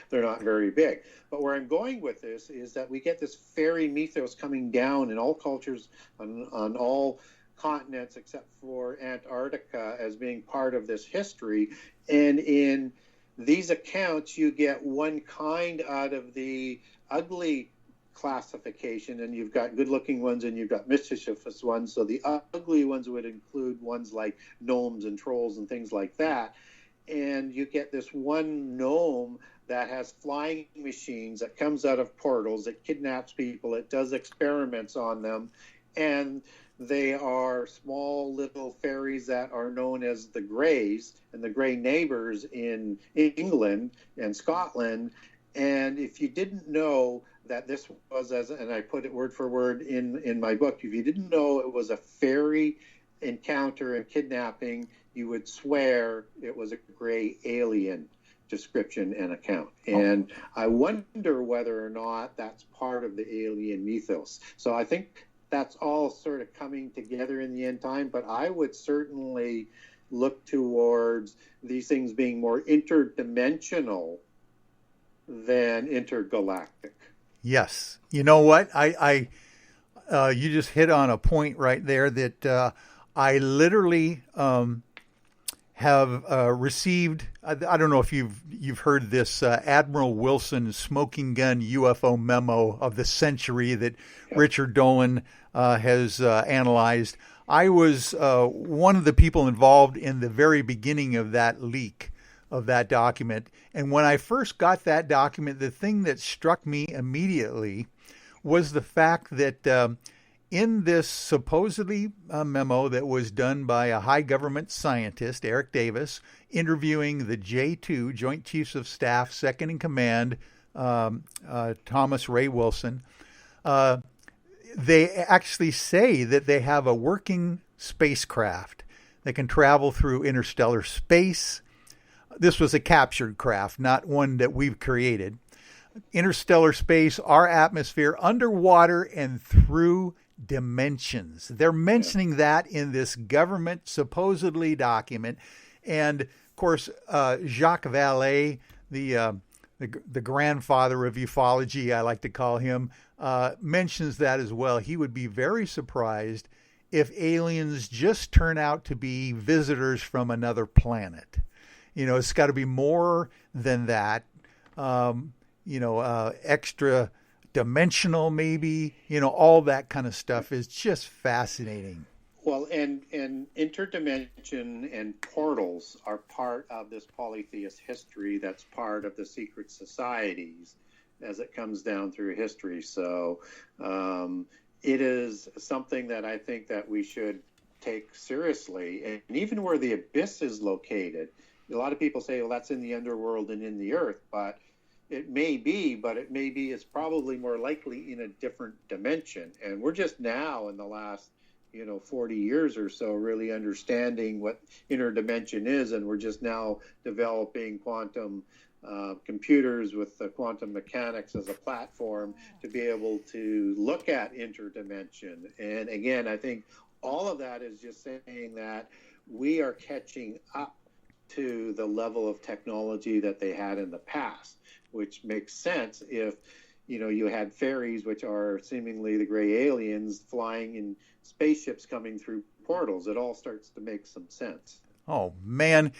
They're not very big. But where I'm going with this is that we get this fairy mythos coming down in all cultures, on all continents except for Antarctica, as being part of this history. And in these accounts, you get one kind out of the ugly classification, and you've got good-looking ones and you've got mischievous ones. So the ugly ones would include ones like gnomes and trolls and things like that. And you get this one gnome that has flying machines, that comes out of portals, it kidnaps people, it does experiments on them, and they are small little fairies that are known as the Greys, and the Grey neighbors in England and Scotland. And if you didn't know that this was, and I put it word for word in my book, if you didn't know it was a fairy encounter and kidnapping, you would swear it was a Grey alien description and account. And I wonder whether or not that's part of the alien mythos. So I think that's all sort of coming together in the end time, but I would certainly look towards these things being more interdimensional than intergalactic. Yes. You know what? I you just hit on a point right there that I literally have received. I don't know if you've heard this Admiral Wilson smoking gun UFO memo of the century that Richard Dolan has analyzed. I was one of the people involved in the very beginning of that leak of that document. And when I first got that document, the thing that struck me immediately was the fact that in this supposedly memo that was done by a high government scientist, Eric Davis, interviewing the J2, Joint Chiefs of Staff, Second in Command, Thomas Ray Wilson, they actually say that they have a working spacecraft that can travel through interstellar space. this was a captured craft, not one that we've created. Interstellar space, our atmosphere, underwater and through dimensions. They're mentioning that in this government supposedly document. And of course, Jacques Vallée, the grandfather of ufology, I like to call him, mentions that as well. He would be very surprised if aliens just turn out to be visitors from another planet. It's got to be more than that. Extra dimensional, maybe, all that kind of stuff is just fascinating. Well, and interdimension and portals are part of this polytheist history that's part of the secret societies as it comes down through history. So it is something that I think that we should take seriously. And even where the abyss is located, a lot of people say, well, that's in the underworld and in the earth, but it may be, it's probably more likely in a different dimension. And we're just now in the last 40 years or so really understanding what interdimension is, and we're just now developing quantum computers with the quantum mechanics as a platform to be able to look at interdimension. And again, I think all of that is just saying that we are catching up to the level of technology that they had in the past, which makes sense if you had fairies, which are seemingly the gray aliens flying in spaceships coming through portals. It all starts to make some sense. Oh, man.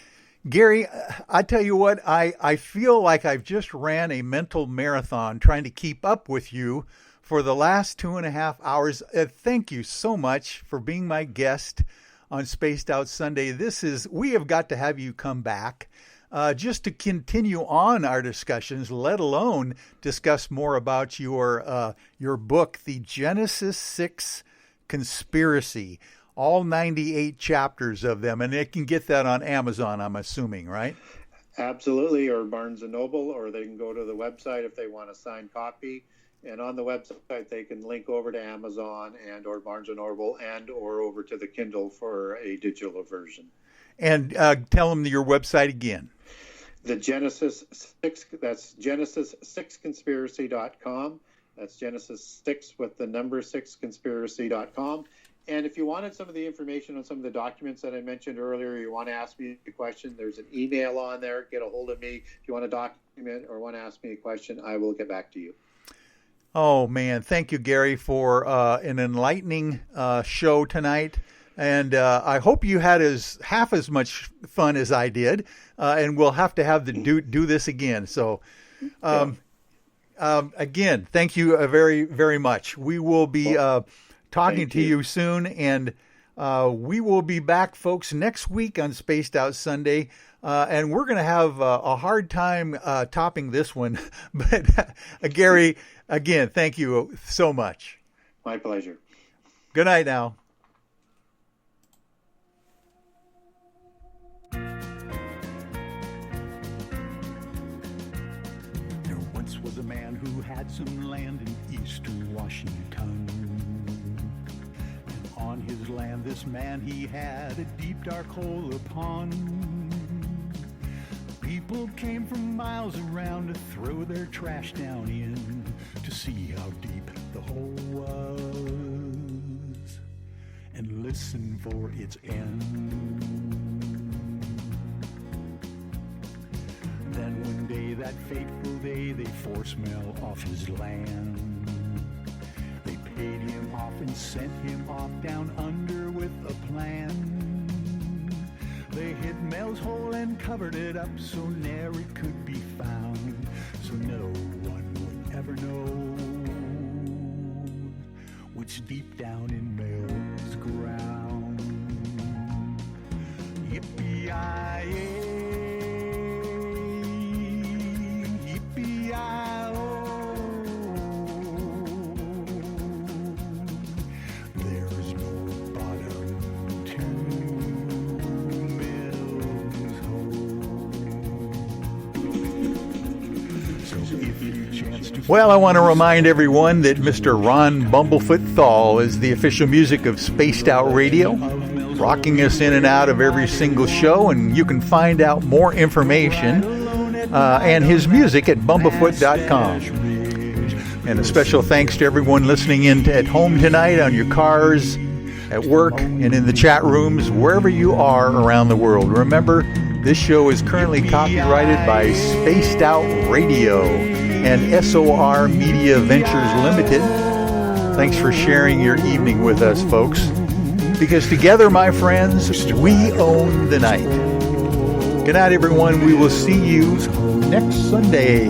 Gary, I tell you what, I feel like I've just ran a mental marathon trying to keep up with you for the last 2.5 hours. Thank you so much for being my guest on Spaced Out Sunday. We have got to have you come back just to continue on our discussions, let alone discuss more about your book, The Genesis 6 Conspiracy, all 98 chapters of them. And they can get that on Amazon, I'm assuming, right? Absolutely, or Barnes & Noble, or they can go to the website if they want a signed copy. And on the website, they can link over to Amazon and or Barnes & Noble and or over to the Kindle for a digital version. And tell them your website again. The Genesis 6, that's Genesis6conspiracy.com. That's Genesis 6 with the number 6conspiracy.com. And if you wanted some of the information on some of the documents that I mentioned earlier, you want to ask me a question, there's an email on there. Get a hold of me. If you want a document or want to ask me a question, I will get back to you. Oh, man. Thank you, Gary, for an enlightening show tonight. And I hope you had half as much fun as I did. And we'll have to do this again. So, again, thank you very, very much. We will be talking to you soon. And we will be back, folks, next week on Spaced Out Sunday. And we're going to have a hard time topping this one. But, Gary, again, thank you so much. My pleasure. Good night now. There once was a man who had some land in eastern Washington. And on his land, this man, he had a deep, dark hole or pond. People came from miles around to throw their trash down in to see how deep the hole was and listen for its end. Then one day, that fateful day, they forced Mel off his land. They paid him off and sent him off down under with a plan. They hid Mel's hole and covered it up so ne'er it could be found, so no one would ever know what's deep down in Mel's ground. Yippee-yi-yay, yippee-yi-oh. There's no bottom to Well, I want to remind everyone that Mr. Ron Bumblefoot Thal is the official music of Spaced Out Radio. rocking us in and out of every single show, and you can find out more information and his music at bumblefoot.com. And a special thanks to everyone listening in at home tonight, on your cars, at work, and in the chat rooms, wherever you are around the world. Remember, this show is currently copyrighted by Spaced Out Radio and SOR Media Ventures Limited. Thanks for sharing your evening with us, folks. Because together, my friends, we own the night. Good night, everyone. We will see you next Sunday.